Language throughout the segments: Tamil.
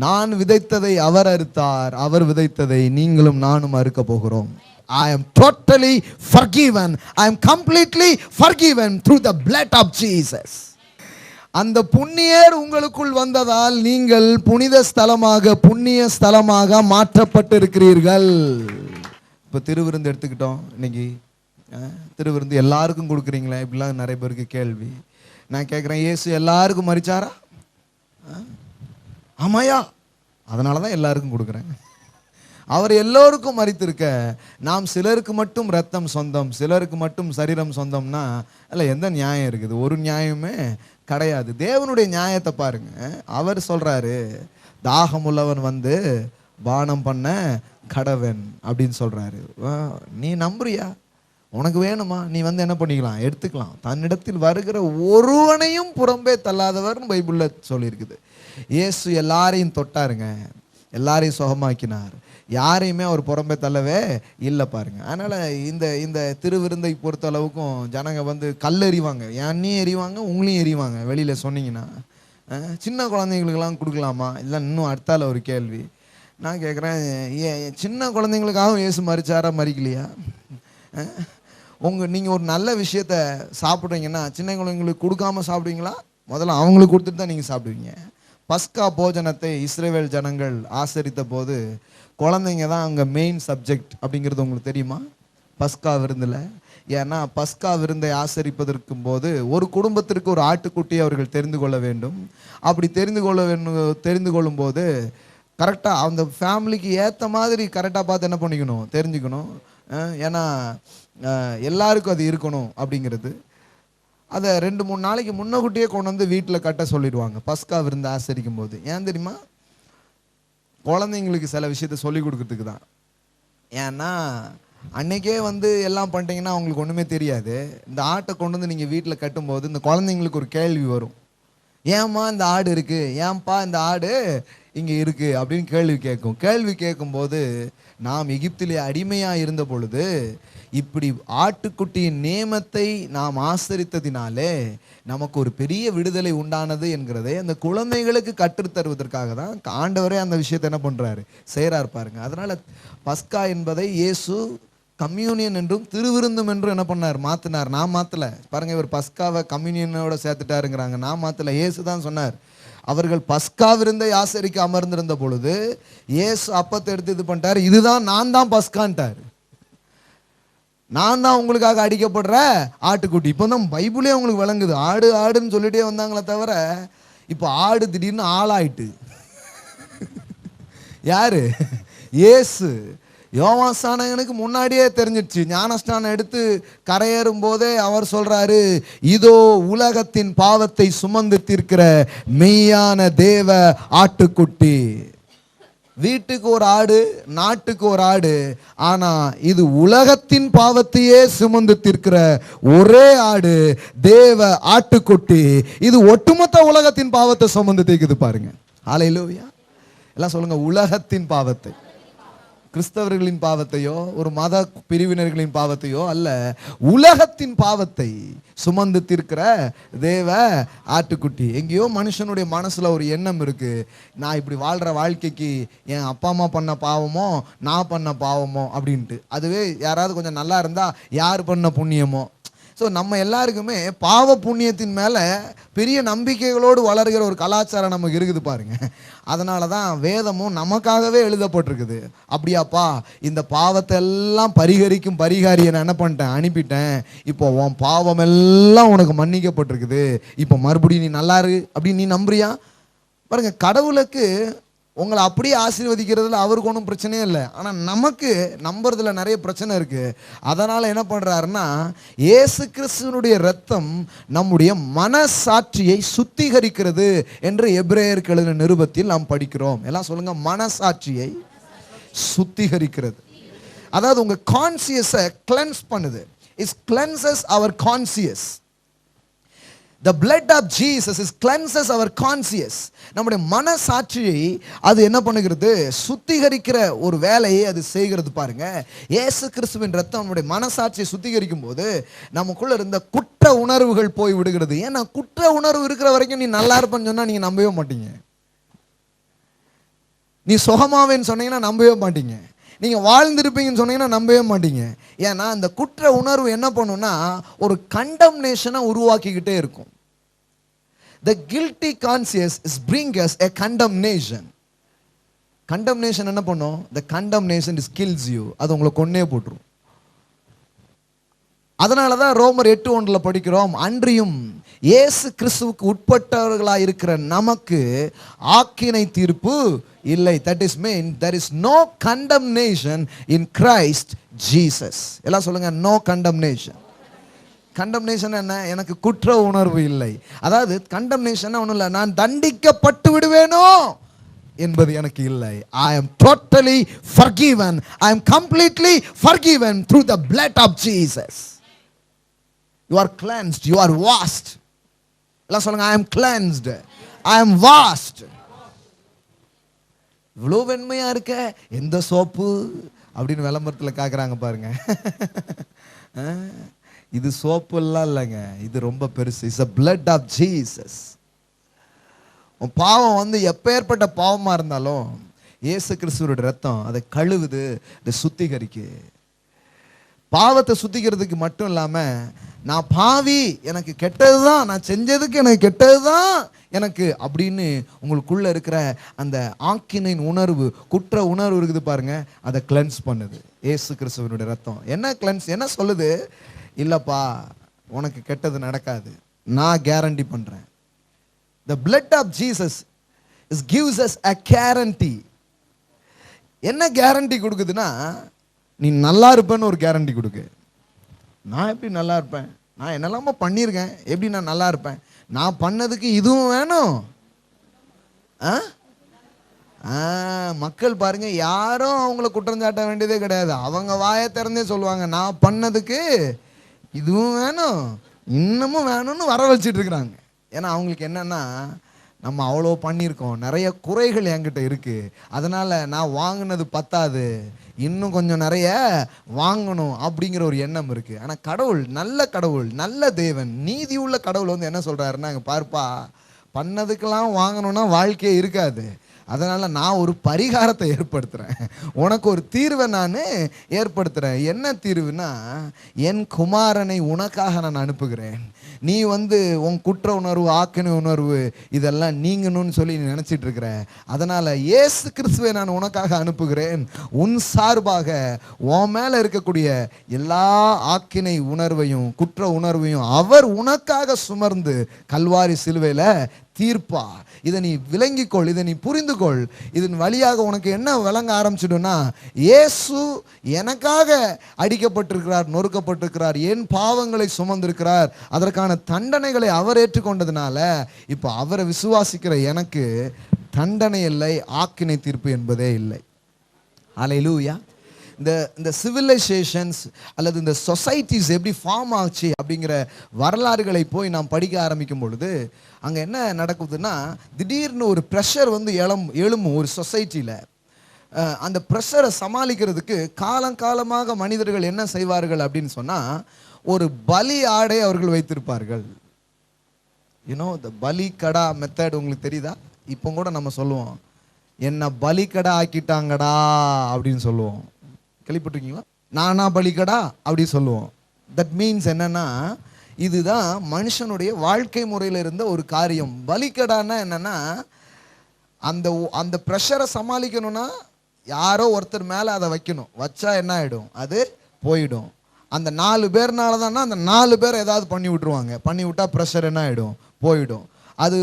நான் விதைத்ததை அவர் அறுத்தார், அவர் விதைத்ததை நீங்களும் நானும் அறுக்க போகிறோம். I am totally forgiven. I am completely forgiven through the blood of Jesus. அந்த புண்ணியர் உங்களுக்குள் வந்ததால் நீங்கள் புனித ஸ்தலமாக, புண்ணிய ஸ்தலமாக மாற்றப்பட்டிருக்கிறீர்கள். இப்போ திருவிருந்து எடுத்துக்கிட்டோம். இன்னைக்கு திருவிருந்து எல்லாருக்கும் கொடுக்குறீங்களே, இப்படிலாம் நிறைய பேருக்கு கேள்வி. நான் கேட்குறேன், இயேசு எல்லாருக்கும் மரிச்சாரா? ஆமாயா, அதனால தான் எல்லாருக்கும் கொடுக்குறேன். அவர் எல்லோருக்கும் மரித்திருக்க, நாம் சிலருக்கு மட்டும் ரத்தம் சொந்தம், சிலருக்கு மட்டும் சரீரம் சொந்தம்னா அதில் எந்த நியாயம் இருக்குது? ஒரு நியாயமே கிடையாது. தேவனுடைய நியாயத்தை பாருங்க. அவர் சொல்றாரு, தாகமுள்ளவன் வந்து பானம் பண்ண கடவன் அப்படின்னு சொல்றாரு. நீ நம்புறியா? உனக்கு வேணுமா? நீ வந்து என்ன பண்ணிக்கலாம், எடுத்துக்கலாம். தன்னிடத்தில் வருகிற ஒருவனையும் புறம்பே தள்ளாதவர்னு பைபிளில் சொல்லியிருக்குது. இயேசு எல்லாரையும் தொட்டாருங்க, எல்லாரையும் சுகமாக்கினார். யாரையுமே அவர் புறம்பே தள்ளவே இல்லை பாருங்க. அதனால இந்த திருவிருந்தை பொறுத்த அளவுக்கும் ஜனங்க வந்து கல்லெறிவாங்க, என்னையும் எறிவாங்க, உங்களையும் எறிவாங்க. வெளியில சொன்னீங்கன்னா சின்ன குழந்தைங்களுக்கெல்லாம் கொடுக்கலாமா? இல்லை இன்னும் அடுத்தால ஒரு கேள்வி நான் கேட்குறேன், சின்ன குழந்தைங்களுக்காகவும் இயேசு மரிச்சாரா, மறிக்கலையா? நீங்கள் ஒரு நல்ல விஷயத்த சாப்பிட்றீங்கன்னா சின்ன குழந்தைங்களுக்கு கொடுக்காம சாப்பிடுவீங்களா? முதல்ல அவங்களுக்கு கொடுத்துட்டு தான் நீங்கள் சாப்பிடுவீங்க. பஸ்கா போஜனத்தை இஸ்ரவேல் ஜனங்கள் ஆசரித்த போது குழந்தைங்க தான் அங்கே மெயின் சப்ஜெக்ட் அப்படிங்கிறது உங்களுக்கு தெரியுமா? பஸ்கா விருந்தில். ஏன்னா பஸ்கா விருந்தை ஆசரிப்பதற்கும் போது ஒரு குடும்பத்திற்கு ஒரு ஆட்டுக்குட்டியை அவர்கள் தெரிந்து கொள்ள வேண்டும். அப்படி தெரிந்து கொள்ளும் போது கரெக்டாக அந்த ஃபேமிலிக்கு ஏற்ற மாதிரி கரெக்டாக பார்த்து என்ன பண்ணிக்கணும், தெரிஞ்சுக்கணும். ஏன்னா எல்லாருக்கும் அது இருக்கணும் அப்படிங்கிறது. அதை 2-3 நாளைக்கு முன்னக்கூட்டியே கொண்டு வந்து வீட்டில் கட்ட சொல்லிடுவாங்க பஸ்கா விருந்து ஆசரிக்கும் போது. ஏன் தெரியுமா? குழந்தைங்களுக்கு சில விஷயத்த சொல்லி கொடுக்கறதுக்கு தான். ஏன்னா அன்னைக்கே வந்து எல்லாம் பண்ணிட்டீங்கன்னா அவங்களுக்கு ஒன்றுமே தெரியாது. இந்த ஆட்டை கொண்டு வந்து நீங்கள் வீட்டில் கட்டும்போது இந்த குழந்தைங்களுக்கு ஒரு கேள்வி வரும். ஏம்மா இந்த ஆடு இருக்குது, ஏன்பா இந்த ஆடு இங்கே இருக்குது அப்படின்னு கேள்வி கேட்கும்போது, நாம் எகிப்திலே அடிமையாக இருந்த பொழுது இப்படி ஆட்டுக்குட்டியின் நியமத்தை நாம் ஆசரித்ததினாலே நமக்கு ஒரு பெரிய விடுதலை உண்டானது என்கிறதை அந்த குழந்தைகளுக்கு கற்றுத்தருவதற்காக தான் ஆண்டவரே அந்த விஷயத்தை என்ன பண்ணுறாரு, செய்கிறார் பாருங்க. அதனால பஸ்கா என்பதை இயேசு கம்யூனியன் என்றும் திருவிருந்தும் என்றும் என்ன பண்ணார், மாற்றினார். நான் மாற்றலை பாருங்க. இவர் பஸ்காவை கம்யூனியனோட சேர்த்துட்டாருங்கிறாங்க, நான் மாற்றலை. இயேசு தான் சொன்னார். அவர்கள் பஸ்கா விருந்தை ஆசரிக்க அமர்ந்திருந்த பொழுது இயேசு அப்பத்தை எடுத்து இது பண்ணிட்டார், இதுதான் நான் தான் பஸ்கான்ட்டார். நான் தான் உங்களுக்காக அடிக்கப்படுற ஆட்டுக்குட்டி. இப்போ தான் பைபிளே உங்களுக்கு விளங்குது. ஆடு ஆடுன்னு சொல்லிட்டே வந்தாங்களே தவிர இப்போ ஆடு திடீர்னு ஆளாயிட்டு. யாரு? இயேசு. யோவான் ஸ்நானகனுக்கு முன்னாடியே தெரிஞ்சிடுச்சு. ஞானஸ்நானம் எடுத்து கரையேறும் போதே அவர் சொல்றாரு, இதோ உலகத்தின் பாவத்தை சுமந்து தீர்க்கிற மெய்யான தேவ ஆட்டுக்குட்டி. வீட்டுக்கு ஒரு ஆடு, நாட்டுக்கு ஒரு ஆடு, ஆனா இது உலகத்தின் பாவத்தையே சுமந்து தீர்க்கிற ஒரே ஆடு, தேவ ஆட்டுக்குட்டி. இது ஒட்டுமொத்த உலகத்தின் பாவத்தை சுமந்து தீர்க்குது பாருங்க. ஹல்லேலூயா. எல்லாம் சொல்லுங்க, உலகத்தின் பாவத்தை. கிறிஸ்தவர்களின் பாவத்தையோ ஒரு மத பிரிவினர்களின் பாவத்தையோ அல்ல, உலகத்தின் பாவத்தை சுமந்து தீர்க்கிற தேவ ஆட்டுக்குட்டி. எங்கேயோ மனுஷனுடைய மனசுல ஒரு எண்ணம் இருக்கு, நான் இப்படி வாழ்ற வாழ்க்கைக்கு என் அப்பா அம்மா பண்ண பாவமோ நான் பண்ண பாவமோ அப்படின்ட்டு. அதுவே யாராவது கொஞ்சம் நல்லா இருந்தா யார் பண்ண புண்ணியமோ. ஸோ நம்ம எல்லாருக்குமே பாவ புண்ணியத்தின் மேலே பெரிய நம்பிக்கைகளோடு வளர்கிற ஒரு கலாச்சாரம் நமக்கு இருக்குது பாருங்க. அதனால தான் வேதமும் நமக்காகவே எழுதப்பட்டிருக்குது. அப்படியாப்பா, இந்த பாவத்தை எல்லாம் பரிகரிக்கும் பரிகாரியை நான் என்ன பண்ணிட்டேன், அனுப்பிட்டேன். இப்போ உன் பாவம் எல்லாம் உனக்கு மன்னிக்கப்பட்டிருக்குது, இப்போ மறுபடியும் நீ நல்லா இரு அப்படின்னு நீ நம்புறியா பாருங்க. கடவுளுக்கு உங்களை அப்படியே ஆசீர்வதிக்கிறதுல அவருக்கு ஒன்றும் பிரச்சனையே இல்லை. ஆனால் நமக்கு நம்புறதுல நிறைய பிரச்சனை இருக்குது. அதனால் என்ன பண்ணுறாருன்னா, இயேசு கிறிஸ்துவினுடைய இரத்தம் நம்முடைய மனசாட்சியை சுத்திகரிக்கிறது என்று எபிரேயருக்கு எழுதின நிருபத்தில் நாம் படிக்கிறோம். எல்லாம் சொல்லுங்க, மனசாட்சியை சுத்திகரிக்கிறது. அதாவது உங்கள் கான்சியஸை கிளென்ஸ் பண்ணுது. It cleanses our conscious. The blood of Jesus is cleanses our conscience. நம்முடைய மனசாட்சியை அது என்ன பண்ணுகிறது, சுத்திகரிக்கிற ஒரு வேலையை அது செய்கிறது பாருங்க. இயேசு கிறிஸ்துவின் இரத்தம் நம்முடைய மனசாட்சியை சுத்திகரிக்கும் போது நமக்குள்ள இருந்த குற்ற உணர்வுகள் போய் விடுகிறது. ஏன்னா குற்ற உணர்வு இருக்கிற வரைக்கும் நீ நல்லா இருப்பேன்னு சொன்னா நீங்க நம்பவே மாட்டீங்க. நீ சுகமாவேன்னு சொன்னீங்கன்னா நம்பவே மாட்டீங்க. நீங்கள் வாழ்ந்திருப்பீங்கன்னு சொன்னீங்கன்னா நம்பவே மாட்டீங்க. ஏன்னா அந்த குற்ற உணர்வு என்ன பண்ணுன்னா ஒரு கண்டம்னேஷனை உருவாக்கிக்கிட்டே இருக்கும். The guilty conscience is bring us a condemnation. Condemnation என்ன பண்ணும்? The condemnation is kills you. அது உங்களை கொன்னே போட்டுரும். அதனால தான் ரோமர் 8:1 படிக்கிறோம், அன்றியும் இயேசு கிறிஸ்துவுக்கு உட்பட்டவர்களாக இருக்கிற நமக்கு ஆக்கினை தீர்ப்பு இல்லை. That is mean there is no condemnation in Christ Jesus. எல்லாம் சொல்லுங்க, no condemnation. கண்டம்னேஷன் என்ன? எனக்கு குற்ற உணர்வு இல்லை. அதாவது கண்டம்னேஷன் ஒன்றும் இல்லை, நான் தண்டிக்கப்பட்டு விடுவேனோ என்பது எனக்கு இல்லை. I am totally forgiven. I am completely forgiven through the blood of Jesus. You are cleansed. You are washed. எல்லாம் சொல்லுங்க, I am cleansed. I am washed. இவ்வளோ வெண்மையா இருக்க எந்த சோப்பு அப்படின்னு விளம்பரத்தில் காக்குறாங்க பாருங்க. இது சோப்பு எல்லாம் இல்லைங்க, இது ரொம்ப பெருசு. It's a blood of Jesus. உன் பாவம் வந்து எப்பேற்பட்ட பாவமா இருந்தாலும் இயேசு கிறிஸ்துவோட ரத்தம் அதை கழுவுது, அதை சுத்திகரிக்கு. பாவத்தை சுத்திக்கிறதுக்கு மட்டும் இல்லாம, நான் பாவி, எனக்கு கெட்டதுதான், நான் செஞ்சதுக்கு எனக்கு கெட்டதுதான் எனக்கு அப்படின்னு உங்களுக்குள்ள இருக்கிற அந்த ஆக்கினின் உணர்வு, குற்ற உணர்வு இருக்குது பாருங்க, அதை கிளென்ஸ் பண்ணுது இயேசு கிறிஸ்துவினுடைய ரத்தம். என்ன கிளென்ஸ், என்ன சொல்லுது? இல்லப்பா உனக்கு கெட்டது நடக்காது, நான் கேரண்டி பண்றேன். The blood of Jesus gives us a guarantee. என்ன கேரண்டி கொடுக்குதுன்னா, நீ நல்லா இருப்பேன்னு ஒரு கேரண்டி கொடுக்கு. நான் எப்படி நல்லா இருப்பேன்? நான் என்னெல்லாமோ பண்ணியிருக்கேன், எப்படி நான் நல்லா இருப்பேன்? நான் பண்ணதுக்கு இதுவும் வேணும். மக்கள் பாருங்க, யாரும் அவங்கள குற்றம் சாட்ட வேண்டியதே கிடையாது. அவங்க வாயை திறந்தே சொல்லுவாங்க, நான் பண்ணதுக்கு இதுவும் வேணும், இன்னமும் வேணும்னு வர வச்சுட்டு இருக்கிறாங்க. ஏன்னா அவங்களுக்கு என்னன்னா, நம்ம அவ்வளோ பண்ணியிருக்கோம், நிறைய குறைகள் என்கிட்ட இருக்கு, அதனால நான் வாங்கினது பத்தாது, இன்னும் கொஞ்சம் நிறைய வாங்கணும் அப்படிங்கிற ஒரு எண்ணம் இருக்கு. ஆனால் கடவுள், நல்ல கடவுள், நல்ல தேவன், நீதி உள்ள கடவுள் வந்து என்ன சொல்றாருன்னா, பார்ப்பா, பண்ணதுக்கெல்லாம் வாங்கணும்னா வாழ்க்கையே இருக்காது, அதனால நான் ஒரு பரிகாரத்தை ஏற்படுத்துறேன், உனக்கு ஒரு தீர்வை நான் ஏற்படுத்துறேன். என்ன தீர்வுனா, என் குமாரனை உனக்காக நான் அனுப்புகிறேன். நீ வந்து உன் குற்ற உணர்வு, ஆக்கினை உணர்வு இதெல்லாம் நீங்கணும்னு சொல்லி நீ நினைச்சிட்டு இருக்கிற, அதனால இயேசு கிறிஸ்துவை நான் உனக்காக அனுப்புகிறேன். உன் சார்பாக உன் மேல இருக்கக்கூடிய எல்லா ஆக்கினை உணர்வையும் குற்ற உணர்வையும் அவர் உனக்காக சுமர்ந்து கல்வாரி சிலுவையில தீர்ப்பார். இதை நீ விளங்கிக்கொள், இதை நீ புரிந்து கொள். இதன் வழியாக உனக்கு என்ன விளங்க ஆரம்பிச்சிடும்னா, இயேசு எனக்காக அடிக்கப்பட்டிருக்கிறார், நொறுக்கப்பட்டிருக்கிறார், என் பாவங்களை சுமந்திருக்கிறார், அதற்கான தண்டனைகளை அவர் ஏற்றுக்கொண்டதுனால இப்போ அவரை விசுவாசிக்கிற எனக்கு தண்டனை இல்லை, ஆக்கினை தீர்ப்பு என்பதே இல்லை. ஹல்லேலூயா. இந்த சிவிலைசேஷன்ஸ் அல்லது இந்த சொசைட்டிஸ் எப்படி ஃபார்ம் ஆச்சு அப்படிங்கிற வரலாறுகளை போய் நாம் படிக்க ஆரம்பிக்கும் பொழுது அங்கே என்ன நடக்குதுன்னா, திடீர்னு ஒரு ப்ரெஷர் வந்து எழும்பும் ஒரு சொசைட்டியில். அந்த ப்ரெஷரை சமாளிக்கிறதுக்கு காலங்காலமாக மனிதர்கள் என்ன செய்வார்கள் அப்படின்னு சொன்னால், ஒரு பலி ஆடை அவர்கள் வைத்திருப்பார்கள். யூனோ த பலி கடா மெத்தட் உங்களுக்கு தெரியுதா? இப்போ கூட நம்ம சொல்லுவோம், என்ன பலி கடா ஆக்கிட்டாங்கடா அப்படின்னு சொல்லுவோம். கேள்விப்பட்டிருக்கீங்களா? நானா பலிக்கடா அப்படி சொல்லுவோம். தட் மீன்ஸ் என்னன்னா, இதுதான் மனுஷனுடைய வாழ்க்கை முறையில் இருந்த ஒரு காரியம். பலிக்கடான்னா என்னன்னா, அந்த அந்த ப்ரெஷரை சமாளிக்கணும்னா யாரோ ஒருத்தர் மேலே அதை வைக்கணும், வச்சா என்ன ஆகிடும், அது போயிடும். அந்த 4 பேர்னால தானே அந்த 4 பேர் ஏதாவது பண்ணி விட்டுருவாங்க, பண்ணி விட்டால் ப்ரெஷர் என்ன ஆகிடும், போயிடும். அது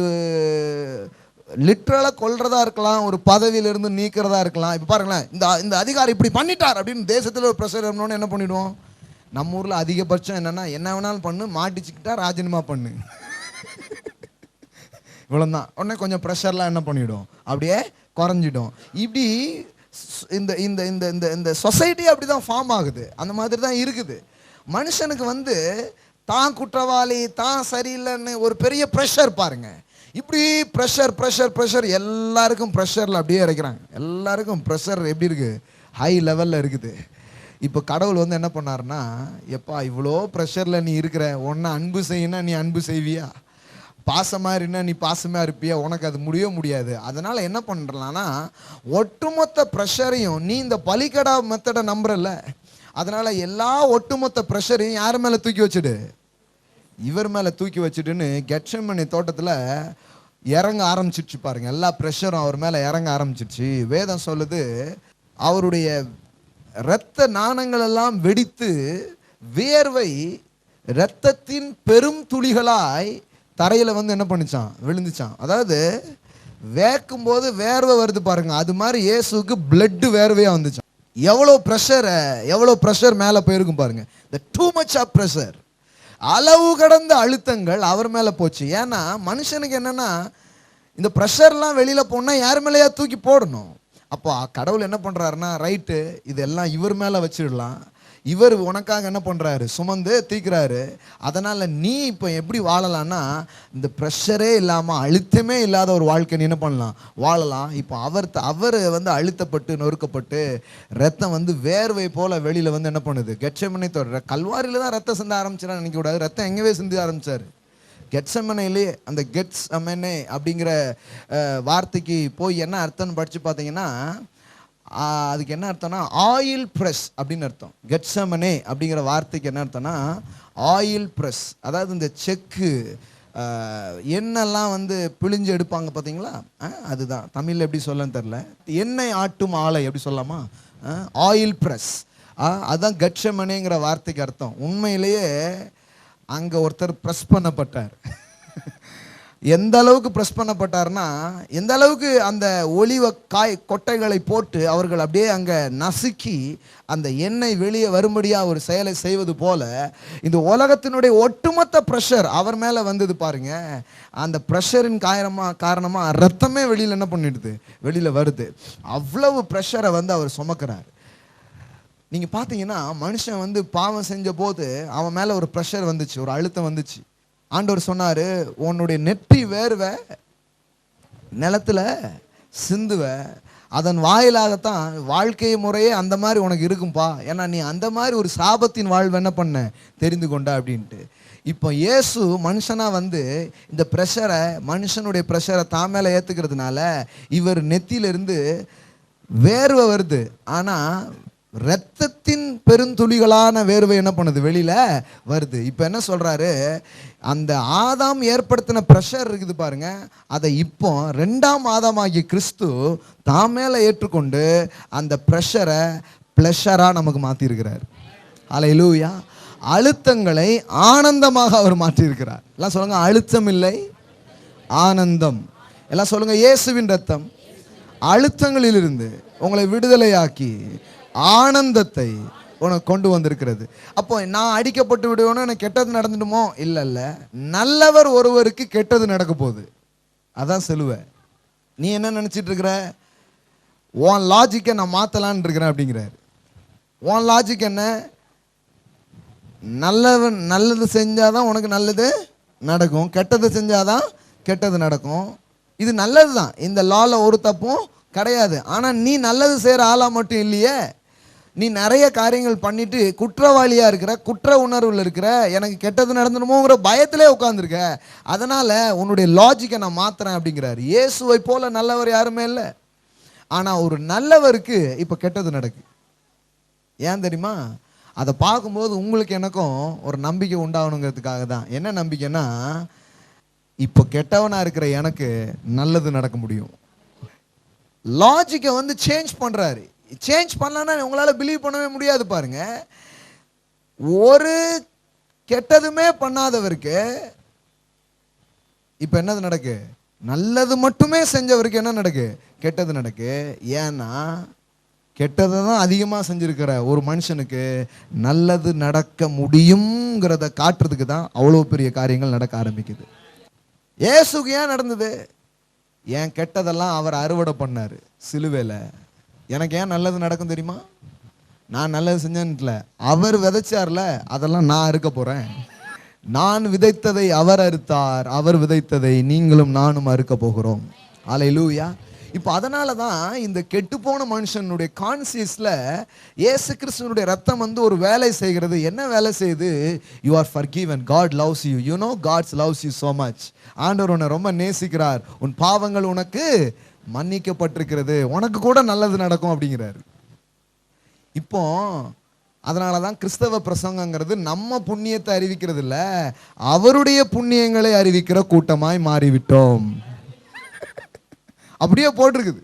லிட்ரலாக கொல்றதா இருக்கலாம், ஒரு பதவியிலிருந்து நீக்கிறதா இருக்கலாம். இப்போ பாருங்களேன், இந்த அதிகாரி இப்படி பண்ணிட்டார் அப்படின்னு தேசத்தில் ஒரு ப்ரெஷர் வரணும்னு என்ன பண்ணிவிடுவோம்? நம்ம ஊரில் அதிகபட்சம் என்னென்னா, என்ன வேணாலும் பண்ணு, மாட்டிச்சுக்கிட்டா ராஜினாமா பண்ணு, இவ்வளோதான். உடனே கொஞ்சம் ப்ரெஷர்லாம் என்ன பண்ணிவிடும், அப்படியே குறைஞ்சிடும். இப்படி இந்த இந்த இந்த இந்த இந்த சொசைட்டி அப்படி தான் ஃபார்ம் ஆகுது. அந்த மாதிரி தான் இருக்குது. மனுஷனுக்கு வந்து தான் குற்றவாளி, தான் சரியில்லைன்னு ஒரு பெரிய ப்ரெஷர் பாருங்க. இப்படி ப்ரெஷர் ப்ரெஷர் ப்ரெஷர், எல்லாருக்கும் ப்ரெஷரில் அப்படியே இறக்கிறாங்க. எல்லாருக்கும் ப்ரெஷர் எப்படி இருக்குது, ஹை லெவலில் இருக்குது. இப்போ கடவுள் வந்து என்ன பண்ணாருன்னா, எப்பா இவ்வளோ ப்ரெஷரில் நீ இருக்கிற, ஒன்று அன்பு செய்யணும், நீ அன்பு செய்வியா? பாசமா இருந்தா நீ பாசமா இருப்பியா, உனக்கு அது முடியவே முடியாது. அதனால என்ன பண்றலாம்னா, ஒட்டுமொத்த ப்ரெஷரையும் நீ இந்த பலிகடா மெத்தடை நம்புறல, அதனால எல்லா ஒட்டுமொத்த ப்ரெஷரையும் யார் மேல தூக்கி வச்சுடு, இவர் மேல தூக்கி வச்சுட்டுன்னு கெத்செமனே தோட்டத்துல இறங்க ஆரம்பிச்சிடுச்சு பாருங்க. எல்லா ப்ரெஷரும் அவர் மேல இறங்க ஆரம்பிச்சிடுச்சு. வேதம் சொல்லுது, அவருடைய இரத்த நாணங்கள் எல்லாம் வெடித்து வேர்வை இரத்தத்தின் பெரும் துளிகளாய் தரையில வந்து என்ன பண்ணிச்சான், விழுந்துச்சான். அதாவது வேக்கும் போது வேர்வை வருது பாருங்க, அது மாதிரி இயேசுக்கு பிளட் வேர்வையா வந்துச்சான். எவ்வளோ ப்ரெஷர் மேல போயிருக்கும் பாருங்க. the too much of pressure, அளவு கடந்த அழுத்தங்கள் அவர் மேல போச்சு. ஏன்னா மனுஷனுக்கு என்னன்னா, இந்த ப்ரெஷர்லாம் வெளியில போனா யார் மேலேயா தூக்கி போடணும். அப்போ கடவுள் என்ன பண்றாருன்னா, ரைட்டு இதெல்லாம் இவர் மேல வச்சிடலாம், இவர் உனக்காக என்ன பண்றாரு, சுமந்து தீக்கிறாரு. அதனால நீ இப்போ எப்படி வாழலாம்னா, இந்த ப்ரெஷரே இல்லாம அழுத்தமே இல்லாத ஒரு வாழ்க்கை நீ என்ன பண்ணலாம், வாழலாம். இப்போ அவர் வந்து அழுத்தப்பட்டு நொறுக்கப்பட்டு ரத்தம் வந்து வேர்வை போல வெளியில வந்து என்ன பண்ணுது, கெத்செமனே தோட்ட கல்வாரியில தான் ரத்தம் சிந்த ஆரம்பிச்சுனா நினைக்க கூடாது. ரத்தம் எங்கவே சிந்தி ஆரம்பிச்சாரு, கெத்செமனேலே. அந்த கெத்செமனே அப்படிங்கிற வார்த்தைக்கு போய் என்ன அர்த்தம்னு படிச்சு பார்த்தீங்கன்னா, அதுக்கு என்ன அர்த்தம்னா ஆயில் ப்ரெஸ் அப்படின்னு அர்த்தம். கெத்செமனே அப்படிங்கிற வார்த்தைக்கு என்ன அர்த்தம்னா ஆயில் ப்ரெஸ். அதாவது இந்த செக்கு எண்ணெய்லாம் வந்து பிழிஞ்சு எடுப்பாங்க பார்த்தீங்களா, அதுதான் தமிழில் எப்படி சொல்லன்னு தெரில. எண்ணெய் ஆட்டும் ஆலை எப்படி சொல்லலாமா, ஆயில் ப்ரெஸ். அதுதான் கெத்செமனேங்கிற வார்த்தைக்கு அர்த்தம். உண்மையிலேயே அங்கே ஒருத்தர் ப்ரெஸ் பண்ணப்பட்டார். எந்த அளவுக்கு ப்ரெஸ் பண்ணப்பட்டார்னா, எந்த அளவுக்கு அந்த ஒலிவ கொட்டைகளை போட்டு அவர்கள் அப்படியே அங்கே நசுக்கி அந்த எண்ணெய் வெளியே வரும்படியாக ஒரு செயலை செய்வது போல இந்த உலகத்தினுடைய ஒட்டுமொத்த ப்ரெஷர் அவர் மேலே வந்தது பாருங்க. அந்த ப்ரெஷரின் காரணமாக ரத்தமே வெளியில் என்ன பண்ணிடுது, வெளியில் வருது. அவ்வளவு ப்ரெஷரை வந்து அவர் சுமக்கிறார். நீங்கள் பார்த்தீங்கன்னா மனுஷன் வந்து பாவம் செஞ்ச போது அவன் மேலே ஒரு ப்ரெஷர் வந்துச்சு, ஒரு அழுத்தம் வந்துச்சு. ஆண்டவர் சொன்னாரு, உன்னுடைய நெற்றி வேர்வை நிலத்துல சிந்துவ, அதன் வாயிலாகத்தான் வாழ்க்கை முறையே அந்த மாதிரி உனக்கு இருக்கும்பா. ஏன்னா நீ அந்த மாதிரி ஒரு சாபத்தின் வாழ்வு என்ன பண்ண தெரிந்து கொண்டா அப்படின்ட்டு. இப்போ இயேசு மனுஷனா வந்து இந்த ப்ரெஷரை, மனுஷனுடைய ப்ரெஷரை தான் மேலே ஏற்றுக்கிறதுனால இவர் நெத்தியிலிருந்து வேர்வை வருது. ஆனால் இரத்தத்தின் பெருந்துளிகளான வேர்வை என்ன பண்ணுது, வெளியில வருது. இப்போ என்ன சொல்றாரு, அந்த ஆதாம் ஏற்படுத்தின ப்ரெஷர் இருக்குது பாருங்க, அதை இப்போ ரெண்டாம் ஆதாமாகிய கிறிஸ்து தான் மேல ஏற்றுக்கொண்டு அந்த ப்ரெஷரை பிளஷரா நமக்கு மாற்றிருக்கிறார். அல்லேலூயா. அழுத்தங்களை ஆனந்தமாக அவர் மாற்றியிருக்கிறார். எல்லாம் சொல்லுங்க, அழுத்தம் இல்லை ஆனந்தம். எல்லாம் சொல்லுங்க, இயேசுவின் ரத்தம் அழுத்தங்களிலிருந்து உங்களை விடுதலையாக்கி ஆனந்தத்தை உனக்கு கொண்டு வந்திருக்கிறது. அப்போ நான் அடிக்கப்பட்டு விடுவேனோ, எனக்கு கெட்டது நடந்துடுமோ, இல்லை இல்லை, நல்லவர் ஒருவருக்கு கெட்டது நடக்க போகுது, அதான் சிலுவை. நீ என்ன நினச்சிட்டு இருக்கிற, உன் லாஜிக்கை நான் மாற்றலான்னு இருக்கிறேன் அப்படிங்கிறார். உன் லாஜிக் என்ன, நல்லது செஞ்சாதான் உனக்கு நல்லது நடக்கும், கெட்டது செஞ்சாதான் கெட்டது நடக்கும். இது நல்லது தான், இந்த லால ஒரு தப்பும் கிடையாது. ஆனால் நீ நல்லது செய்கிற ஆளா மட்டும் இல்லையே, நீ நிறைய காரியங்கள் பண்ணிட்டு குற்றவாளியாக இருக்கிற, குற்ற உணர்வில் இருக்கிற, எனக்கு கெட்டது நடந்துடுமோங்கிற பயத்திலே உட்காந்துருக்க. அதனால் உன்னுடைய லாஜிக்கை நான் மாற்றுறேன் அப்படிங்கிறார். இயேசுவை போல நல்லவர் யாருமே இல்லை. ஆனால் ஒரு நல்லவருக்கு இப்போ கெட்டது நடக்கு. ஏன் தெரியுமா, அதை பார்க்கும்போது உங்களுக்கு எனக்கும் ஒரு நம்பிக்கை உண்டாகணுங்கிறதுக்காக தான். என்ன நம்பிக்கைன்னா, இப்போ கெட்டவனாக இருக்கிற எனக்கு நல்லது நடக்க முடியும். லாஜிக்கை வந்து சேஞ்ச் பண்ணுறாரு. சேஞ்ச் பண்ணலன்னா உங்களால் பிலீவ் பண்ணவே முடியாது பாருங்க. ஒரு கெட்டதுமே பண்ணாதவருக்கு இப்போ என்னது நடக்கு, நல்லது மட்டுமே செஞ்சவருக்கு என்ன நடக்கு, கெட்டது நடக்கு. ஏன்னா கெட்டதை தான் அதிகமாக செஞ்சுருக்கிற ஒரு மனுஷனுக்கு நல்லது நடக்க முடியுங்கிறத காட்டுறதுக்கு தான் அவ்வளோ பெரிய காரியங்கள் நடக்க ஆரம்பிக்குது. இயேசுக்கு ஏன் நடந்தது, ஏன் கெட்டதெல்லாம் அவர் அறுவடை பண்ணார் சிலுவையில். எனக்கு ஏன் நல்லது நடக்கும் தெரியுமா, நான் நல்லது செஞ்சேன்ல, அவர் விதைச்சார்ல, அதெல்லாம் நான் அறுக்க போகிறேன். நான் விதைத்ததை அவர் அறுத்தார், அவர் விதைத்ததை நீங்களும் நானும் அறுக்க போகிறோம். அல்லேலூயா. இப்போ அதனால தான் இந்த கெட்டுப்போன மனுஷனுடைய கான்சியஸ்ல இயேசு கிறிஸ்துவனுடைய ரத்தம் வந்து ஒரு வேலை செய்கிறது. என்ன வேலை செய்யுது? You are forgiven, God loves you, you know God loves you so much. ஆண்டவர் உன்னை ரொம்ப நேசிக்கிறார், உன் பாவங்கள் உனக்கு மன்னிக்கப்பட்டிருக்கிறது, உனக்கு கூட நல்லது நடக்கும் அப்படிங்கிறாரு. இப்போ அதனால தான் கிறிஸ்தவ பிரசங்கங்கிறது நம்ம புண்ணியத்தை அறிவிக்கிறது இல்ல, அவருடைய புண்ணியங்களை அறிவிக்கிற கூட்டமாய் மாறிவிட்டோம். அப்படியே போட்டிருக்குது.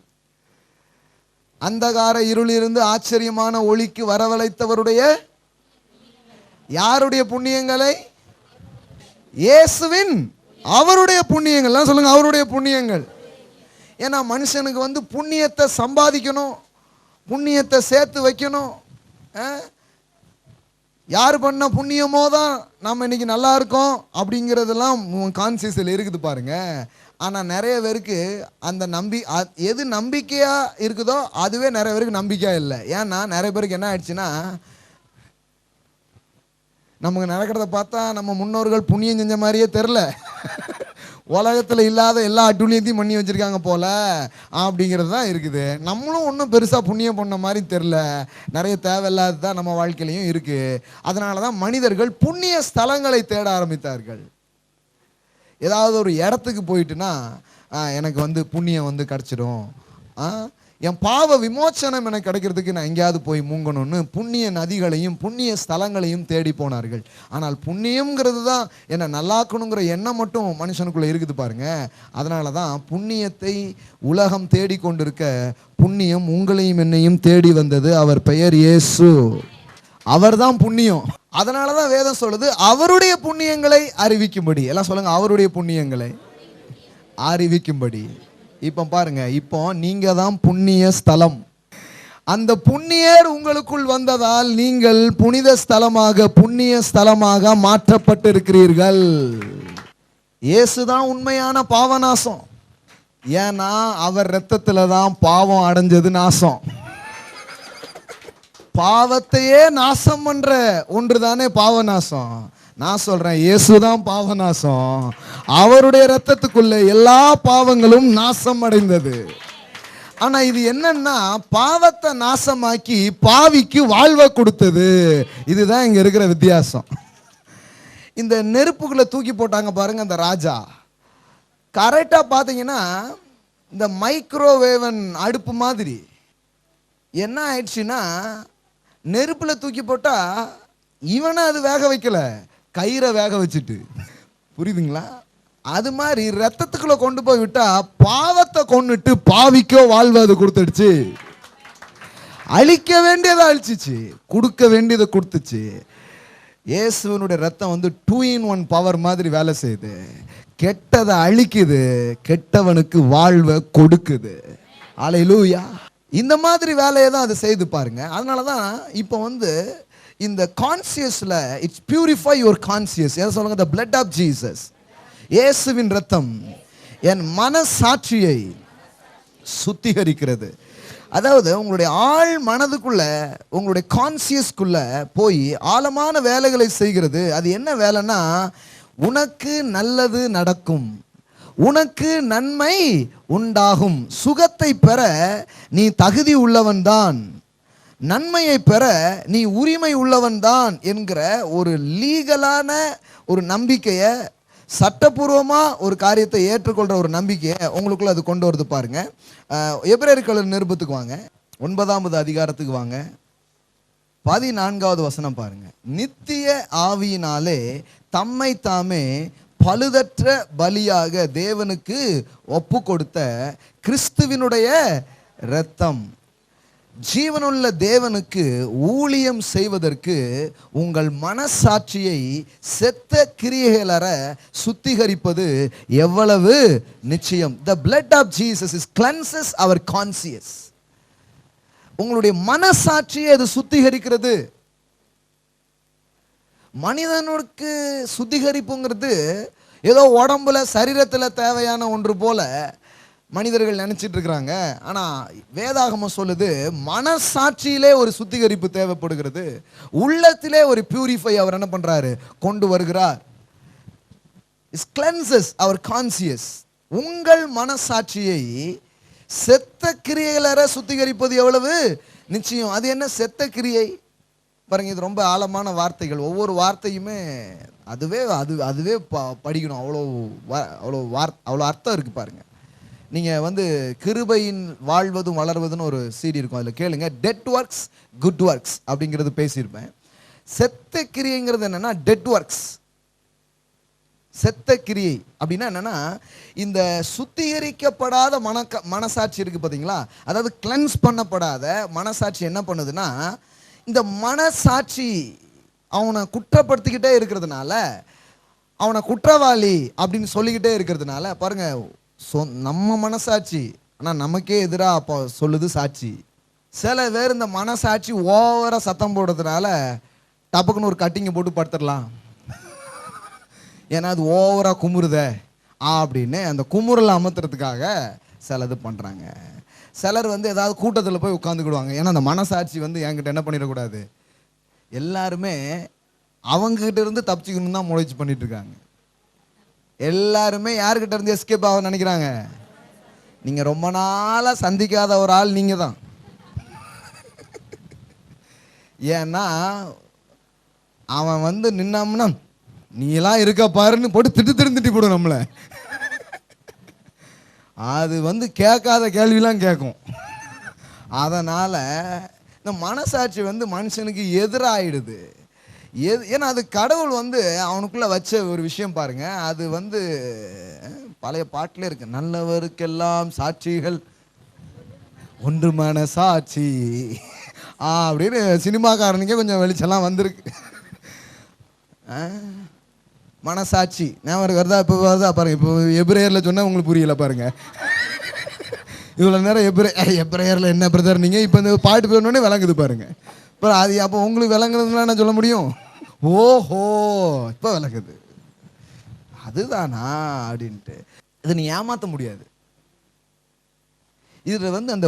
அந்தகார இருளிலிருந்து ஆச்சரியமான ஒளிக்கு வரவழைத்தவருடைய, யாருடைய புண்ணியங்களை? இயேசுவின், அவருடைய புண்ணியங்கள் சொல்லுங்க, அவருடைய புண்ணியங்கள். ஏன்னா மனுஷனுக்கு வந்து புண்ணியத்தை சம்பாதிக்கணும், புண்ணியத்தை சேர்த்து வைக்கணும். யார் பண்ண புண்ணியமோ தான் நம்ம இன்னைக்கு நல்லா இருக்கோம் அப்படிங்கிறதெல்லாம் கான்சியஸில் இருக்குது பாருங்க. ஆனால் நிறைய பேருக்கு அந்த எது நம்பிக்கையாக இருக்குதோ அதுவே நிறைய பேருக்கு நம்பிக்கையாக இல்லை. ஏன்னா நிறைய பேருக்கு என்ன ஆயிடுச்சுன்னா, நமக்கு நடக்கிறத பார்த்தா நம்ம முன்னோர்கள் புண்ணியம் செஞ்ச மாதிரியே தெரில, உலகத்தில் இல்லாத எல்லா அட்டுழியத்தையும் பண்ணி வச்சுருக்காங்க போல அப்படிங்கிறது தான் இருக்குது. நம்மளும் ஒன்றும் பெருசாக புண்ணியம் பண்ண மாதிரி தெரில, நிறைய தேவையில்லாது தான் நம்ம வாழ்க்கையிலையும் இருக்குது. அதனால தான் மனிதர்கள் புண்ணிய ஸ்தலங்களை தேட ஆரம்பித்தார்கள். ஏதாவது ஒரு இடத்துக்கு போயிட்டுனா எனக்கு வந்து புண்ணியம் வந்து கிடச்சிடும், என் பாவ விமோச்சனம் எனக்கு கிடைக்கிறதுக்கு நான் எங்கேயாவது போய் மூங்கணும்னு புண்ணிய நதிகளையும் புண்ணிய ஸ்தலங்களையும் தேடி போனார்கள். ஆனால் புண்ணியம்ங்கிறது தான் என்னை நல்லாக்கணுங்கிற எண்ணம் மட்டும் மனுஷனுக்குள்ளே இருக்குது பாருங்க. அதனால தான் புண்ணியத்தை உலகம் தேடி கொண்டிருக்க புண்ணியம் உங்களையும் என்னையும் தேடி வந்தது. அவர் பெயர் இயேசு, அவர்தான் புண்ணியம். அதனால தான் வேதம் சொல்லுது அவருடைய புண்ணியங்களை அறிவிக்கும்படி. எல்லாம் சொல்லுங்க, அவருடைய புண்ணியங்களை அறிவிக்கும்படி. இப்போ பாருங்க, இப்போ நீங்க தான் புண்ணிய ஸ்தலம். அந்த புண்ணியர் உங்களுக்குள் வந்ததால் நீங்கள் புனித ஸ்தலமாக, புண்ணிய ஸ்தலமாக மாற்றப்பட்டிருக்கிறீர்கள். இயேசுதான் உண்மையான பாவநாசம். ஏன்னா அவர் இரத்தத்துல தான் பாவம் அடைஞ்சது நாசம். பாவத்தையே நாசம் பண்ற ஒன்று தானே பாவநாசம். நான் சொல்றேன், இயேசுதான் பாவநாசம். அவருடைய இரத்தத்துக்குள்ள எல்லா பாவங்களும் நாசம் அடைந்தது. ஆனா இது என்னன்னா, பாவத்தை நாசமாக்கி பாவிக்கு வாழ்வை கொடுத்தது. இதுதான் இங்க இருக்கிற வித்தியாசம். இந்த நெருப்புக்குள்ள தூக்கி போட்டாங்க பாருங்க அந்த ராஜா, கரெக்டா பாத்தீங்கன்னா இந்த மைக்ரோவேவன் அடுப்பு மாதிரி என்ன ஆயிடுச்சுன்னா, நெருப்புல தூக்கி போட்டா இவனை அது வேக வைக்கல, கயிறை வேக வச்சுட்டு, புரியுதுங்களா? அது மாதிரி ரத்தத்துக்குள்ள கொண்டு போய் விட்டா பாவத்தை கொண்டுட்டு பாவிக்கோ வாழ்வு அது கொடுத்துடுச்சு. அழிக்க வேண்டியதை அழிச்சிச்சு, கொடுக்க வேண்டியதை கொடுத்துச்சு. இயேசுவனுடைய ரத்தம் வந்து 2 in 1 பவர் மாதிரி வேலை செய்யுது. கெட்டதை அழிக்குது, கெட்டவனுக்கு வாழ்வை கொடுக்குது. அல்லேலூயா. இந்த மாதிரி வேலையை தான் அது செய்து பாருங்க. அதனால தான் இப்போ வந்து இந்த கான்சியஸ்ல இட்ஸ் பியூரிஃபை யுவர் கான்சியஸ். எதை சொல்லுங்க? the blood of Jesus, இயேசுவின் ரத்தம் என் மனசாட்சியை சுத்திகரிக்கிறது. அதாவது உங்களுடைய ஆழ் மனதுக்குள்ள, உங்களுடைய கான்சியஸ்குள்ள போய் ஆழமான வேலைகளை செய்கிறது. அது என்ன வேலைன்னா, உனக்கு நல்லது நடக்கும், உனக்கு நன்மை உண்டாகும், சுகத்தை பெற நீ தகுதி உள்ளவன் தான், நன்மையை பெற நீ உரிமை உள்ளவன் தான் என்கிற ஒரு லீகலான ஒரு நம்பிக்கையை, சட்டபூர்வமாக ஒரு காரியத்தை ஏற்றுக்கொள்கிற ஒரு நம்பிக்கையை உங்களுக்குள்ள அது கொண்டு வருது பாருங்க. எபிரேயர் நிருபத்துக்கு வாங்க, 9வது அதிகாரத்துக்கு வாங்க, 14வது வசனம் பாருங்க. நித்திய ஆவியினாலே தம்மை தாமே பழுதற்ற பலியாக தேவனுக்கு ஒப்பு கொடுத்த கிறிஸ்துவினுடைய இரத்தம் ஜீவனுள்ள தேவனுக்கு ஊழியம் செய்வதற்கு உங்கள் மனசாட்சியை செத்த கிரியைகளற சுத்திகரிப்பது எவ்வளவு நிச்சயம். The blood of Jesus is cleanses our conscience. உங்களுடைய மனசாட்சியை அது சுத்திகரிக்கிறது. மனிதனுக்கு சுத்திகரிப்புங்கிறது ஏதோ உடம்புல சரீரத்தில் தேவையான ஒன்று போல மனிதர்கள் நினைச்சிட்டு இருக்கிறாங்க. ஆனா வேதாகமம் சொல்லுது, மனசாட்சியிலே ஒரு சுத்திகரிப்பு தேவைப்படுகிறது. உள்ளத்திலே ஒரு பியூரிஃபை அவர் என்ன பண்றாரு, கொண்டு வருகிறார். It cleanses our conscience. உங்கள் மனசாட்சியை செத்த கிரியைகள சுத்திகரிப்பது எவ்வளவு நிச்சயம். அது என்ன செத்த கிரியை பாருங்க, இது ரொம்ப ஆழமான வார்த்தைகள். ஒவ்வொரு வார்த்தையுமே அதுவே படிக்கணும். அவ்வளோ அர்த்தம் இருக்கு பாருங்க. நீங்கள் வந்து கிருபையின் வாழ்வதும் வளர்வதுன்னு ஒரு சீடி இருக்கும், அதில் கேளுங்க. டெட் ஒர்க்ஸ் குட் ஒர்க்ஸ் அப்படிங்கிறது பேசியிருப்பேன். செத்த கிரியைங்கிறது என்னன்னா டெட் ஒர்க்ஸ். செத்த கிரியை அப்படின்னா என்னன்னா, இந்த சுத்திகரிக்கப்படாத மனசாட்சி இருக்கு பார்த்தீங்களா, அதாவது கிளென்ஸ் பண்ணப்படாத மனசாட்சி என்ன பண்ணுதுன்னா, இந்த மனசாட்சி அவனை குற்றப்படுத்திக்கிட்டே இருக்கிறதுனால, அவனை குற்றவாளி அப்படின்னு சொல்லிக்கிட்டே இருக்கிறதுனால பாருங்க, நம்ம மனசாட்சி ஆனால் நமக்கே எதிராக அப்போ சொல்லுது சாட்சி. சில பேர் இந்த மனசாட்சி ஓவராக சத்தம் போடுறதுனால டப்புக்குன்னு ஒரு கட்டிங்கை போட்டு படுத்துடலாம், ஏன்னா அது ஓவராக குமுறுத அப்படின்னு அந்த குமுறலை அமர்த்துறதுக்காக சிலது பண்ணுறாங்க. சிலர் வந்து ஏதாவது கூட்டத்தில் போய் உட்காந்துக்கிடுவாங்க, ஏன்னா அந்த மனசாட்சி வந்து என்கிட்ட என்ன பண்ணிடக்கூடாது. எல்லாருமே அவங்ககிட்ட இருந்து தப்பிச்சுக்கணும் தான் முயற்சி பண்ணிட்டு இருக்காங்க. எல்லாருமே யாருக்கிட்ட இருந்து எஸ்கேப் ஆக நினைக்கிறாங்க. நீங்கள் ரொம்ப நாளாக சந்திக்காத ஒரு ஆள் நீங்கள் தான். ஏன்னா அவன் வந்து நின்னம்னா நீலாம் இருக்க பாருன்னு போட்டு திட்டு போடும் நம்மளை. அது வந்து கேட்காத கேள்விலாம் கேட்கும். அதனால் இந்த மனசாட்சி வந்து மனுஷனுக்கு எதிராகிடுது. ஏன்னா அது கடவுள் வந்து அவனுக்குள்ளே வச்ச ஒரு விஷயம் பாருங்க. அது வந்து பழைய பாட்டிலே இருக்கு, நல்லவருக்கெல்லாம் சாட்சிகள் ஒன்று மனசாட்சி அப்படின்னு சினிமாக்காரனுக்கே கொஞ்சம் வெளிச்செல்லாம் வந்திருக்கு. மனசாட்சி ஞாபகம் வருதா? இப்போ வருதா பாருங்க. இப்போ எப்ரேயரில் சொன்னால் உங்களுக்கு புரியல பாருங்க. இவ்வளோ நேரம் எப்ரேயரில் என்ன பிரதர் நீங்கள் இப்போ இந்த பாட்டு போயணுன்னே விளங்குது பாருங்க. இப்போ அது அப்போ உங்களுக்கு விளங்குறதுலாம் நான் சொல்ல முடியும். ஓஹோ இப்போ விளங்குது, அதுதானா அப்படின்ட்டு. இதை நீ ஏமாற்ற முடியாது. இதில் வந்து அந்த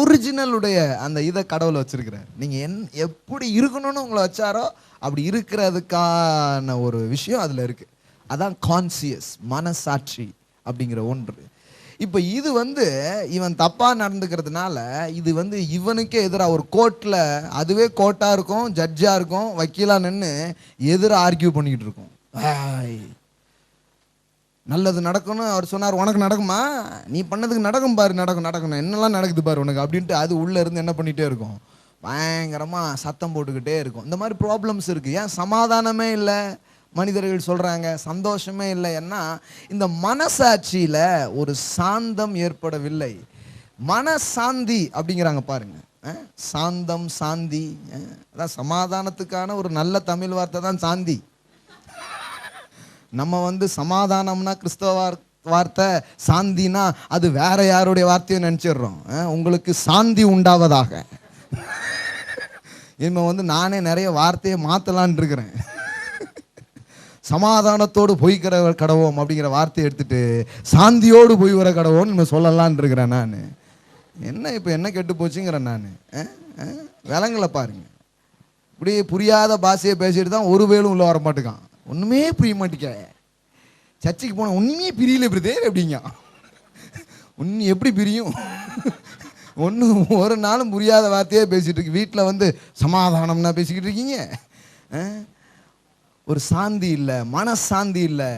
ஒரிஜினலுடைய அந்த இதை கடவுளை வச்சிருக்கிறார். நீங்கள் எப்படி இருக்கணும்னு உங்களை வச்சாரோ அப்படி இருக்கிறதுக்கான ஒரு விஷயம் அதில் இருக்கு. அதான் கான்சியஸ் மனசாட்சி அப்படிங்கிற ஒன்று. இப்போ இது வந்து இவன் தப்பாக நடந்துக்கிறதுனால இது வந்து இவனுக்கே எதிராக ஒரு கோர்ட்டில், அதுவே கோர்ட்டாக இருக்கும், ஜட்ஜாக இருக்கும், வக்கீலாக நின்று எதிராக ஆர்கியூ பண்ணிக்கிட்டு இருக்கும். நல்லது நடக்கணும் அவர் சொன்னார், உனக்கு நடக்குமா, நீ பண்ணதுக்கு நடக்கும் பாரு, நடக்கணும் என்னெல்லாம் நடக்குது பாரு உனக்கு அப்படின்ட்டு அது உள்ளே இருந்து என்ன பண்ணிகிட்டே இருக்கும், பயங்கரமாக சத்தம் போட்டுக்கிட்டே இருக்கும். இந்த மாதிரி ப்ராப்ளம்ஸ் இருக்குது. ஏன் சமாதானமே இல்லை மனிதர்கள் சொல்கிறாங்க, சந்தோஷமே இல்லை. ஏன்னா இந்த மனசாட்சியில் ஒரு சாந்தம் ஏற்படவில்லை. மனசாந்தி அப்படிங்கிறாங்க பாருங்க. சாந்தம் சாந்தி அதான் சமாதானத்துக்கான ஒரு நல்ல தமிழ் வார்த்தை தான் சாந்தி. நம்ம வந்து சமாதானம்னா கிறிஸ்தவ வார்த்தை, சாந்தினா அது வேற யாருடைய வார்த்தையும் நினச்சிடுறோம். உங்களுக்கு சாந்தி உண்டாவதாக. இனிமே வந்து நானே நிறைய வார்த்தையை மாற்றலான் இருக்கிறேன். சமாதானத்தோடு போய்க்கிற கடவோம் அப்படிங்கிற வார்த்தையை எடுத்துட்டு சாந்தியோடு போய் வர கடவோன்னு நம்ம சொல்லலான் இருக்கிறேன். நான் என்ன இப்போ என்ன கெட்டு போச்சுங்கிறேன் நான். விலங்குல பாருங்க, இப்படி புரியாத பாஷையை பேசிட்டு தான் ஒரு வேலும் உள்ள வர மாட்டேக்கான். ஒன்றுமே புரிய மாட்டேங்க. சர்ச்சைக்கு போனால் ஒன்றுமே பிரியல பிரதேர் அப்படிங்க. ஒன்று எப்படி பிரியும்? ஒன்றும் ஒரு நாளும் புரியாத வார்த்தையே பேசிகிட்டு இருக்கு. வீட்டில் வந்து சமாதானம்னா பேசிக்கிட்டு இருக்கீங்க. ஒரு சாந்தி இல்லை, மனசாந்தி இல்லை.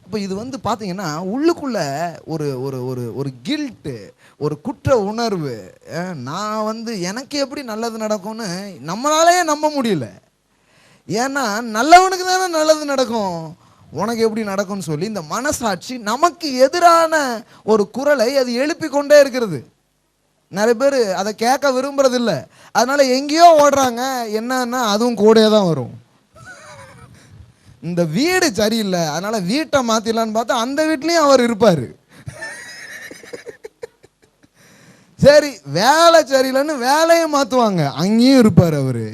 அப்போ இது வந்து பார்த்தீங்கன்னா உள்ளுக்குள்ளே ஒரு ஒரு ஒரு ஒரு கில்ட்டு, ஒரு குற்ற உணர்வு. நான் வந்து எனக்கு எப்படி நல்லது நடக்கும்னு நம்மளாலே நம்ப முடியல. ஏன்னா நல்லவனுக்கு தானே நல்லது நடக்கும், உனக்கு எப்படி நடக்கும்னு சொல்லி இந்த மனசாட்சி நமக்கு எதிரான ஒரு குரலை அது எழுப்பி கொண்டே இருக்கிறது. நிறைய பேர் அதை கேட்க விரும்புறதில்லை, அதனால எங்கேயோ ஓடுறாங்க. என்னன்னா அதுவும் கூட தான் வரும். இந்த வீடு சரியில்லை அதனால வீட்டை மாத்திடலான்னு பார்த்தா அந்த வீட்லயும் அவர் இருப்பாரு. சரி வேலை சரியில்லைன்னு வேலையை மாத்துவாங்க, அங்கேயும் இருப்பார் அவரு.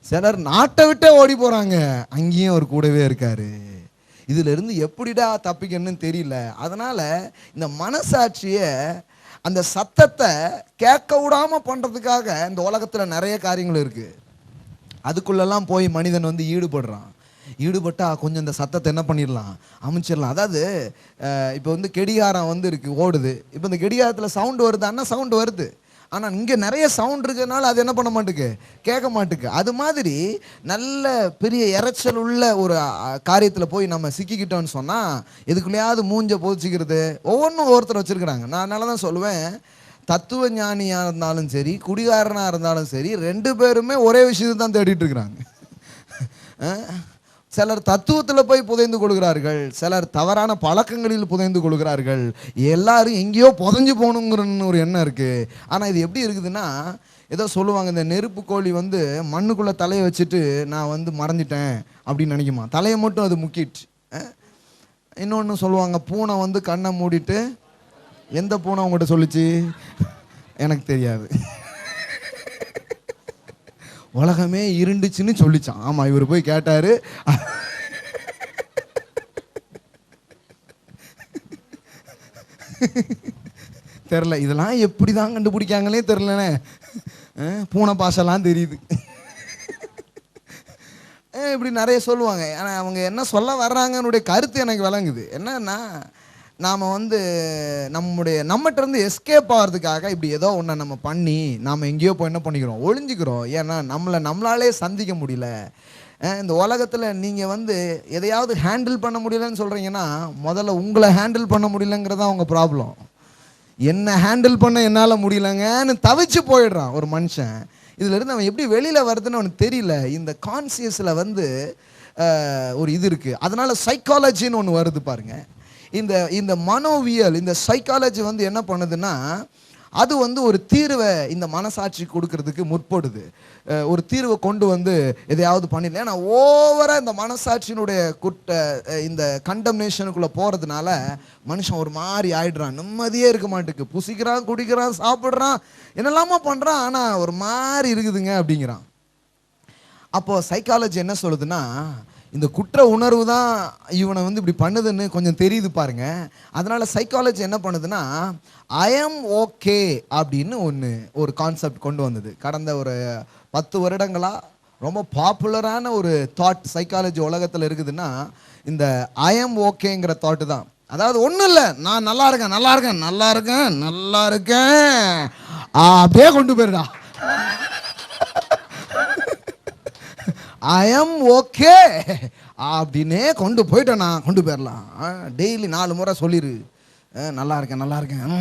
சிலர் நாட்டை விட்டே ஓடி போறாங்க, அங்கேயும் அவர் கூடவே இருக்காரு. இதுல இருந்து எப்படிடா தப்பிக்கணும்னு தெரியல. அதனால இந்த மனசாட்சிய அந்த சத்தத்தை கேட்க விடாம பண்றதுக்காக இந்த உலகத்துல நிறைய காரியங்கள் இருக்கு. அதுக்குள்ளெல்லாம் போய் மனிதன் வந்து ஈடுபடுறான். ஈடுபட்டா கொஞ்சம் இந்த சத்தத்தை என்ன பண்ணிடலாம், அமைச்சிடலாம். அதாவது இப்போ வந்து கெடிகாரம் வந்து இருக்கு, ஓடுது. இப்போ இந்த கெடிகாரத்தில் சவுண்டு வருதான்னா சவுண்டு வருது, ஆனால் இங்கே நிறைய சவுண்ட் இருக்கிறதுனால அது என்ன பண்ண மாட்டேக்கு, கேட்க மாட்டுக்கு. அது மாதிரி நல்ல பெரிய இறைச்சல் உள்ள ஒரு காரியத்தில் போய் நம்ம சிக்கிக்கிட்டோன்னு சொன்னால் எதுக்குள்ளேயாவது மூஞ்ச போதிச்சிக்கிறது ஒவ்வொன்றும் ஒவ்வொருத்தர் வச்சுருக்கிறாங்க. நான் அதனால தான் சொல்லுவேன், தத்துவ ஞானியாக இருந்தாலும் சரி, குடிகாரனாக இருந்தாலும் சரி, ரெண்டு பேருமே ஒரே விஷயத்தை தான் தேடிட்டு இருக்கிறாங்க. சிலர் தத்துவத்தில் போய் புதைந்து கொள்கிறார்கள், சிலர் தவறான பழக்கங்களில் புதைந்து கொள்கிறார்கள். எல்லாரும் எங்கேயோ புதைஞ்சு போகணுங்கிற ஒரு எண்ணம் இருக்குது. ஆனால் இது எப்படி இருக்குதுன்னா, ஏதோ சொல்லுவாங்க, இந்த நெருப்பு கோழி வந்து மண்ணுக்குள்ளே தலையை வச்சுட்டு நான் வந்து மறைஞ்சிட்டேன் அப்படின்னு நினைக்குமா, தலையை மட்டும் அது முக்கிட்டு. இன்னொன்று சொல்லுவாங்க, பூனை வந்து கண்ணை மூடிட்டு, எந்த பூனை உங்கள்கிட்ட சொல்லிச்சு எனக்கு தெரியாது, உலகமே இருண்டுச்சுன்னு சொல்லிச்சான். ஆமாம், இவர் போய் கேட்டார். தெரில, இதெல்லாம் எப்படி தான் கண்டுபிடிக்காங்களே தெரிலனே. பூனை பாஷெல்லாம் தெரியுது. இப்படி நிறைய சொல்லுவாங்க. ஆனால் அவங்க என்ன சொல்ல வர்றாங்கன்னுடைய கருத்து எனக்கு விளங்குது. என்னன்னா, நாம் வந்து நம்மகிட்ட இருந்து எஸ்கேப் ஆகிறதுக்காக இப்படி ஏதோ ஒன்றை நம்ம பண்ணி நாம் எங்கேயோ போய் என்ன பண்ணிக்கிறோம், ஒளிஞ்சிக்கிறோம். ஏன்னா நம்மளாலே சந்திக்க முடியல. இந்த உலகத்தில் நீங்கள் வந்து எதையாவது ஹேண்டில் பண்ண முடியலன்னு சொல்கிறீங்கன்னா, முதல்ல உங்களை ஹேண்டில் பண்ண முடியலங்கிறதா உங்கள் ப்ராப்ளம். என்ன ஹேண்டில் பண்ண என்னால் முடியலங்கன்னு தவிச்சு போயிடுறான் ஒரு மனுஷன். இதிலிருந்து அவன் எப்படி வெளியில் வருதுன்னு அவனுக்கு தெரியல. இந்த கான்சியஸில் வந்து ஒரு இது இருக்குது. அதனால் சைக்காலஜின்னு ஒன்று வருது பாருங்கள். இந்த மனோவியல், இந்த சைக்காலஜி வந்து என்ன பண்ணுதுன்னா, அது வந்து ஒரு தீர்வை இந்த மனசாட்சி கொடுக்கறதுக்கு முற்படுது. ஒரு தீர்வை கொண்டு வந்து எதையாவது பண்ணிடல. ஏன்னா ஓவராக இந்த மனசாட்சியினுடைய இந்த கண்டம்னேஷனுக்குள்ளே போகிறதுனால மனுஷன் ஒரு மாதிரி ஆயிடுறான், நிம்மதியே இருக்க மாட்டேக்கு. புசிக்கிறான், குடிக்கிறான், சாப்பிட்றான், என்னெல்லாமோ பண்ணுறான், ஆனால் ஒரு மாதிரி இருக்குதுங்க அப்படிங்கிறான். அப்போது சைக்காலஜி என்ன சொல்லுதுன்னா, இந்த குற்ற உணர்வு தான் இவனை வந்து இப்படி பண்ணுதுன்னு கொஞ்சம் தெரியுது பாருங்க. அதனால சைக்காலஜி என்ன பண்ணுதுன்னா, ஐ எம் ஓகே அப்படின்னு ஒரு கான்செப்ட் கொண்டு வந்தது. கடந்த ஒரு 10 வருடங்களாக ரொம்ப பாப்புலரான ஒரு தாட் சைக்காலஜி உலகத்தில் இருக்குதுன்னா, இந்த ஐ எம் ஓகேங்கிற தாட்டு தான். அதாவது ஒன்றும் இல்லை, நான் நல்லா இருக்கேன், நல்லா இருக்கேன், நல்லா இருக்கேன், நல்லா இருக்கேன், அப்படியே கொண்டு போயிடா. ஐ எம் ஓகே அப்படின்னே கொண்டு போயிட்டேன், நான் கொண்டு போயிடலாம். டெய்லி 4 முறை சொல்லிடு, நல்லா இருக்கேன், நல்லா இருக்கேன்,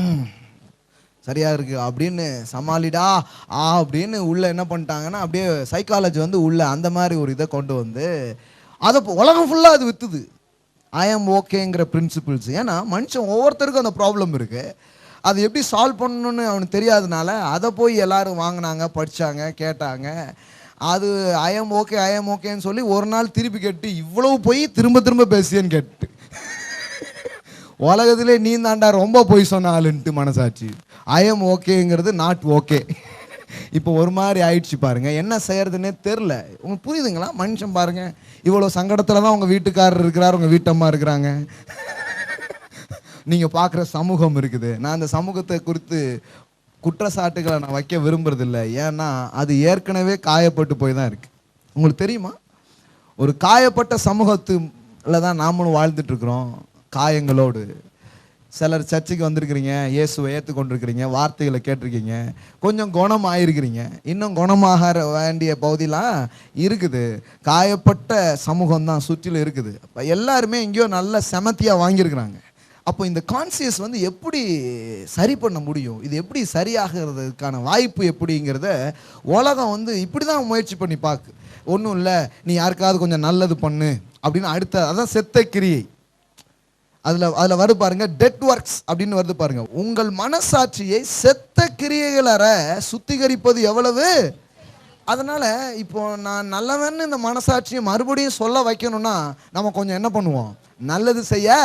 சரியா இருக்கு அப்படின்னு சமாளிடா அப்படின்னு உள்ள என்ன பண்ணிட்டாங்கன்னா, அப்படியே சைக்காலஜி வந்து உள்ள அந்த மாதிரி ஒரு இதை கொண்டு வந்து அதை உலகம் ஃபுல்லாக அது வித்துது. I am ஓகேங்கிற principles. ஏன்னா மனுஷன் ஒவ்வொருத்தருக்கும் அந்த ப்ராப்ளம் இருக்கு. அது எப்படி சால்வ் பண்ணணும்னு அவனுக்கு தெரியாதனால அதை போய் எல்லாரும் வாங்கினாங்க, படித்தாங்க, கேட்டாங்க. அது I am okay, I am ஓகேன்னு சொல்லி ஒரு நாள் திருப்பி கேட்டு, இவ்வளவு போய் திரும்ப திரும்ப பேசியேன்னு கேட்டு, உலகத்திலே நீ தாண்டா ரொம்ப போய் சொன்னாலுன்ட்டு மனசாச்சு. ஐ எம் ஓகேங்கிறது நாட் ஓகே. இப்போ ஒரு மாதிரி ஆயிடுச்சு பாருங்க. என்ன செய்யறதுன்னே தெரில. உங்களுக்கு புரியுதுங்களா? மனுஷன் பாருங்க, இவ்வளோ சங்கடத்தில் தான் உங்கள் வீட்டுக்காரர் இருக்கிறார், உங்கள் வீட்டம்மா இருக்கிறாங்க, நீங்கள் பார்க்குற சமூகம் இருக்குது. நான் அந்த சமூகத்தை குறித்து குற்றச்சாட்டுகளை நான் வைக்க விரும்புறதில்லை. ஏன்னா அது ஏற்கனவே காயப்பட்டு போய் தான் இருக்கு. உங்களுக்கு தெரியுமா, ஒரு காயப்பட்ட சமூகத்துல தான் நாமளும் வாழ்ந்துட்டுருக்குறோம், காயங்களோடு. சிலர் சர்ச்சுக்கு வந்திருக்கிறீங்க, இயேசுவை ஏற்றுக்கொண்டிருக்கிறீங்க, வார்த்தைகளை கேட்டிருக்கீங்க, கொஞ்சம் குணம் ஆயிருக்கிறீங்க, இன்னும் குணமாக வேண்டிய பகுதியெலாம் இருக்குது. காயப்பட்ட சமூகம் தான் சுற்றிலும் இருக்குது. எல்லாருமே எங்கேயோ நல்ல செமத்தியாக வாங்கியிருக்கிறாங்க. அப்போ இந்த கான்சியஸ் வந்து எப்படி சரி பண்ண முடியும், இது எப்படி சரியாகிறதுக்கான வாய்ப்பு எப்படிங்கிறத உலகம் வந்து இப்படி தான் முயற்சி பண்ணி பார்க்கு. ஒன்றும் இல்லை, நீ யாருக்காவது கொஞ்சம் நல்லது பண்ணு அப்படின்னு அடுத்த, அதான் செத்த கிரியை. அதில் வருது பாருங்க, டெட் ஒர்க்ஸ் அப்படின்னு வருது பாருங்க. உங்கள் மனசாட்சியை செத்த கிரியைகளற சுத்திகரிப்பது எவ்வளவு. அதனால இப்போ நான் நல்லவன்னு இந்த மனசாட்சியை மறுபடியும் சொல்ல வைக்கணும்னா நம்ம கொஞ்சம் என்ன பண்ணுவோம், நல்லது செய்ய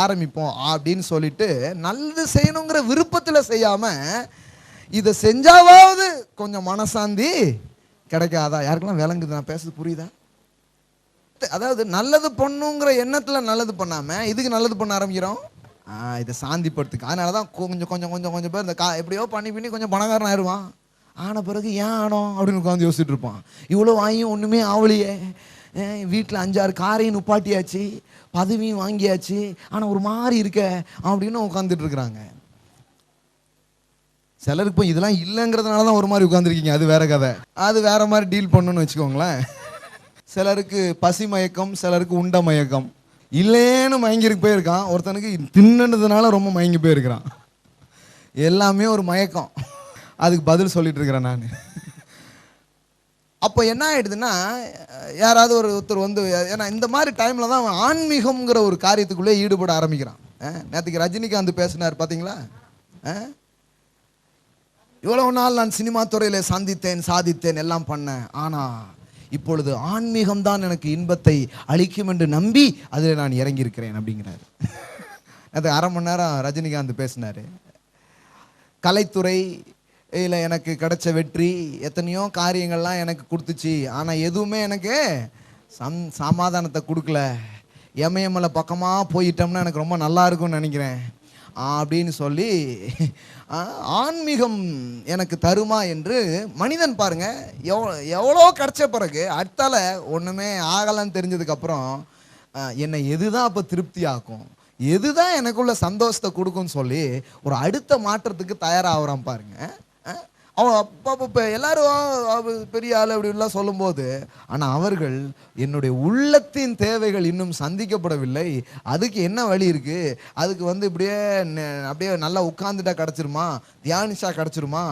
ஆரம்பிப்போம். அப்படின்னு சொல்லிட்டு நல்லது செய்யணுங்கிற விருப்பத்தில் செய்யாம இதை செஞ்சாவது கொஞ்சம் மனசாந்தி கிடைக்காதா? யாருக்கெல்லாம் விளங்குது நான் பேசுறது, புரியுதா? அதாவது நல்லது பண்ணுங்கிற எண்ணத்தில் நல்லது பண்ணாமல் இதுக்கு நல்லது பண்ண ஆரம்பிக்கிறோம், இதை சாந்திப்படுத்துக்கு. அதனால தான் கொஞ்சம் கொஞ்சம் கொஞ்சம் கொஞ்சம் பேர் இந்த எப்படியோ பண்ணி கொஞ்சம் பணக்காரன் ஆயிடுவான். ஆன பிறகு ஏன் ஆனோம் அப்படின்னு உட்காந்து யோசிச்சுட்டு இருப்பான். இவ்வளோ வாங்கியும் ஒன்றுமே ஆவலையே, வீட்டில் 5-6 காரையும் நுப்பாட்டியாச்சு, பதவியும் வாங்கியாச்சு, ஆனால் ஒரு மாதிரி இருக்க அப்படின்னு உட்காந்துட்டு இருக்கிறாங்க. சிலருக்கு இப்போ இதெல்லாம் இல்லைங்கிறதுனால தான் ஒரு மாதிரி உட்காந்துருக்கீங்க, அது வேற கதை. அது வேற மாதிரி டீல் பண்ணணும்னு வச்சுக்கோங்களேன். சிலருக்கு பசி மயக்கம், சிலருக்கு உண்ட மயக்கம். இல்லைன்னு மயங்கிருக்கு போயிருக்கான், ஒருத்தனுக்கு தின்னதுனால ரொம்ப மயங்கி போயிருக்கிறான். எல்லாமே ஒரு மயக்கம். அதுக்கு பதில் சொல்லிட்டு இருக்கிறேன் நான். அப்போ என்ன ஆயிடுதுன்னா, யாராவது ஒருத்தர் வந்து, ஏன்னா இந்த மாதிரி டைமில் தான் அவன் ஆன்மீகம்ங்கிற ஒரு காரியத்துக்குள்ளே ஈடுபட ஆரம்பிக்கிறான். நேற்றுக்கு ரஜினிகாந்த் பேசினார் பார்த்தீங்களா? இவ்வளவு நாள் நான் சினிமா துறையில் சாதித்தேன் எல்லாம் பண்ணேன், ஆனால் இப்பொழுது ஆன்மீகம் தான் எனக்கு இன்பத்தை அளிக்கும் என்று நம்பி அதில் நான் இறங்கியிருக்கிறேன் அப்படிங்கிறாரு. அது 1/2 மணி நேரம் ரஜினிகாந்த் பேசினார். கலைத்துறை இல்லை எனக்கு கிடைச்ச வெற்றி எத்தனையோ காரியங்கள்லாம் எனக்கு கொடுத்துச்சு, ஆனால் எதுவுமே எனக்கு சமாதானத்தை கொடுக்கல. எமயமலை பக்கமாக போயிட்டோம்னா எனக்கு ரொம்ப நல்லா இருக்கும்னு நினைக்கிறேன் அப்படின்னு சொல்லி, ஆன்மீகம் எனக்கு தருமா என்று மனிதன் பாருங்க எவ்வளோ கிடைச்ச பிறகு அடுத்தால ஒன்றுமே ஆகலான்னு தெரிஞ்சதுக்கப்புறம் என்னை எதுதான் அப்போ திருப்தி ஆக்கும், எதுதான் எனக்குள்ள சந்தோஷத்தை கொடுக்கும்னு சொல்லி ஒரு அடுத்த மாற்றத்துக்கு தயாராகிறான் பாருங்க. அவன் அப்போ எல்லாரும் பெரிய ஆள் அப்படின்லாம் சொல்லும்போது, ஆனால் அவர்கள் என்னுடைய உள்ளத்தின் தேவைகள் இன்னும் சந்திக்கப்படவில்லை, அதுக்கு என்ன வழி இருக்குது, அதுக்கு வந்து அப்படியே நல்லா உட்காந்துட்டா கிடச்சிருமா, தியானிச்சா கிடச்சிருமா,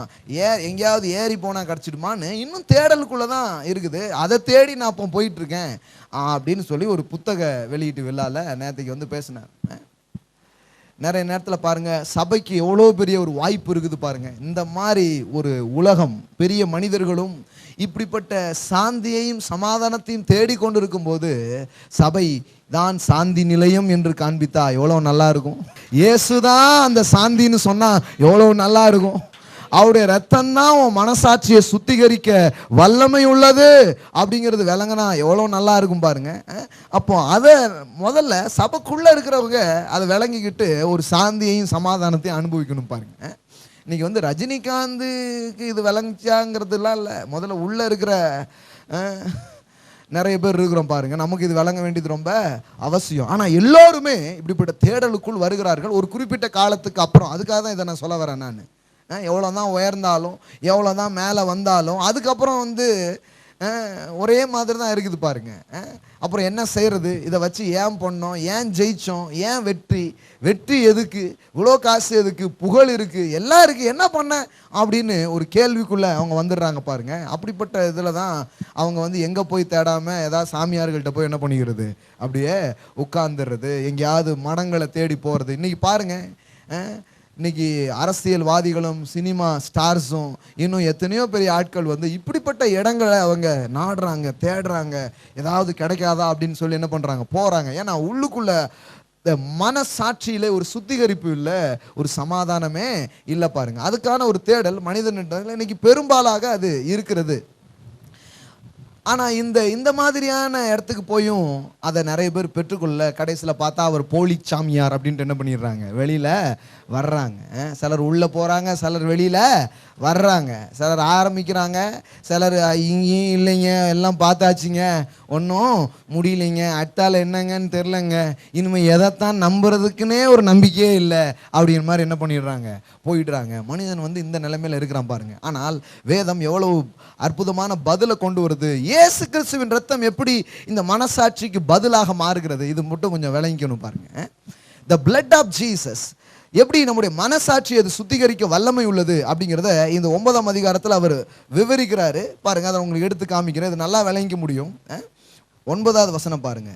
எங்கேயாவது ஏறி போனால் கிடச்சிடுமான்னு இன்னும் தேடலுக்குள்ளே தான் இருக்குது. அதை தேடி நான் இப்போ போயிட்டுருக்கேன் அப்படின்னு சொல்லி ஒரு புத்தக வெளியீட்டு விழாவில் நேற்றுக்கு வந்து பேசினேன். நிறைய நேரத்தில் பாருங்க, சபைக்கு எவ்வளோ பெரிய ஒரு வாய்ப்பு இருக்குது பாருங்க. இந்த மாதிரி ஒரு உலகம், பெரிய மனிதர்களும் இப்படிப்பட்ட சாந்தியையும் சமாதானத்தையும் தேடிக்கொண்டு இருக்கும்போது சபை தான் சாந்தி நிலையம் என்று காண்பித்தா எவ்வளோ நல்லா இருக்கும். இயேசுதான் அந்த சாந்தின்னு சொன்னா எவ்வளோ நல்லா இருக்கும். அவருடைய ரத்தம் தான் உன் மனசாட்சியை சுத்திகரிக்க வல்லமை உள்ளது அப்படிங்கிறது விளங்கினா எவ்வளோ நல்லா இருக்கும் பாருங்க. அப்போ அதை முதல்ல சபைக்குள்ள இருக்கிறவங்க அதை விளங்கிக்கிட்டு ஒரு சாந்தியையும் சமாதானத்தையும் அனுபவிக்கணும் பாருங்க. இன்னைக்கு வந்து ரஜினிகாந்துக்கு இது விளங்கிச்சாங்கிறதுலாம் இல்லை, முதல்ல உள்ள இருக்கிற நிறைய பேர் இருக்கிறோம் பாருங்க, நமக்கு இது விளங்க வேண்டியது ரொம்ப அவசியம். ஆனால் எல்லோருமே இப்படிப்பட்ட தேடலுக்குள் வருகிறார்கள் ஒரு குறிப்பிட்ட காலத்துக்கு அப்புறம். அதுக்காக தான் இதை நான் சொல்ல வரேன். நான் எவ்வளோ தான் உயர்ந்தாலும் எவ்வளோ தான் மேலே வந்தாலும் அதுக்கப்புறம் வந்து ஒரே மாதிரி தான் இருக்குது பாருங்க. அப்புறம் என்ன செய்கிறது, இதை வச்சு ஏன் பண்ணோம், ஏன் ஜெயித்தோம், ஏன் வெற்றி எதுக்கு, இவ்வளோ காசு எதுக்கு, புகழ் இருக்குது, எல்லாம் இருக்குது, என்ன பண்ண அப்படின்னு ஒரு கேள்விக்குள்ளே அவங்க வந்துடுறாங்க பாருங்க. அப்படிப்பட்ட இதில் தான் அவங்க வந்து எங்கே போய் தேடாமல் ஏதாவது சாமியார்கள்ட்ட போய் என்ன பண்ணிக்கிறது, அப்படியே உட்கார்ந்துடுறது, எங்கேயாவது மடங்களை தேடி போகிறது. இன்றைக்கி பாருங்கள், இன்னைக்கு அரசியல்வாதிகளும் சினிமா ஸ்டார்ஸும் இன்னும் எத்தனையோ பெரிய ஆட்கள் வந்து இப்படிப்பட்ட இடங்களை அவங்க நாடுறாங்க, தேடுறாங்க, ஏதாவது கிடைக்காதா அப்படின்னு சொல்லி என்ன பண்ணுறாங்க, போகிறாங்க. ஏன்னா உள்ளுக்குள்ள மனசாட்சியில ஒரு சுத்திகரிப்பு இல்லை, ஒரு சமாதானமே இல்லை பாருங்க. அதுக்கான ஒரு தேடல் மனிதனிடத்தில் இன்னைக்கு பெரும்பாலாக அது இருக்கிறது. ஆனால் இந்த மாதிரியான இடத்துக்கு போயும் அதை நிறைய பேர் பெற்றுக்கொள்ள கடைசியில் பார்த்தா அவர் போலி சாமியார் அப்படின்ட்டு என்ன பண்ணிடுறாங்க, வெளியில் வர்றாங்க. சிலர் உள்ளே போகிறாங்க, சிலர் வெளியில் வர்றாங்க, சிலர் ஆரம்பிக்கிறாங்க, சிலர் இங்கேயும் இல்லைங்க, எல்லாம் பார்த்தாச்சுங்க, ஒன்றும் முடியலைங்க, அடுத்தால என்னங்கன்னு தெரிலங்க, இனிமேல் எதைத்தான் நம்புறதுக்குன்னே ஒரு நம்பிக்கையே இல்லை அப்படிங்கிற மாதிரி என்ன பண்ணிடுறாங்க, போயிடுறாங்க. மனிதன் வந்து இந்த நிலைமையில் இருக்கிறான் பாருங்க. ஆனால் வேதம் எவ்வளவு அற்புதமான பதிலை கொண்டு வருது. இயேசு கிறிஸ்துவின் ரத்தம் எப்படி இந்த மனசாட்சிக்கு பதிலாக மாறுகிறது, இது மட்டும் கொஞ்சம் விளங்கிக்கணும் பாருங்க. The blood of Jesus எப்படி நம்முடைய மனசாட்சி அது சுத்திகரிக்க வல்லமை உள்ளது அப்படிங்கிறத இந்த 9ஆம் அதிகாரத்தில் அவர் விவரிக்கிறாரு பாருங்க. அதை உங்களுக்கு எடுத்து காமிக்கிறேன், இது நல்லா விளங்கிக்க முடியும். 9வது வசனம் பாருங்க.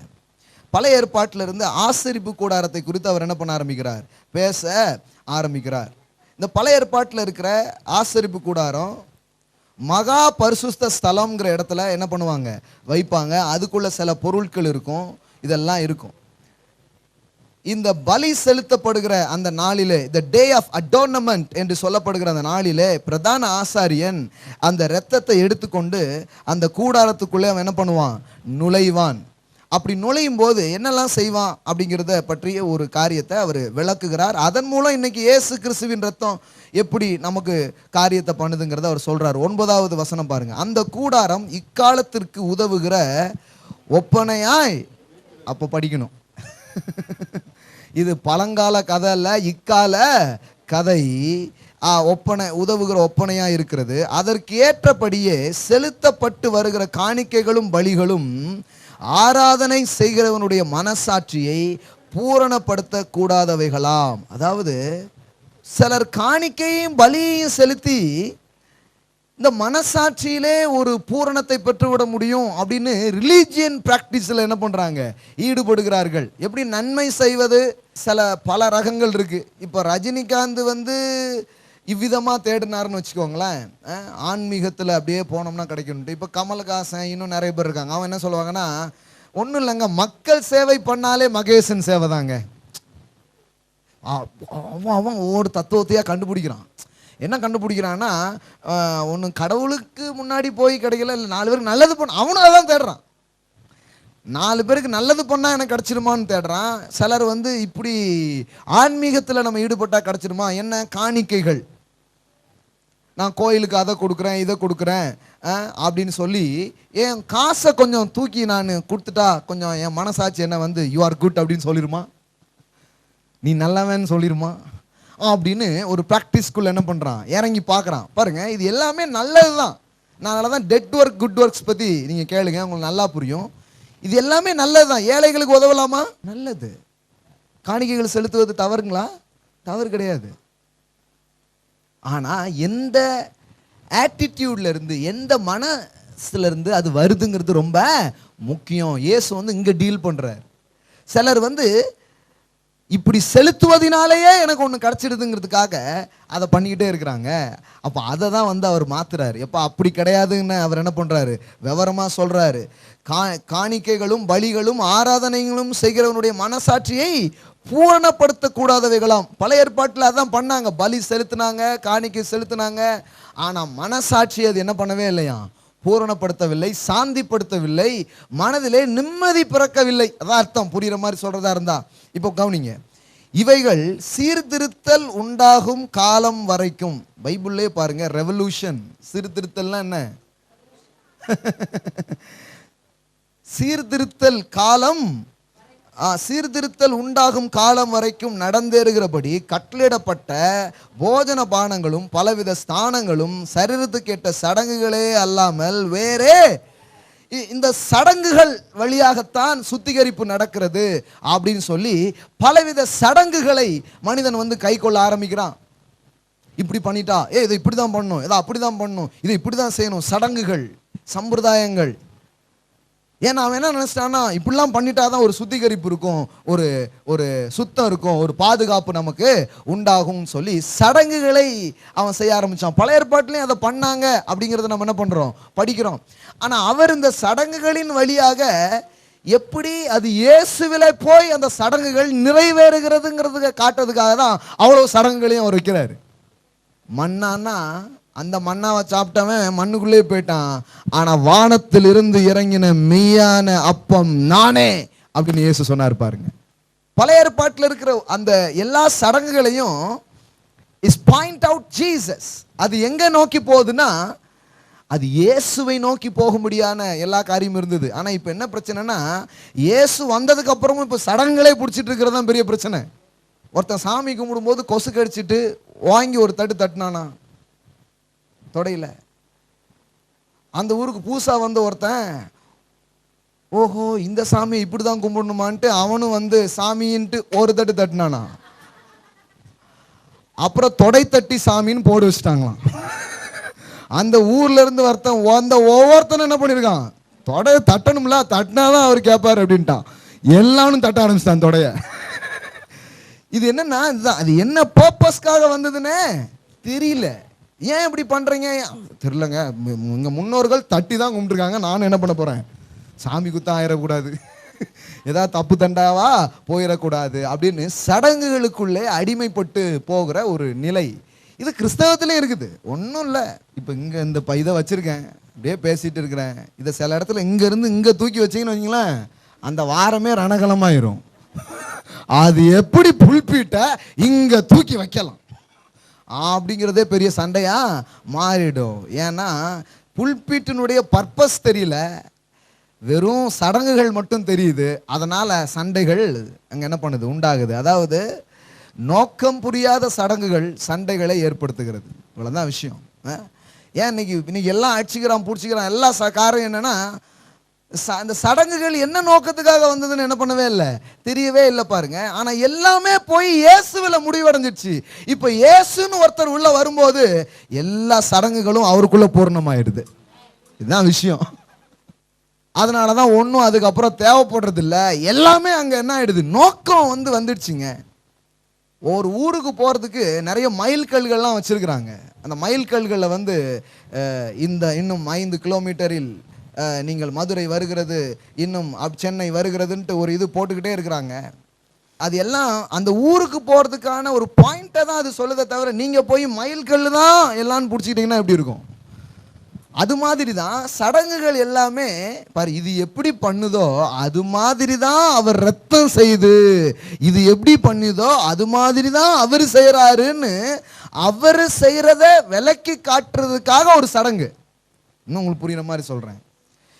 பழைய ஏற்பாட்டில் இருந்து ஆசரிப்பு கூடாரத்தை குறித்து அவர் என்ன பண்ண ஆரம்பிக்கிறார், பேச ஆரம்பிக்கிறார். இந்த பழைய ஏற்பாட்டில் இருக்கிற ஆசரிப்பு கூடாரம் மகா பரிசுத்த ஸ்தலம்ங்கிற இடத்துல என்ன பண்ணுவாங்க, வைப்பாங்க. அதுக்குள்ள சில பொருட்கள் இருக்கும், இதெல்லாம் இருக்கும். இந்த பலி செலுத்தப்படுகிற அந்த நாளிலே, the day of adornment என்று சொல்லப்படுகிற அந்த நாளிலே பிரதான ஆசாரியன் அந்த இரத்தத்தை எடுத்துக்கொண்டு அந்த கூடாரத்துக்குள்ளே அவன் என்ன பண்ணுவான், நுழைவான். அப்படி நுழையும் போது என்னெல்லாம் செய்வான் அப்படிங்கிறத பற்றிய ஒரு காரியத்தை அவர் விளக்குகிறார். அதன் மூலம் இன்னைக்கு இயேசு கிறிஸ்துவின் ரத்தம் எப்படி நமக்கு காரியத்தை பண்ணுதுங்கிறத அவர் சொல்றார். 9வது வசனம் பாருங்க. அந்த கூடாரம் இக்காலத்திற்கு உதவுகிற ஒப்பனையாய். அப்போ படிக்கணும். இது பழங்கால கதை அல்ல, இக்கால கதை. ஒப்பனை உதவுகிற ஒப்பனையா இருக்கிறது. அதற்கு ஏற்றபடியே செலுத்தப்பட்டு வருகிற காணிக்கைகளும் பலிகளும் ஆராதனை செய்கிறவனுடைய மனசாட்சியை பூரணப்படுத்த கூடாதவைகளாம். அதாவது சிலர் காணிக்கையும் பலியையும் செலுத்தி இந்த மனசாட்சியிலே ஒரு பூரணத்தை பெற்றுவிட முடியும் அப்படின்னு ரிலீஜியன் பிராக்டிஸில் என்ன பண்ணுறாங்க, ஈடுபடுகிறார்கள். எப்படி நன்மை செய்வது, பல ரகங்கள் இருக்குது. இப்போ ரஜினிகாந்த் இவ்விதமாக தேடினாருன்னு வச்சுக்கோங்களேன், ஆன்மீகத்தில் அப்படியே போனோம்னா கிடைக்கணுன்ட்டு. இப்போ கமல்ஹாசன் இன்னும் நிறைய பேர் இருக்காங்க. அவன் என்ன சொல்லுவாங்கன்னா, ஒன்றும் இல்லைங்க, மக்கள் சேவை பண்ணாலே மகேசன் சேவை தாங்க. அவன் ஒவ்வொரு தத்துவத்தையாக கண்டுபிடிக்கிறான். என்ன கண்டுபிடிக்கிறான்னா, ஒன்று கடவுளுக்கு முன்னாடி போய் கிடைக்கல, இல்லை 4 பேருக்கு நல்லது பண்ண, அவனும் அதான் தேடுறான். 4 பேருக்கு நல்லது பண்ணால் எனக்கு கிடச்சிருமான்னு தேடுறான். சிலர் இப்படி ஆன்மீகத்தில் நம்ம ஈடுபட்டால் கிடச்சிருமா, என்ன காணிக்கைகள், நான் கோயிலுக்கு அதை கொடுக்குறேன் இதை கொடுக்குறேன் அப்படின்னு சொல்லி என் காசை கொஞ்சம் தூக்கி நான் கொடுத்துட்டா கொஞ்சம் என் மனசாட்சி என்ன யூ ஆர் குட் அப்படின்னு சொல்லிடுமா, நீ நல்லவன்னு சொல்லிடுமா அப்படின்னு ஒரு ப்ராக்டிஸ்குள்ள என்ன பண்ணுறான், இறங்கி பார்க்குறான். பாருங்கள், இது எல்லாமே நல்லது தான். நான் அதனால தான் டெட் ஒர்க் குட் ஒர்க்ஸ் பற்றி நீங்கள் கேளுங்க, உங்களுக்கு நல்லா புரியும். இது எல்லாமே நல்லது தான். ஏழைகளுக்கு உதவலாமா, நல்லது. காணிக்கைகள் செலுத்துவது தவறுங்களா, தவறு கிடையாது. ஆனால் எந்த ஆட்டிடியூட்ல இருந்து, எந்த மனசுல இருந்து அது வருதுங்கிறது ரொம்ப முக்கியம். இயேசு இங்கே டீல் பண்ணுறார். சிலர் இப்படி செலுத்துவதனாலேயே எனக்கு ஒன்று கிடச்சிடுதுங்கிறதுக்காக அதை பண்ணிக்கிட்டே இருக்கிறாங்க. அப்போ அதை தான் அவர் மாத்துறாரு. எப்போ அப்படி கிடையாதுன்னு அவர் என்ன பண்ணுறாரு, விவரமாக சொல்கிறாரு. காணிக்கைகளும் பலிகளும் ஆராதனைகளும் செய்கிறவனுடைய மனசாட்சியை பூரணப்படுத்தக்கூடாதவைகளாம். பழைய ஏற்பாட்டில் அதான் பண்ணாங்க, பலி செலுத்தினாங்க, காணிக்கை செலுத்தினாங்க. ஆனால் மனசாட்சி அது என்ன பண்ணவே இல்லையா, பூரணப்படுத்தவில்லை, சாந்திப்படுத்தவில்லை, மனதிலே நிம்மதி பிறக்கவில்லை. அதான் அர்த்தம், புரிகிற மாதிரி சொல்றதா இருந்தா. இப்போ கவனிங்க, இவைகள் சீர்திருத்தல் உண்டாகும் காலம் வரைக்கும். பைபிள்லே பாருங்க, ரெவல்யூஷன், சீர்திருத்தல்னா என்ன, சீர்திருத்தல் காலம், சீர்திருத்தல் உண்டாகும் காலம் வரைக்கும் நடந்தேறுகிறபடி கட்டளிடப்பட்ட போஜன பானங்களும் பலவித ஸ்தானங்களும் சரீரத்துக்கு ஏற்ற சடங்குகளே அல்லாமல் வேறே இந்த சடங்குகள் வழியாகத்தான் சுத்திகரிப்பு நடக்கிறது அப்படின்னு சொல்லி பலவித சடங்குகளை மனிதன் கை கொள்ள ஆரம்பிக்கிறான். இப்படி பண்ணிட்டா இதை இப்படி தான் பண்ணணும், இதை அப்படி தான் பண்ணணும், இதை இப்படி தான் செய்யணும், சடங்குகள், சம்பிரதாயங்கள். ஏன்னா அவன் என்ன நினைச்சிட்டான்னா, இப்படிலாம் பண்ணிட்டாதான் ஒரு சுத்திகரிப்பு இருக்கும், ஒரு ஒரு சுத்தம் இருக்கும், ஒரு பாதுகாப்பு நமக்கு உண்டாகும் சொல்லி சடங்குகளை அவன் செய்ய ஆரம்பிச்சான். பழைய ஏற்பாட்டிலையும் அதை பண்ணாங்க அப்படிங்கிறத நம்ம என்ன பண்றோம், படிக்கிறோம். ஆனா அவர் இந்த சடங்குகளின் வழியாக எப்படி அது இயேசுவில போய் அந்த சடங்குகள் நிறைவேறுகிறதுங்கிறதுக்கு காட்டுறதுக்காக தான் அவ்வளவு சடங்குகளையும் அவர் வைக்கிறாரு. மன்னான்னா அந்த மன்னாவை சாப்பிட்டவன் மண்ணுக்குள்ளே போயிட்டான். ஆனா வானத்தில் இருந்து இறங்கின மெய்யான அப்பம் நானே அப்படின்னு இயேசு சொன்னார். பாருங்க, பழைய ஏற்பாட்டில் இருக்கிற அந்த எல்லா சடங்குகளையும் இஸ் பாயிண்ட் அவுட் ஜீசஸ். அது எங்க நோக்கி போகுதுன்னா, அது இயேசுவை நோக்கி போகும்படியான எல்லா காரியமும் இருந்தது. ஆனா இப்ப என்ன பிரச்சனைனா, இயேசு வந்ததுக்கு அப்புறமும் இப்ப சடங்குகளே பிடிச்சிட்டு இருக்கிறது தான் பெரிய பிரச்சனை. ஒருத்தன் சாமி கும்பிடும் போது கொசு கடிச்சிட்டு வாங்கி ஒரு தட்டு தட்டினானா தொடையில, அந்த ஊருக்கு பூசா வந்த ஒருத்தன், ஓஹோ இந்த சாமி இப்படிதான் கும்பிடணுமான்ட்டு அவனும் சாமின்ட்டு ஒரு தட்டு தட்டினானா, அப்புறம் தொடை தட்டி சாமின்னு போட்டு வச்சுட்டாங்களாம். அந்த ஊர்ல இருந்து வந்த ஒவ்வொருத்தனும் என்ன பண்ணிருக்கான், தொடை தட்டணும்ல, தட்டினாதான் அவர் கேட்பாரு அப்படின்ட்டான். எல்லாரும் தட்ட ஆரம்பிச்சிட்டான் தொடைய. இது என்னன்னா, இதுதான், அது என்ன பர்பஸ்க்காக வந்ததுன்னு தெரியல. ஏன் இப்படி பண்றீங்க தெரியலங்க, உங்க முன்னோர்கள் தட்டி தான் கும்பிட்டுருக்காங்க, நானும் என்ன பண்ண போறேன், சாமி குத்தம் ஆயிடக்கூடாது, ஏதாவது தப்பு தண்டாவா போயிடக்கூடாது அப்படின்னு சடங்குகளுக்குள்ளே அடிமைப்பட்டு போகிற ஒரு நிலை இது கிறிஸ்தவத்திலே இருக்குது. ஒன்றும் இல்லை, இப்போ இங்கே இந்த இதை வச்சிருக்கேன், அப்படியே பேசிட்டு இருக்கிறேன், இதை சில இடத்துல இங்கேருந்து இங்கே தூக்கி வச்சிங்கன்னு வைங்களேன், அந்த வாரமே ரணகலமாயிரும். அது எப்படி புல்பீட்டை இங்கே தூக்கி வைக்கலாம் அப்படிங்கிறதே பெரிய சண்டையா மாறிடும். ஏன்னா புல்பீட்டினுடைய பர்பஸ் தெரியல, வெறும் சடங்குகள் மட்டும் தெரியுது, அதனால சண்டைகள் அங்க என்ன பண்ணுது, உண்டாகுது. அதாவது நோக்கம் புரியாத சடங்குகள் சண்டைகளை ஏற்படுத்துகிறது. இவ்வளவுதான் விஷயம். ஏன் இன்னைக்கு எல்லாம் அடிச்சுக்கிறான் பிடிச்சிக்கிறான், எல்லா காரணம் என்னன்னா அந்த சடங்குகள் என்ன நோக்கத்துக்காக வந்ததுன்னு என்ன பண்ணவே இல்லை, தெரியவே இல்லை பாருங்க. ஆனா எல்லாமே போய் இயேசுவில் முடிவடைஞ்சிடுச்சு. இப்ப இயேசுன்னு ஒருத்தர் உள்ள வரும்போது எல்லா சடங்குகளும் அவருக்குள்ள பூர்ணமாயிடுது. இதுதான் விஷயம். அதனாலதான் ஒன்றும் அதுக்கப்புறம் தேவைப்படுறது இல்லை. எல்லாமே அங்க என்ன ஆயிடுது, நோக்கம் வந்துடுச்சுங்க. ஒரு ஊருக்கு போகிறதுக்கு நிறைய மைல்கல்கள்லாம் வச்சுருக்குறாங்க. அந்த மைல்கல்களில் இன்னும் 5 கிலோமீட்டரில் நீங்கள் மதுரை வருகிறது, இன்னும் சென்னை வருகிறதுன்ட்டு ஒரு இது போட்டுக்கிட்டே இருக்கிறாங்க. அது எல்லாம் அந்த ஊருக்கு போகிறதுக்கான ஒரு பாயிண்ட்டை தான் அது சொல்லுதே தவிர, நீங்கள் போய் மைல்கல் தான் எல்லான்னு பிடிச்சிக்கிட்டிங்கன்னா எப்படி இருக்கும்? அது மாதிரி தான் சடங்குகள் எல்லாமே பாரு, இது எப்படி பண்ணுதோ அது மாதிரி தான் அவர் ரத்தம் செய்து, இது எப்படி பண்ணுதோ அது மாதிரி தான் அவர் செய்கிறாருன்னு அவர் செய்கிறத விலக்கி காட்டுறதுக்காக ஒரு சடங்கு. இன்னும் உங்களுக்கு புரியுற மாதிரி சொல்கிறேன்.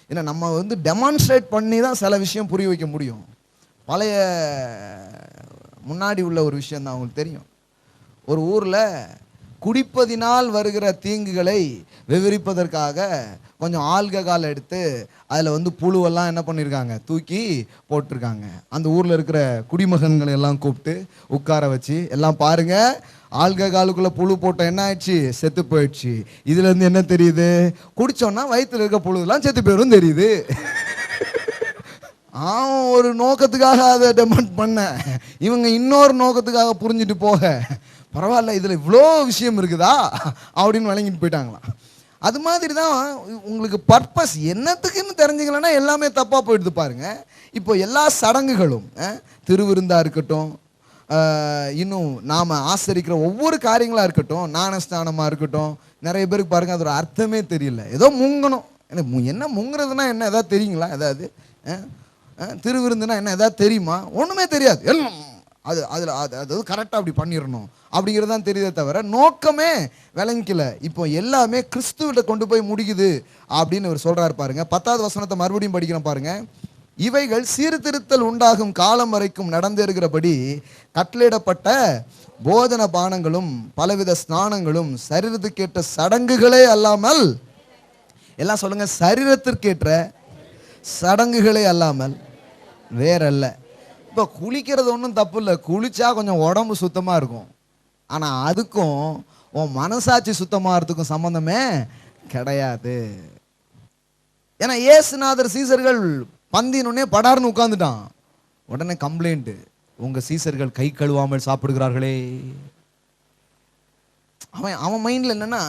ஏன்னா நம்ம டெமான்ஸ்ட்ரேட் பண்ணி தான் சில விஷயம் புரிய வைக்க முடியும். பழைய முன்னாடி உள்ள ஒரு விஷயம் தான் உங்களுக்கு தெரியும். ஒரு ஊரில் குடிப்பதினால் வருகிற தீங்குகளை விவரிப்பதற்காக கொஞ்சம் ஆல்கஹால் எடுத்து அதில் புழுவெல்லாம் என்ன பண்ணியிருக்காங்க, தூக்கி போட்டிருக்காங்க. அந்த ஊரில் இருக்கிற குடிமகன்களை எல்லாம் கூப்பிட்டு உட்கார வச்சு எல்லாம் பாருங்க, ஆல்கஹாலுக்குள்ள புழு போட்ட என்ன ஆயிடுச்சு, செத்து போயிடுச்சு. இதுலேருந்து என்ன தெரியுது, குடிச்சோன்னா வயிற்றுல இருக்க புழுலாம் செத்து போயிடும் தெரியுது. ஒரு நோக்கத்துக்காக அதை டெமாண்ட் பண்ண, இவங்க இன்னொரு நோக்கத்துக்காக புரிஞ்சுட்டு போக, பரவாயில்ல இதில் இவ்வளோ விஷயம் இருக்குதா அப்படின்னு வழங்கிட்டு போயிட்டாங்களாம். அது மாதிரி தான் உங்களுக்கு பர்பஸ் என்னத்துக்குன்னு தெரிஞ்சுக்கலன்னா எல்லாமே தப்பாக போயிடுது பாருங்க. இப்போ எல்லா சடங்குகளும், திருவிருந்தாக இருக்கட்டும், இன்னும் நாம் ஆசரிக்கிற ஒவ்வொரு காரியங்களாக இருக்கட்டும், ஞானஸ்தானமாக இருக்கட்டும், நிறைய பேருக்கு பாருங்கள் அது ஒரு அர்த்தமே தெரியல. ஏதோ முங்கணும், என்ன முங்குறதுனா என்ன எதாவது தெரியுங்களா? ஏதாவது திருவிருந்துனா என்ன எதாவது தெரியுமா? ஒன்றுமே தெரியாது. எல்லாம் அது கரெக்டாக அப்படி பண்ணிடணும் அப்படிங்கிறது தான் தெரியுதே தவிர நோக்கமே விளங்கிக்கல. இப்போ எல்லாமே கிறிஸ்துவிட்ட கொண்டு போய் முடிக்குது அப்படின்னு அவர் சொல்கிறாரு பாருங்க. 10வது வசனத்தை மறுபடியும் படிக்கிறோம் பாருங்க. இவைகள் சீர்திருத்தல் உண்டாகும் காலம் வரைக்கும் நடந்திருக்கிறபடி கட்டளையிடப்பட்ட போஜன பானங்களும் பலவித ஸ்நானங்களும் சரீரத்துக்கேற்ற சடங்குகளே அல்லாமல், எல்லாம் சொல்லுங்க, சரீரத்திற்கேற்ற சடங்குகளே அல்லாமல் வேறல்ல. இப்போ குளிக்கிறது ஒன்றும் தப்பு இல்லை, குளிச்சா கொஞ்சம் உடம்பு சுத்தமாக இருக்கும். ஆனால் அதுக்கும் உன் மனசாட்சி சுத்தமாகறதுக்கும் சம்மந்தமே கிடையாது. ஏன்னா இயேசுநாதர் சீசர்கள் பந்தினே படார்னு உட்காந்துட்டான். உடனே கம்ப்ளைண்ட், உங்க சீசர்கள் கை கழுவாமல் சாப்பிடுகிறார்களே. அவன் மைண்ட்ல என்னன்னா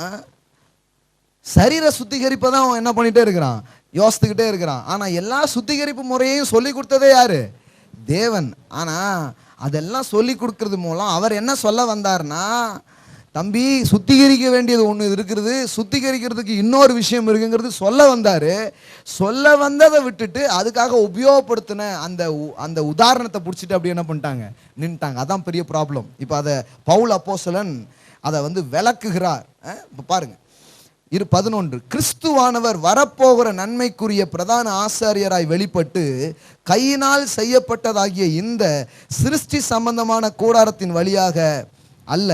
சரீர சுத்திகரிப்பை தான் அவன் என்ன பண்ணிட்டே இருக்கிறான், யோசித்துக்கிட்டே இருக்கிறான். ஆனா எல்லா சுத்திகரிப்பு முறையையும் சொல்லி கொடுத்ததே யாரு, தேவன். ஆனா அதெல்லாம் சொல்லி கொடுக்கறது மூலம் அவர் என்ன சொல்ல வந்தார்னா, தம்பி சுத்திகரிக்க வேண்டியது ஒன்று இருக்கிறது, சுத்திகரிக்கிறதுக்கு இன்னொரு விஷயம் இருக்குங்கிறது சொல்ல வந்தார். சொல்ல வந்ததை விட்டுட்டு அதுக்காக உபயோகப்படுத்தின அந்த உதாரணத்தை பிடிச்சிட்டு அப்படி என்ன பண்ணிட்டாங்க, நின்ட்டாங்க. அதான் பெரிய ப்ராப்ளம். இப்போ அதை பவுல் அப்போஸ்தலன் அதை விளக்குகிறார். இப்போ பாருங்க 11, கிறிஸ்துவானவர் வரப்போகிற நன்மைக்குரிய பிரதான ஆசாரியராய் வெளிப்பட்டு கையினால் செய்யப்பட்டதாகிய இந்த சிருஷ்டி சம்பந்தமான கூடாரத்தின் வழியாக அல்ல,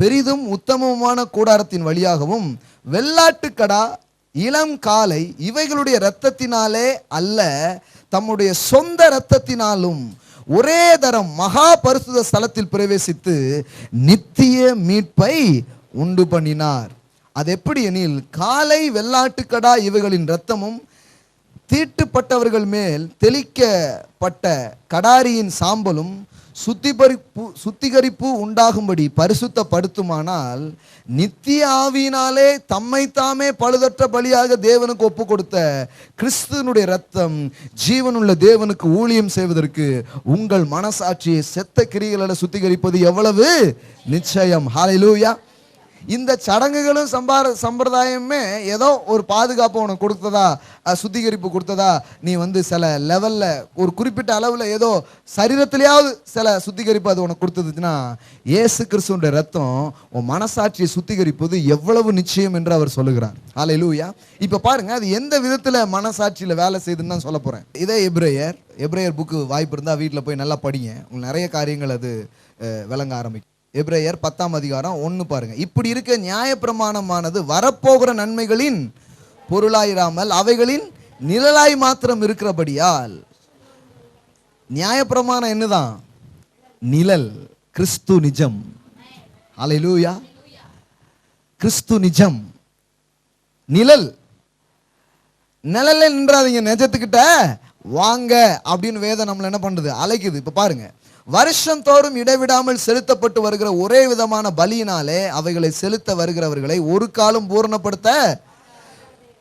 பெரிதும் உத்தமமான கூடாரத்தின் வழியாகவும் வெள்ளாட்டுக்கடா இளம் காலை இவைகளுடைய இரத்தத்தினாலே அல்ல, தம்முடைய சொந்த இரத்தத்தினாலும் ஒரே தரம் மகா பரிசுத்த ஸ்தலத்தில் பிரவேசித்து நித்திய மீட்பை உண்டு பண்ணினார். அது எப்படி எனில், காலை வெள்ளாட்டுக்கடா இவைகளின் இரத்தமும் தீட்டுப்பட்டவர்கள் மேல் தெளிக்கப்பட்ட கடாரியின் சாம்பலும் சுத்திகரிப்பு உண்டாகும்படி பரிசுத்தப்படுத்துமானால், நித்திய ஆவியினாலே தம்மை தாமே பழுதற்ற பலியாக தேவனுக்கு ஒப்பு கொடுத்த கிறிஸ்துவனுடைய இரத்தம் ஜீவனுள்ள தேவனுக்கு ஊழியம் செய்வதற்கு உங்கள் மனசாட்சியை செத்த கிரியைகளை சுத்திகரிப்பது எவ்வளவு நிச்சயம். ஹல்லேலூயா. இந்த சடங்குகளும் சம்பிரதாயமே ஏதோ ஒரு பாதுகாப்பு உனக்கு கொடுத்ததா, சுத்திகரிப்பு கொடுத்ததா, நீ வந்து சில லெவல்ல ஒரு குறிப்பிட்ட அளவில் ஏதோ சரீரத்திலேயாவது சில சுத்திகரிப்பு அது உனக்கு கொடுத்ததுன்னா, இயேசு கிறிஸ்துவின் ரத்தம் உன் மனசாட்சியை சுத்திகரிப்பது எவ்வளவு நிச்சயம் என்று அவர் சொல்லுகிறார். ஹல்லேலூயா. இப்ப பாருங்க, அது எந்த விதத்துல மனசாட்சியில வேலை செய்யுதுன்னு தான் சொல்ல போறேன். இதே எபிரேயர் புக்கு வாய்ப்பு இருந்தா வீட்டில் போய் நல்லா படிங்க. உங்களுக்கு நிறைய காரியங்கள் அது விளங்க ஆரம்பிக்கும். எபிரேயர் 10ஆம் அதிகாரம் 1 பாருங்க. இப்படி இருக்க நியாயப்பிரமாணமானது வரப்போகிற நன்மைகளின் பொருளாயிராமல் அவைகளின் நிழலாய் மாத்திரம் இருக்கிறபடியால். நியாயப்பிரமாணம் என்னதான்? நிழல். கிறிஸ்து நிஜம். ஹல்லேலூயா. கிறிஸ்து நிஜம். நிழல். நிழல்ல நின்றாதீங்க, நிஜத்துக்கிட்ட வாங்க அப்படின்னு வேதம் நம்மள என்ன பண்ணுது, அழைக்குது. இப்ப பாருங்க, வருஷம் தோறும் இடைவிடாமல் செலுத்தப்பட்டு வருகிற ஒரே விதமான பலியினாலே அவைகளை செலுத்த வருகிறவர்களை ஒரு காலம் பூரணப்படுத்த,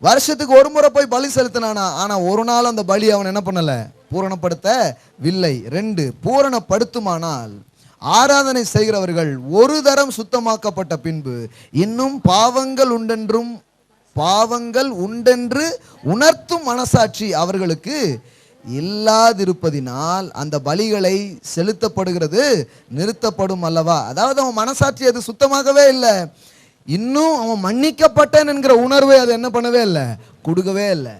வருஷத்துக்கு ஒரு முறை போய் பலி செலுத்தினானா, ஆனா ஒரு நாள் அந்த பலி அவன் என்ன பண்ணல, பூரணப்படுத்தவில்லை. 2, பூரணப்படுத்துமானால் ஆராதனை செய்கிறவர்கள் ஒரு தரம் சுத்தமாக்கப்பட்ட பின்பு இன்னும் பாவங்கள் உண்டென்று உணர்த்தும் மனசாட்சி அவர்களுக்கு இல்லாதிருப்பதினால் அந்த பலிகளை செலுத்தப்படுகிறது நிறுத்தப்படும் அல்லவா. அதாவது அவன் மனசாட்சி அது சுத்தமாகவே இல்லை, இன்னும் அவன் மன்னிக்கப்பட்டேன் என்கிற உணர்வை அது என்ன பண்ணவே இல்லை, கொடுக்கவே இல்லை.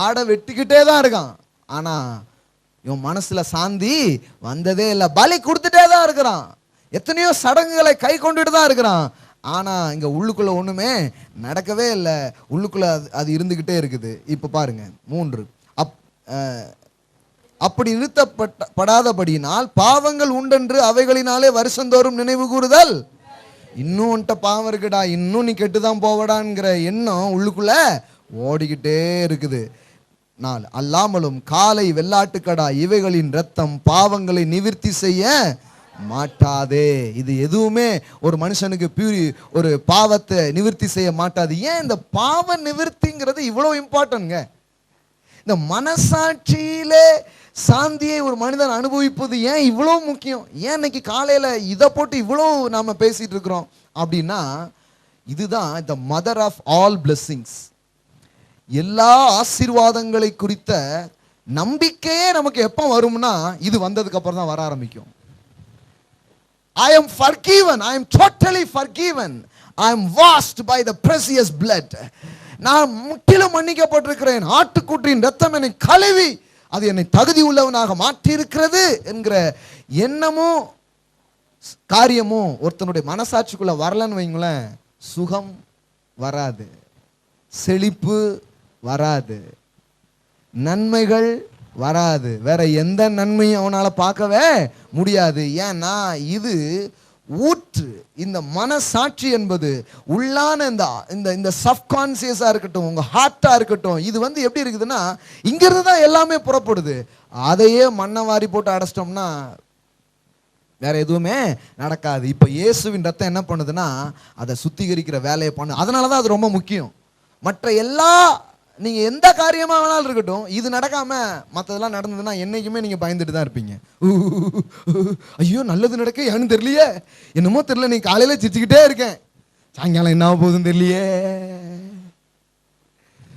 ஆடை வெட்டிக்கிட்டே தான் இருக்கான், ஆனா இவன் மனசுல சாந்தி வந்ததே இல்லை. பலி கொடுத்துட்டே தான் இருக்கிறான், எத்தனையோ சடங்குகளை கை கொண்டுட்டு தான் இருக்கிறான், ஆனா இங்க உள்ளுக்குள்ள ஒண்ணுமே நடக்கவே இல்லை, உள்ளுக்குள்ள அது இருந்துகிட்டே இருக்குது. இப்ப பாருங்க 3, அப்படி நிறுத்தப்படாதபடியினால் பாவங்கள் உண்டென்று அவைகளினாலே வருஷந்தோறும் நினைவு கூறுதல். இன்னும் உன்ட்ட பாவம் இருக்குடா, இன்னும் நீ கெட்டுதான் போவடாங்கிற எண்ணம் உள்ளுக்குள்ள ஓடிக்கிட்டே இருக்குது. 4, அல்லாமலும் காளை வெள்ளாட்டுக்கடா இவைகளின் ரத்தம் பாவங்களை நிவிர்த்தி செய்ய மாட்டாதே. இது எதுவுமே ஒரு மனுஷனுக்கு ஒரு பாவத்தை நிவிர்த்தி செய்ய மாட்டாது. ஏன் இந்த பாவ நிவிர்த்திங்கிறது இவ்வளவு இம்பார்ட்டன்ட்ங்க? இந்த மனசாட்சியிலே சாந்தியை ஒரு மனிதன் அனுபவிப்பது ஏன் இவ்வளவு முக்கியம்? ஏன் இன்னைக்கு காலையில இதை போட்டு இவ்வளவு நாம பேசிட்டு இருக்கிறோம் அப்படின்னா, இதுதான் the mother of all blessings. எல்லா ஆசீர்வாதங்களை குறித்த நம்பிக்கையே நமக்கு எப்போ வரும்னா, இது வந்ததுக்கு அப்புறம் தான் வர ஆரம்பிக்கும். I am forgiven, I am totally forgiven, I am washed by the precious blood. நான் முற்றிலும் மன்னிக்கப்பட்டிருக்கிறேன், ஆட்டுக்குட்டியின் ரத்தம் என்னை கழுவி அது என்னை தகுதி உள்ளவனாக மாற்றி இருக்கிறது என்கிற எண்ணமும் காரியமும் ஒருத்தனுடைய மனசாட்சிக்குள்ள வரலன்னு வைங்களேன், சுகம் வராது, செழிப்பு வராது, நன்மைகள் வராது, வேற எந்த நன்மையும் அவனால பார்க்கவே முடியாது. ஏன்னா இது ஊற்று. இந்த மனசாட்சி என்பது உள்ளான இந்த சப்கான்சியஸா இருக்கட்டும், உங்க ஹார்ட்டா இருக்கட்டும், இது வந்து எப்படி இருக்குதுன்னா, இங்கிருந்து தான் எல்லாமே புறப்படுது. அதையே மண்ணை வாரி போட்டு அடைச்சிட்டோம்னா வேற எதுவுமே நடக்காது. இப்ப இயேசுவின் ரத்தம் என்ன பண்ணுதுன்னா, அதை சுத்திகரிக்கிற வேலையை பண்ணு. அதனாலதான் அது ரொம்ப முக்கியம். மற்ற எல்லா நீங்க எந்த காரியமா வேணாலும் இருக்கட்டும், இது நடக்காம மற்றதெல்லாம் நடந்ததுன்னா என்னைக்குமே நீங்க பயந்துட்டு தான் இருப்பீங்க. ஐயோ நல்லது நடக்க ஏன்னு தெரியலையே, என்னமோ தெரியல, நீ காலையில சிரிச்சுக்கிட்டே இருக்கேன், சாயங்காலம் என்ன போகுதுன்னு தெரியலையே.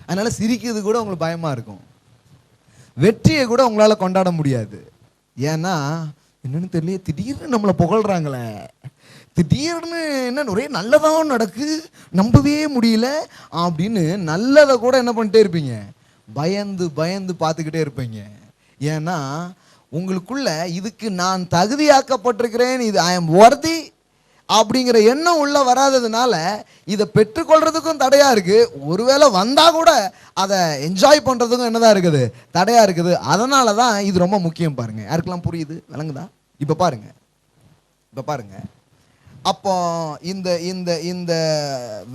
அதனால சிரிக்கிறது கூட உங்களுக்கு பயமா இருக்கும், வெற்றியை கூட உங்களால கொண்டாட முடியாது. ஏன்னா என்னன்னு தெரியல, திடீர்னு நம்மளை புகழ்றாங்களே, திடீர்னு என்ன ஒரே நல்லதான் நடக்கு, நம்பவே முடியல அப்படின்னு நல்லதை கூட என்ன பண்ணிட்டே இருப்பீங்க, பயந்து பயந்து பார்த்துக்கிட்டே இருப்பீங்க. ஏன்னா உங்களுக்குள்ள இதுக்கு நான் தகுதியாக்கப்பட்டிருக்கிறேன், இது ஐ எம் வொர்தி அப்படிங்கிற எண்ணம் உள்ள வராததுனால இதை பெற்றுக்கொள்றதுக்கும் தடையா இருக்கு. ஒருவேளை வந்தா கூட அதை என்ஜாய் பண்றதுக்கும் என்னதான் இருக்குது, தடையா இருக்குது. அதனால தான் இது ரொம்ப முக்கியம். பாருங்க, யாருக்கெல்லாம் புரியுது, விளங்குதா? இப்ப பாருங்க அப்போ இந்த இந்த இந்த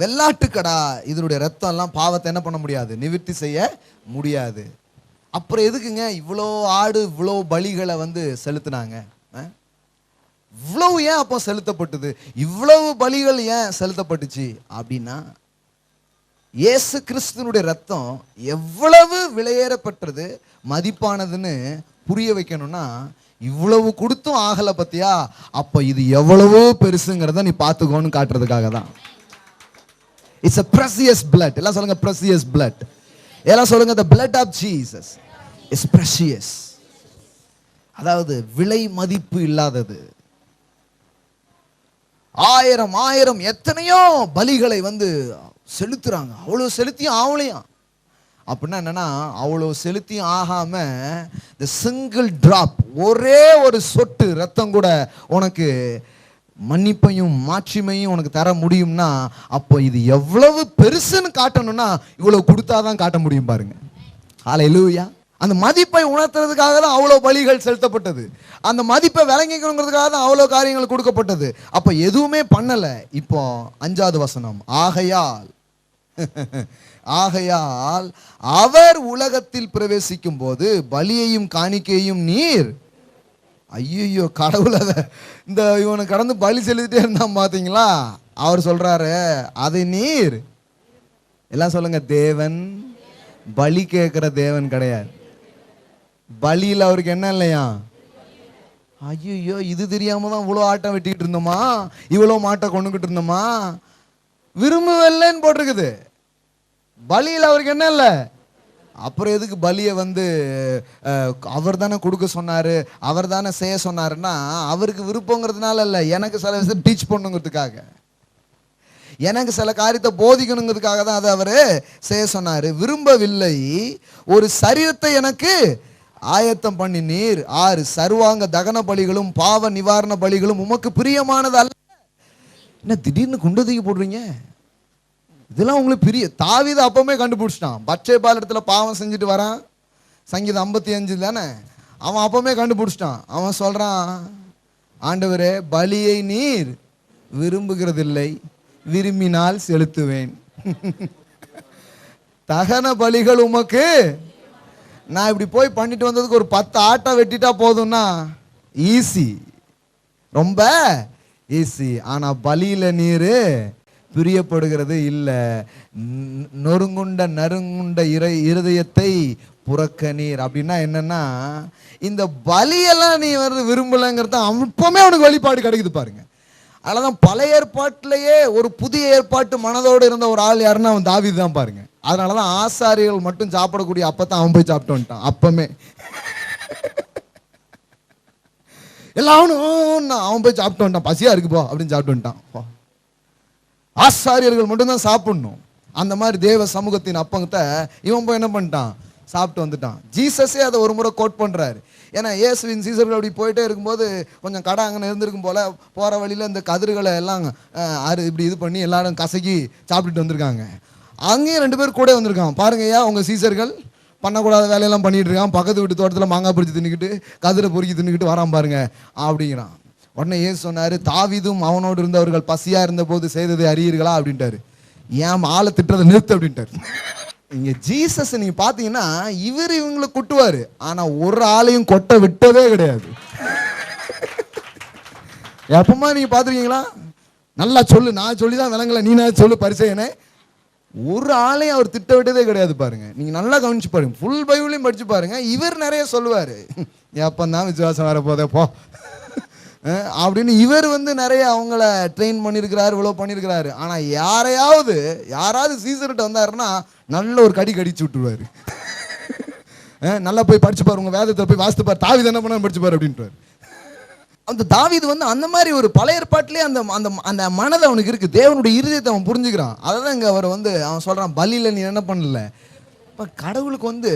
வெள்ளாட்டுக்கடா இதனுடைய ரத்தம் எல்லாம் பாவத்தை என்ன பண்ண முடியாது, நிவர்த்தி செய்ய முடியாது. அப்புறம் எதுக்குங்க இவ்வளோ ஆடு இவ்வளோ பலிகளை வந்து செலுத்தினாங்க? இவ்வளவு ஏன் அப்போ செலுத்தப்பட்டது, இவ்வளவு பலிகள் ஏன் செலுத்தப்பட்டுச்சு அப்படின்னா, இயேசு கிறிஸ்துனுடைய ரத்தம் எவ்வளவு விலையேறப்பட்டது, மதிப்பானதுன்னு புரிய வைக்கணும்னா, இவ்வளவு கொடுத்தும் ஆகல பத்தியா, அப்ப இது எவ்வளவோ பெருசுங்கிறத நீ பார்த்துக்கோன்னு காட்டுறதுக்காக தான். It's a precious blood. எல்லாம் சொல்லுங்க precious blood. எல்லாம் சொல்லுங்க the blood of Jesus is precious. அதாவது விலை மதிப்பு இல்லாதது. ஆயிரம் எத்தனையோ பலிகளை செலுத்துறாங்க. அவ்வளவு செலுத்தியும் ஆவலையாம். அப்படின்னா என்னன்னா, அவ்வளோ செலுத்தியும் ஆகாம இந்த சிங்கிள் டிராப், ஒரே ஒரு சொட்டு ரத்தம் கூட உனக்கு மன்னிப்பையும் மாட்சிமையும் உனக்கு தர முடியும்னா, அப்போ இது எவ்வளவு பெருசுன்னு காட்டணும்னா இவ்வளவு கொடுத்தாதான் காட்ட முடியும் பாருங்க. ஹல்லேலூயா. அந்த மதிப்பை உணர்த்துறதுக்காக தான் அவ்வளோ பலிகள் செலுத்தப்பட்டது. அந்த மதிப்பை விளங்கிக்கணுங்கிறதுக்காக தான் அவ்வளோ காரியங்கள் கொடுக்கப்பட்டது. அப்போ எதுவுமே பண்ணலை. இப்போ 5வது வசனம், ஆகையால் அவர் உலகத்தில் பிரவேசிக்கும் போது பலியையும் காணிக்கையும் நீர். ஐயோ, கடவுளை இந்த இவனை கடந்து பலி செலுத்திட்டே இருந்தான் பாத்தீங்களா? அவர் சொல்றாரு, அதை நீர். எல்லாம் சொல்லுங்க, தேவன் பலி கேட்கிற தேவன் கிடையாது. பலியில் அவருக்கு என்ன இல்லையா? ஐயோ, இது தெரியாம தான் இவ்வளோ ஆட்டம் வெட்டிக்கிட்டு இருந்தோமா, இவ்வளோ மாட்டை கொண்டுகிட்டு இருந்தோமா? விரும்பவில்லைன்னு போட்டிருக்குது. பலியில் அவருக்கு என்ன இல்லை? அப்புறம் எதுக்கு பலியை அவர் தானே கொடுக்க சொன்னாரு, அவர் தானே செய்ய சொன்னாருன்னா, அவருக்கு விருப்பங்கிறதுனால இல்லை, எனக்கு சில விஷயம் டீச் பண்ணுங்கிறதுக்காக, எனக்கு சில காரியத்தை போதிக்கணுங்கிறதுக்காக தான் அதை அவர் செய்ய சொன்னார். விரும்பவில்லை, ஒரு சரீரத்தை எனக்கு ஆயத்தம் பண்ணினீர். 6 சர்வாங்க தகன பலிகளும் பாவ நிவாரண பலிகளும் உமக்கு பிரியமானது அல்ல. என்ன திடீர்னு குண்டதுக்கு போடுறீங்க? இதெல்லாம் உங்களுக்கு பிரிய. தாவீது அப்பவுமே கண்டுபிடிச்சிட்டான். பத்சேபாள் இடத்துல பாவம் செஞ்சுட்டு வரான், சங்கீதம் 55 தானே, அவன் அப்பவுமே கண்டுபிடிச்சிட்டான். அவன் சொல்றான், ஆண்டவரே, பலியை நீர் விரும்புகிறதில்லை, விரும்பினால் செலுத்துவேன். தகன பலிகள் உமக்கு. நான் இப்படி போய் பண்ணிட்டு வந்ததுக்கு ஒரு 10 ஆட்டை வெட்டிட்டா போதும்னா ஈஸி, ரொம்ப ஈஸி. ஆனா பலியில நீர் பிரியப்படுகிறது இல்லை. நறுங்குண்ட இருதயத்தை புறக்க நீர். அப்படின்னா என்னன்னா, இந்த பலியெல்லாம் நீ விரும்பலைங்கிறத அப்பவுமே அவனுக்கு வெளிப்பாடு கிடைக்குது பாருங்க. அதனாலதான் பழைய ஏற்பாட்டிலேயே ஒரு புதிய ஏற்பாட்டு மனதோடு இருந்த ஒரு ஆள் யாருன்னா அவன் தாவீது தான் பாருங்க. அதனாலதான் ஆசாரியர்கள் மட்டும் சாப்பிடக்கூடிய அப்பத்தான் அவன் போய் சாப்பிட்டு வந்துட்டான். அப்பமே எல்லாம் அவன் போய் சாப்பிட்டு வந்துட்டான். பசியா இருக்கு போ அப்படின்னு சாப்பிட்டு வந்துட்டான். ஆசாரியர்கள் மட்டும்தான் சாப்பிடணும். அந்த மாதிரி தேவ சமூகத்தின் அப்பங்கத்தை இவன் போய் என்ன பண்ணிட்டான்? சாப்பிட்டு வந்துட்டான். ஜீசஸே அதை ஒரு முறை கோட் பண்றாரு. ஏன்னா இயேசுவின் சீசர்கள் அப்படி போயிட்டே இருக்கும்போது கொஞ்சம் கடை அங்கே இருந்திருக்கும் போல, போற வழியில இந்த கதிர்களை எல்லாம் இப்படி இது பண்ணி எல்லாரும் கசக்கி சாப்பிட்டுட்டு வந்திருக்காங்க. அங்கேயும் 2 பேர் கூட வந்திருக்காங்க. பாருங்கய்யா, உங்க சீசர்கள் பண்ணக்கூடாத வேலையெல்லாம் பண்ணிட்டு இருக்கான். பக்கத்து வீட்டு தோட்டத்தில் மாங்காய் பிடிச்சி தின்னுக்கிட்டு கதிரை பொறுக்கி தின்னுக்கிட்டு வரான் பாருங்க அப்படிங்கிறான். உடனே ஏசு சொன்னாரு, தாவீதும் அவனோடு இருந்தவர்கள் பசியா இருந்த போது செய்ததை அறியீர்களா அப்படின்ட்டாரு. ஏன் ஆளை திட்டுறதை நிறுத்து அப்படின்ட்டாரு. இங்க ஜீசஸ் நீங்க பாத்தீங்கன்னா இவங்களை கொட்டுவாரு, ஆனா ஒரு ஆளையும் கொட்ட விட்டதே கிடையாது. எப்பமா நீங்க பாத்துருக்கீங்களா? நல்லா சொல்லு, நான் சொல்லிதான் விளங்கல, நீ நான் சொல்லு பரிசையனே. ஒரு ஆளையும் அவர் திட்ட விட்டதே கிடையாது பாருங்க. நீங்க நல்லா கவனிச்சு பாருங்க, ஃபுல் பைபிளையும் படிச்சு பாருங்க. இவர் நிறைய சொல்லுவாரு, எப்பந்தான் விசுவாசம் வர போதே போ அப்படின்னு. இவர் நிறைய அவங்கள ட்ரெயின் பண்ணியிருக்கிறாரு, இவ்வளோ பண்ணியிருக்கிறாரு. ஆனால் யாராவது சீசர்கிட்ட வந்தாருன்னா நல்ல ஒரு கடிச்சு விட்டுருவாரு. நல்லா போய் படிச்சு பாரு, உங்க வேதத்தை போய் வாசித்து பாரு, தாவீது என்ன பண்ண படிச்சு பாரு அப்படின்ட்டு. அந்த தாவீது அந்த மாதிரி ஒரு பழைய ஏற்பாட்டிலே அந்த அந்த அந்த மனதை அவனுக்கு இருக்கு. தேவனுடைய இருதயத்தை அவன் புரிஞ்சுக்கிறான். அதை தான் இங்கே அவர் அவன் சொல்றான், பலியில் நீ என்ன பண்ணல. இப்போ கடவுளுக்கு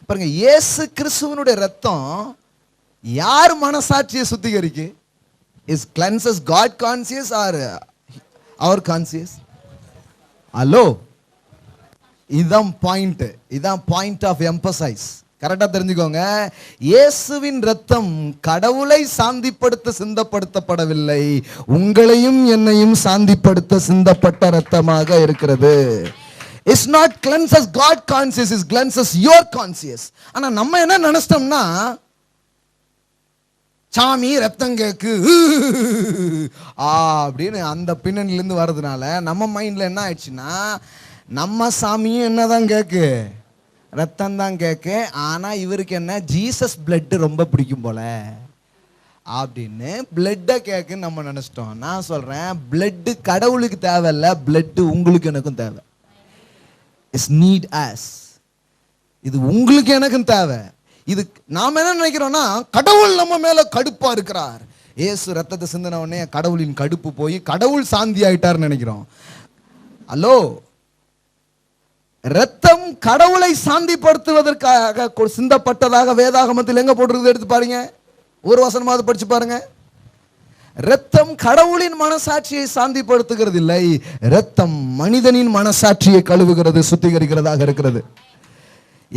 பாருங்க, இயேசு கிறிஸ்துவனுடைய ரத்தம் யார் மனசாட்சியை சுத்திகரிக்கு? Is cleanses God conscious or our conscious? Hello, இதுதான் பாயிண்ட் ஆஃப் எம்பசைஸ். கரெக்டா தெரிஞ்சுக்கோங்க. இயேசுவின் ரத்தம் கடவுளை சாந்திப்படுத்த சிந்தப்படுத்தப்படவில்லை, உங்களையும் என்னையும் சாந்திப்படுத்த சிந்தப்பட்ட ரத்தமாக இருக்கிறது. It's not cleanses God conscious, it cleanses your conscious. ஆனா நம்ம என்ன நினைச்சிட்டோம்னா, சாமி ரத்தம் கேக்கு அப்படின்னு அந்த பின்னணியிலிருந்து வர்றதுனால நம்ம மைண்ட்ல என்ன ஆயிடுச்சுன்னா, நம்ம சாமியும் என்னதான் கேக்கு, ரத்தம் தான் கேக்கு. ஆனா இவருக்கு என்ன, ஜீசஸ் பிளட் ரொம்ப பிடிக்கும் போல. அப்படின்னு பிளட்டை கேட்குன்னு நம்ம நினைச்சிட்டோம். நான் சொல்றேன், பிளட்டு கடவுளுக்கு தேவையில்ல, பிளட்டு உங்களுக்கு எனக்கும் தேவை. It's need us. இது உங்களுக்கு எனக்கும் தேவை. இது நாம என்ன நினைக்கிறோம்னா, கடவுள் நம்ம மேல கடுப்பா இருக்கிறார். இயேசு ரத்தத்தை சிந்தின உடனே கடவுளின் கடுப்பு போய் கடவுள் சாந்தி ஆயிட்டார்னு நினைக்கிறோம். ஹலோ, ரத்தம் கடவுளை சாந்திப்படுத்துவதற்காக சிந்தப்பட்டதாக வேதாகமத்தில் எங்க போட்டிருக்குது? எடுத்து பாருங்க, ஒரு வசனமாவது படிச்சு பாருங்க. ரத்தம் கடவுளின் மனசாட்சியை சாந்திப்படுத்துகிறது இல்லை, ரத்தம் மனிதனின் மனசாட்சியை கழுவுகிறது, சுத்திகரிக்கிறதாக இருக்கிறது.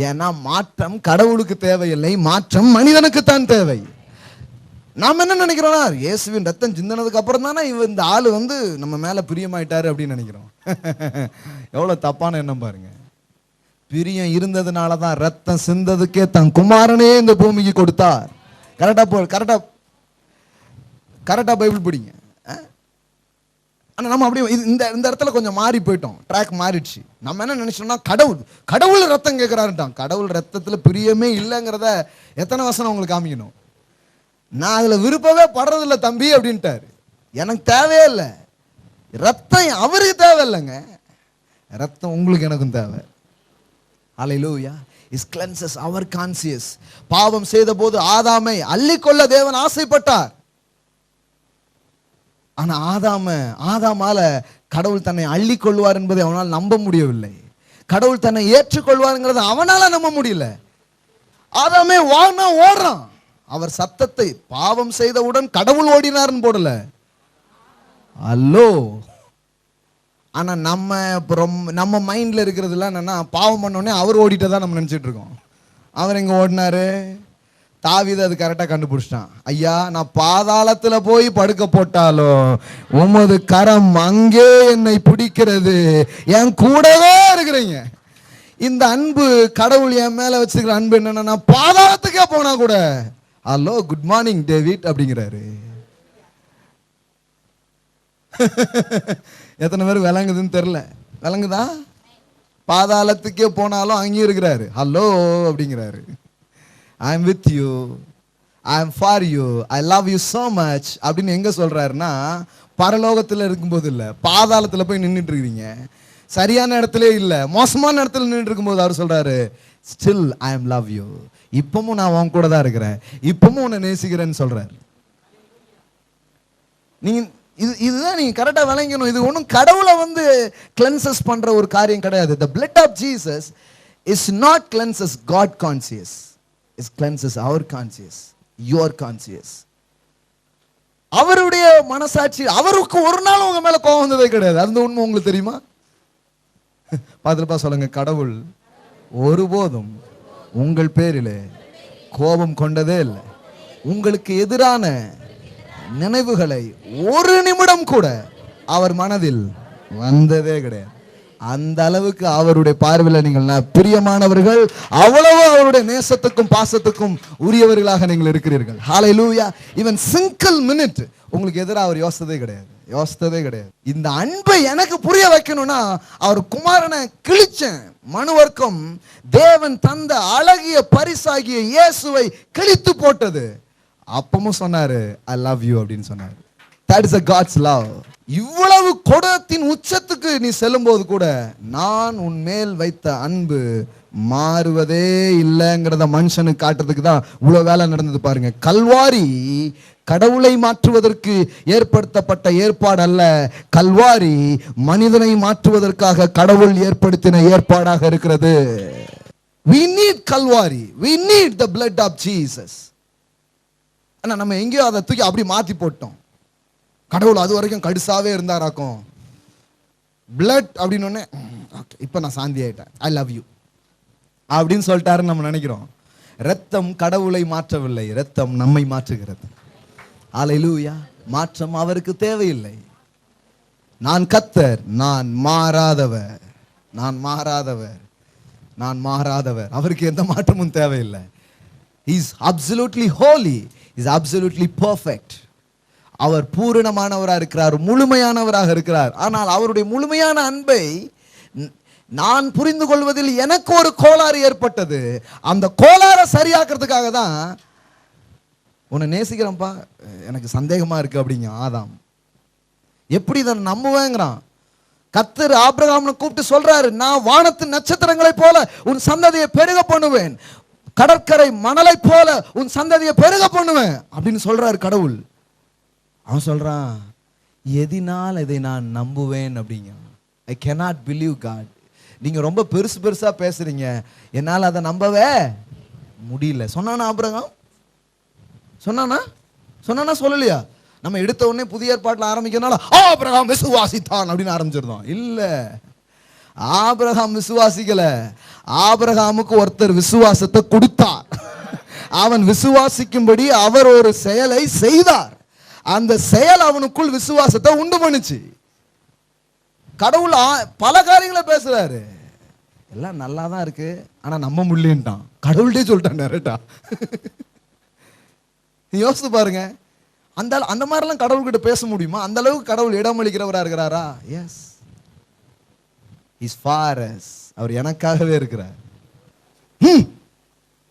ஏன்னா மாற்றம் கடவுளுக்கு தேவையில்லை, மாற்றம் மனிதனுக்கு தான் தேவை. நாம் என்ன நினைக்கிறோம்னா, இயேசுவின் ரத்தம் சிந்தினதுக்கு அப்புறம் தானே இந்த ஆளு நம்ம மேல பிரியமாயிட்டாரு அப்படின்னு நினைக்கிறோம். எவ்வளவு தப்பான எண்ணம் பாருங்க. பிரியம் இருந்ததுனால தான் ரத்தம் சிந்ததுக்கே தன் குமாரனே இந்த பூமிக்கு கொடுத்தார். கரெக்டா பைபிள் படிங்க. ஆனா நம்ம அப்படியே இந்த இடத்துல கொஞ்சம் மாறி போயிட்டோம், ட்ராக் மாறிடுச்சு. நம்ம என்ன நினைச்சோம்னா, கடவுள் ரத்தம் கேட்கிறாருட்டான். கடவுள் ரத்தத்துல பிரியமே இல்லைங்கிறத எத்தனை வசனம் உங்களுக்கு காமிக்கணும்? நான் அதுல விருப்பமே படுறதில்ல தம்பி அப்படின்ட்டாரு. எனக்கு தேவையே இல்லை ரத்தம், அவருக்கு தேவை இல்லைங்க, ரத்தம் உங்களுக்கு எனக்கும் தேவை. ஹல்லேலூயா. It cleanses our conscience. பாவம் செய்த போது ஆதாமை அள்ளிக்கொள்ள தேவன் ஆசைப்பட்டார். ஆனா ஆதாமால கடவுள் தன்னை அள்ளிக்கொள்வார் என்பதை அவனால் நம்ப முடியவில்லை. கடவுள் தன்னை ஏற்றுக்கொள்வார்ங்கிறத அவனால நம்ப முடியல. ஆதாமே வானா ஓடுறான். அவர் சத்தத்தை, பாவம் செய்தவுடன் கடவுள் ஓடினார்னு போடல. அல்லோ. ஆனா நம்ம மைண்ட்ல இருக்கிறதுலாம் என்னன்னா, பாவம் பண்ணோடனே அவர் ஓடிட்டதான் நம்ம நினைச்சிட்டு இருக்கோம். அவர் எங்க ஓடினாரு? தாவீது அது கரெக்டா கண்டுபிடிச்சிட்டான். ஐயா, நான் பாதாளத்துல போய் படுக்க போட்டாலும் உமது கரம் அங்கே என்னை பிடிக்கிறது, என் கூடவே இருக்கிறீங்க. இந்த அன்பு, கடவுள் என் மேல வச்சிருக்கிற அன்பு என்னன்னா, பாதாளத்துக்கே போனா கூட ஹலோ குட் மார்னிங் டேவிட் அப்படிங்கிறாரு. எத்தனை பேர் விளங்குதுன்னு தெரியல. விளங்குதா? பாதாளத்துக்கே போனாலும் அங்கேயும் இருக்கிறாரு, ஹலோ அப்படிங்கிறாரு. I am with you, I am for you, I love you so much அப்படின்னு எங்க சொல்றாருன்னா, பரலோகத்தில் இருக்கும்போது இல்லை, பாதாளத்துல போய் நின்றுட்டு இருக்கிறீங்க, சரியான இடத்துல இல்லை, மோசமான இடத்துல நின்றுட்டு இருக்கும்போது அவர் சொல்றாரு, still I am love you, இப்பவும் நான் உன் கூட தான் இருக்கிறேன், இப்பவும் உன்னை நேசிக்கிறேன்னு சொல்றாரு. நீங்க இதுதான் நீங்க கரெக்டா விளங்கணும். இது ஒன்றும் கடவுளை கிளென்சஸ் பண்ற ஒரு காரியம் கிடையாது. The blood of Jesus is not cleanses God conscious, it cleanses our conscious, your conscious. அவருடைய மனசாட்சி, அவருக்கு ஒரு நாள் உங்க மேல கோபம் வந்ததே கிடையாது. அந்த உண்மை உங்களுக்கு தெரியுமா? பாத்துப்பா சொல்லுங்க, கடவுள் ஒருபோதும் உங்கள் பேரிலே கோபம் கொண்டதே இல்லை. உங்களுக்கு எதிரான நினைவுகளை ஒரு நிமிடம் கூட அவர் மனதில் வந்ததே கிடையாது. அந்த அளவுக்கு அவருடைய பார்வையில் நீங்கள் பிரியமானவர்கள், அவ்வளவு அவருடைய நேசத்துக்கும் பாசத்துக்கும் உரியவர்களாக நீங்கள் இருக்கிறீர்கள். ஹல்லேலூயா. ஈவன் சிங்கிள் மினிட் உங்களுக்கு எதிராக அவர் யோசித்ததே கிடையாது. இந்த அன்பை எனக்கு புரிய வைக்கணும்னா, அவர் குமாரனை கிழிச்சேன். மனுவர்க்கம் தேவன் தந்த அழகிய பரிசாகிய இயேசுவை கிழித்து போட்டது. அப்பமும் சொன்னாரு, ஐ லவ் யூ அப்படின்னு சொன்னாரு. That is a God's love. இவ்வளவு கொடத்தின் உச்சத்துக்கு நீ செல்லும் போது கூட, நான் உன் மேல் வைத்த அன்பு மாறுவதே இல்லைங்கிறத மனுஷனுக்கு காட்டுறதுக்கு தான் இவ்வளவு வேலை நடந்தது பாருங்க. கல்வாரி கடவுளை மாற்றுவதற்கு ஏற்படுத்தப்பட்ட ஏற்பாடு அல்ல. கல்வாரி மனிதனை மாற்றுவதற்காக கடவுள் ஏற்படுத்தின ஏற்பாடாக இருக்கிறது. We need Kalvari, we need the blood of Jesus. ஆனா நம்ம எங்கேயோ அதை தூக்கி அப்படி மாத்தி போட்டோம். கடவுள் அது வரைக்கும் கடுசாவே இருந்தாராக்கும். பிளட் அப்படின்னு இப்ப நான் சாந்தி ஆயிட்டேன், ஐ லவ் யூ அப்படின்னு சொல்லிட்டாருன்னு நம்ம நினைக்கிறோம். ரத்தம் கடவுளை மாற்றவில்லை, ரத்தம் நம்மை மாற்றுகிறது. ஹல்லேலூயா. மாற்றம் அவருக்கு தேவையில்லை. நான் கர்த்தர், நான் மாறாதவர், நான் மாறாதவர். அவருக்கு எந்த மாற்றமும் தேவையில்லை. He is absolutely holy, he is absolutely perfect. அவர் பூரணமானவராக இருக்கிறார், முழுமையானவராக இருக்கிறார். ஆனால் அவருடைய முழுமையான அன்பை நான் புரிந்து கொள்வதில் எனக்கு ஒரு கோளாறு ஏற்பட்டது. அந்த கோளாறை சரியாக்குறதுக்காக தான் உன்னை நேசிக்கிறேன்ப்பா, எனக்கு சந்தேகமா இருக்கு அப்படிங்க ஆதாம். எப்படி இதை நம்புவேங்கிறான். கர்த்தர் ஆபிரகாம்னு கூப்பிட்டு சொல்றாரு, நான் வானத்து நட்சத்திரங்களை போல உன் சந்ததியை பெருக பண்ணுவேன், கடற்கரை மணலை போல உன் சந்ததியை பெருக பண்ணுவேன் அப்படின்னு சொல்றாரு கடவுள். அவன் சொல்றான், எதினால் இதை நான் நம்புவேன் அப்படிங்க. I cannot believe God. நீங்க ரொம்ப பெருசு பெருசா பேசுறீங்க, என்னால் அதை நம்பவே முடியல. சொன்னானா ஆபிரகாம்? சொன்னானா சொல்லலையா? நம்ம எடுத்த உடனே புதிய ஏற்பாட்டில் ஆரம்பிக்கிறனால ஆபிரகாம் விசுவாசித்தான் அப்படின்னு ஆரம்பிச்சிருந்தோம். இல்ல, ஆபிரகாம் விசுவாசிக்கல. ஆபிரகாமுக்கு ஒருத்தர் விசுவாசத்தை கொடுத்தார். அவன் விசுவாசிக்கும்படி அவர் ஒரு செயலை செய்தார். அந்த செயல் அவனுக்குள் விசுவாசத்தை உண்டு பண்ணுச்சு. கடவுள் பல காரியங்களை பேசுறாரு, எல்லாம் நல்லா தான் இருக்கு, ஆனா நம்ப முடியலன்ட்டான். கடவுள்கிட்டே சொல்லிட்டான் நேரட்டா. யோசித்து பாருங்க, அந்த மாதிரிலாம் கடவுள்கிட்ட பேச முடியுமா? அந்த அளவுக்கு கடவுள் இடமளிக்கிறவரா இருக்கிறாரா? Yes, is for us. அவர் எனக்காகவே இருக்கிறார்.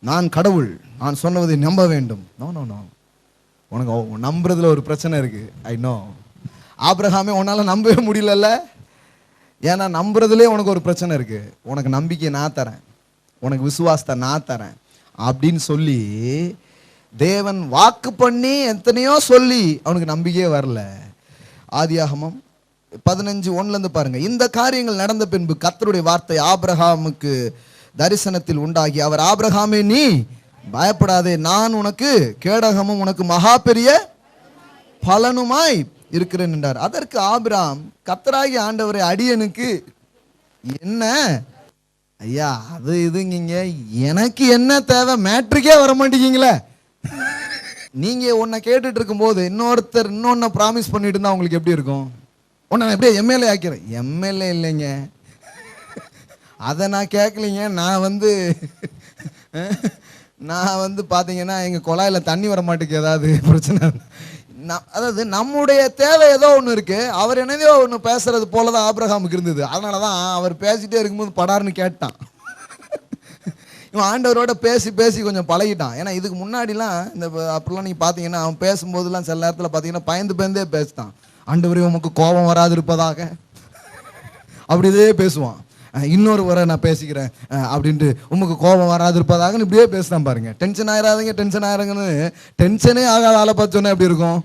நான் கடவுள், நான் சொன்னதை நம்ப வேண்டும். நோ நோ நோ, உனக்கு நம்புறதுல ஒரு பிரச்சனை இருக்கு. I know. ஆபிரகாமே உன்னால நம்பவே முடியல, ஏன்னா நம்புறதுலேயே உனக்கு ஒரு பிரச்சனை இருக்கு. உனக்கு நம்பிக்கை நான் தரேன், உனக்கு விசுவாசத்தை நான் தரேன் அப்படின்னு சொல்லி தேவன் வாக்கு பண்ணி எத்தனையோ சொல்லி அவனுக்கு நம்பிக்கையே வரல. ஆதியாகமம் 15:1 பாருங்க. இந்த காரியங்கள் நடந்த பின்பு கர்த்தருடைய வார்த்தை ஆபிரகாமுக்கு தரிசனத்தில் உண்டாகி, அவர் ஆபிரகாமே நீ பயப்படாதே, நான் உனக்கு கேடகமும் உனக்கு மகா பெரிய பலனுமாய் இருக்கிறேன் என்றார். அதற்கு ஆபிரகாம், கர்த்தராகிய ஆண்டவரே, அடியனுக்கு என்ன ஐயா அது இதுங்க, எனக்கு என்ன தேவை? மேட்ரிக்கே வர மாட்டேங்கீங்களே. நீங்க உன்னை கேட்டுட்டு இருக்கும் போது இன்னொருத்தர் இன்னொன்னு ப்ராமிஸ் பண்ணிட்டு இருந்தா உங்களுக்கு எப்படி இருக்கும்? உன்னை எப்படியே எம்எல்ஏ ஆக்கிறேன். எம்எல்ஏ இல்லைங்க, அதை நான் கேட்கலிங்க. நான் வந்து பார்த்தீங்கன்னா எங்கள் குழாயில் தண்ணி வர மாட்டேங்குது, ஏதாவது பிரச்சனை. அதாவது நம்முடைய தேவை ஏதோ ஒன்று இருக்கு, அவர் என்னதோ ஒன்று பேசுறது போல தான் ஆபிரகாமுக்கு இருந்தது. அதனால தான் அவர் பேசிட்டே இருக்கும்போது படார்னு கேட்டான். இவன் ஆண்டவரோட பேசி பேசி கொஞ்சம் பழகிட்டான். ஏன்னா இதுக்கு முன்னாடிலாம் இந்த அப்படிலாம் நீங்கள் பார்த்தீங்கன்னா அவன் பேசும்போதெல்லாம் சில நேரத்தில் பார்த்தீங்கன்னா பயந்தே பேசிட்டான். ஆண்டவரே உமக்கு கோபம் வராது இருப்பதாக அப்படியே பேசுவான். இன்னொரு வரை நான் பேசிக்கிறேன் அப்படின்ட்டு உமக்கு கோபம் வராது இருப்பதாக இப்படியே பேசுதான் பாருங்க. டென்ஷன் ஆயிராதுங்கன்னு டென்ஷனே ஆகாத ஆளை பார்த்தோன்னே எப்படி இருக்கும்?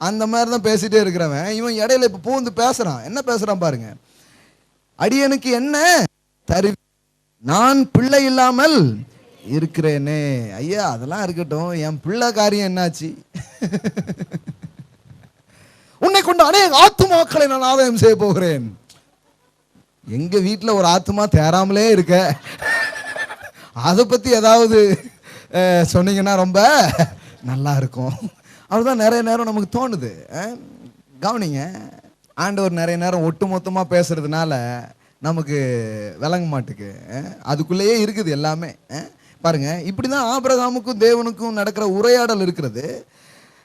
அந்த மாதிரி தான் பேசிட்டே இருக்கிறவன் இவன் இடையில இப்போ பூந்து பேசுறான். என்ன பேசுறான் பாருங்க. அடியனுக்கு என்ன தரு, நான் பிள்ளை இல்லாமல் இருக்கிறேனே. ஐயா அதெல்லாம் இருக்கட்டும், என் பிள்ளை காரியம் என்னாச்சு? உன்னை கொண்டு அநேக ஆத்துமாக்களை நான் ஆதாயம் செய்ய போகிறேன். எங்க வீட்டில் ஒரு ஆத்துமா தேராமலே இருக்க, அதை பத்தி ஏதாவது சொன்னீங்கன்னா ரொம்ப நல்லா இருக்கும். அதுதான் நிறைய நேரம் நமக்கு தோணுது. கவனிங்க, ஆண்டவர் நிறைய நேரம் ஒட்டு மொத்தமாக பேசுறதுனால நமக்கு விளங்க மாட்டுக்கு, அதுக்குள்ளேயே இருக்குது எல்லாமே. பாருங்க, இப்படிதான் ஆபிரகாமுக்கும் தேவனுக்கும் நடக்கிற உரையாடல் இருக்கிறது.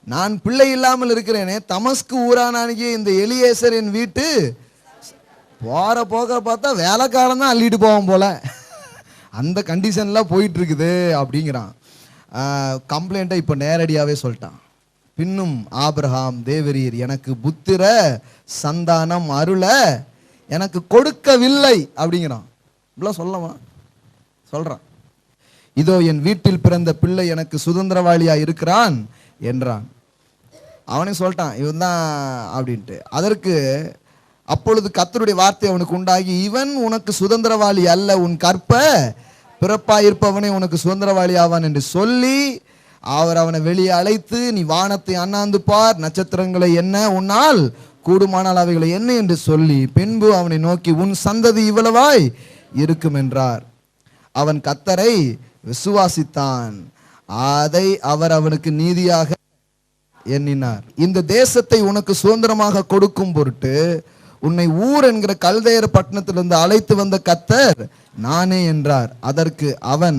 நான் பிள்ளை இல்லாமல் இருக்கிறேனே, தமஸ்கு ஊரானாகிய இந்த எலியேசர் என் வீட்டு போற போக பார்த்தா வேலைக்காரன் தான் அள்ளிட்டு போவோம் போல, அந்த கண்டிஷன்லாம் போயிட்டு இருக்குது அப்படிங்கிறான். கம்ப்ளைண்ட்டை இப்போ நேரடியாகவே சொல்லிட்டான். பின்னும் ஆபிரகாம் தேவரீர் எனக்கு புத்திர சந்தானம் அருள எனக்கு கொடுக்கவில்லை அப்படிங்கிறான். இப்படிலாம் சொல்லமா சொல்றான். இதோ என் வீட்டில் பிறந்த பிள்ளை எனக்கு சுதந்திரவாளியா இருக்கிறான் என்றான். அவனே சொல்லிட்டான் இவன் தான் அப்படின்ட்டு. அதற்கு அப்பொழுது கர்த்தருடைய வார்த்தை அவனுக்கு உண்டாகி, இவன் உனக்கு சுதந்திரவாளி அல்ல, உன் கற்ப பிறப்பாயிருப்பவனே உனக்கு சுதந்திரவாளி ஆவான் என்று சொல்லி அவர் அவனை வெளியே அழைத்து, நீ வானத்தை அண்ணாந்து பார், நட்சத்திரங்களை என்ன, உன்னால் கூடுமானால் அவைகளை என்ன என்று சொல்லி பின்பு அவனை நோக்கி, உன் சந்ததி இவ்வளவாய் இருக்கும் என்றார். அவன் கர்த்தரை விசுவாசித்தான், அதை அவர் அவனுக்கு நீதியாக எண்ணினார். இந்த தேசத்தை உனக்கு சுதந்திரமாக கொடுக்கும் பொருட்டு உன்னை ஊர் என்கிற கல்தேயர் பட்டணத்திலிருந்து அழைத்து வந்த கர்த்தர் நானே என்றார். அதற்கு அவன்,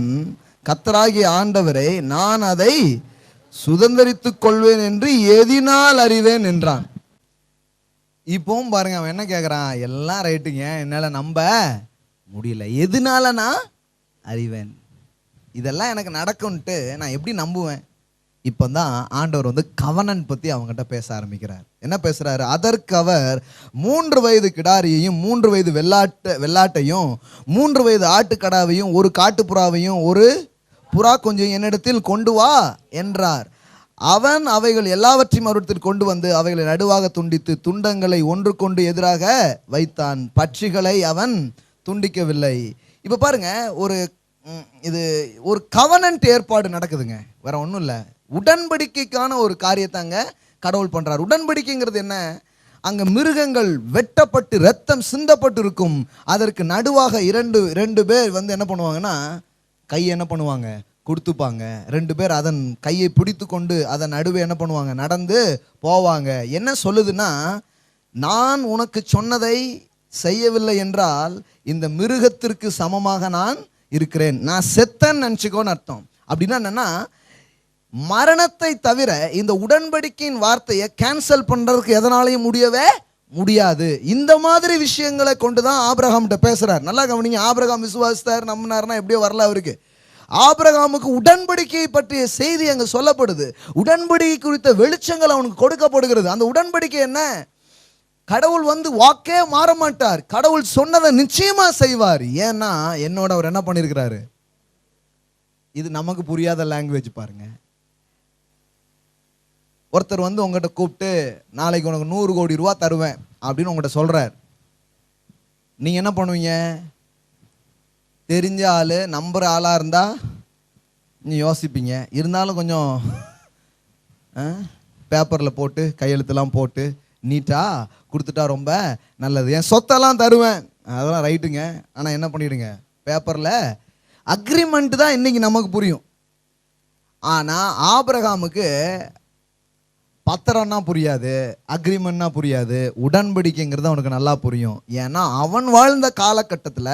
கர்த்தராகிய ஆண்டவரே, நான் அதை சுதந்திரித்துக் கொள்வேன் என்று எதினால் அறிவேன் என்றான். இப்பவும் பாருங்க, அவன் என்ன கேட்குறான்? எல்லாம் ரைட்டுங்க, என்னால் நம்ப முடியல, எதனால நான் அறிவேன்? இதெல்லாம் எனக்கு நடக்கும்ட்டு நான் எப்படி நம்புவேன்? இப்போ தான் ஆண்டவர் வந்து கவனன் பற்றி அவங்ககிட்ட பேச ஆரம்பிக்கிறார். என்ன பேசுகிறாரு? அதற்கு அவர் 3 வயது கிடாரியையும் 3 வயது வெள்ளாட்டையும் 3 வயது ஆட்டுக்கடாவையும் ஒரு காட்டுப்புறாவையும் ஒரு புறா கொஞ்சம் என்னிடத்தில் கொண்டு வா என்றார். அவன் அவைகள் எல்லாவற்றையும் அவரிடத்தில் கொண்டு வந்து அவைகளை நடுவாக துண்டித்து துண்டங்களை ஒன்றுக்கொண்டு எதிராக வைத்தான். பட்சிகளை அவன் துண்டிக்கவில்லை. இப்போ பாருங்க, இது ஒரு கவனன்ட் ஏற்பாடு நடக்குதுங்க. வேற ஒன்றும் இல்லை, உடன்படிக்கைக்கான ஒரு காரியத்தாங்க கடவுள் பண்றார். உடன்படிக்கைங்கிறது என்ன? அங்க மிருகங்கள் வெட்டப்பட்டு ரத்தம் சிந்தப்பட்டு இருக்கும். அதற்கு நடுவாக இரண்டு பேர் வந்து என்ன பண்ணுவாங்கன்னா கையை என்ன பண்ணுவாங்க கொடுத்துப்பாங்க. 2 பேர் அதன் கையை பிடித்து கொண்டு அதன் நடுவே என்ன பண்ணுவாங்க நடந்து போவாங்க. என்ன சொல்லுதுன்னா, நான் உனக்கு சொன்னதை செய்யவில்லை என்றால் இந்த மிருகத்திற்கு சமமாக நான் இருக்கிறேன். நான் செத்தேன்னு நினச்சிக்கோன்னு அர்த்தம். அப்படின்னா என்னன்னா, மரணத்தை தவிர இந்த உடன்படிக்கையின் வார்த்தையை கேன்சல் பண்றதுக்கு எதனாலையும் முடியவே முடியாது. இந்த மாதிரி விஷயங்களை கொண்டு தான் ஆபிரகாம்கிட்ட பேசுறார். நல்லா கவனிங்க, ஆபிரகாம் விசுவாசித்தார், நம்பினார்னா எப்படியோ வரல அவருக்கு. ஆபிரகாமுக்கு உடன்படிக்கையை பற்றிய செய்தி அங்க சொல்லப்படுது. உடன்படிக்கை குறித்த வெளிச்சங்கள் அவனுக்கு கொடுக்கப்படுகிறது. அந்த உடன்படிக்கை என்ன? கடவுள் வந்து வாக்கே மாற மாட்டார். கடவுள் சொன்னதை நிச்சயமா செய்வார். ஏன்னா என்னோட அவர் என்ன பண்ணிருக்கிறாரு? இது நமக்கு புரியாத லாங்குவேஜ் பாருங்க. ஒருத்தர் வந்து உங்ககிட்ட கூப்பிட்டு நாளைக்கு உனக்கு 100 கோடி ரூபா தருவேன் அப்படின்னு உங்கள்கிட்ட சொல்றார். நீங்க என்ன பண்ணுவீங்க? தெரிஞ்ச ஆளு நம்புற ஆளா இருந்தா நீ யோசிப்பீங்க. இருந்தாலும் கொஞ்சம் பேப்பர்ல போட்டு கையெழுத்துலாம் போட்டு நீட்டா கொடுத்துட்டா ரொம்ப நல்லது. என் சொத்தெல்லாம் தருவேன், அதெல்லாம் ரைட்டுங்க. ஆனா என்ன பண்ணிடுங்க, பேப்பர்ல அக்ரிமெண்ட் தான் இன்னைக்கு நமக்கு புரியும். ஆனா ஆபிரகாமுக்கு பத்திரம்னா புரியாது, அக்ரிமெண்ட்னா புரியாது, உடன்படிக்கைங்கிறது அவனுக்கு நல்லா புரியும். ஏன்னா அவன் வாழ்ந்த காலகட்டத்தில்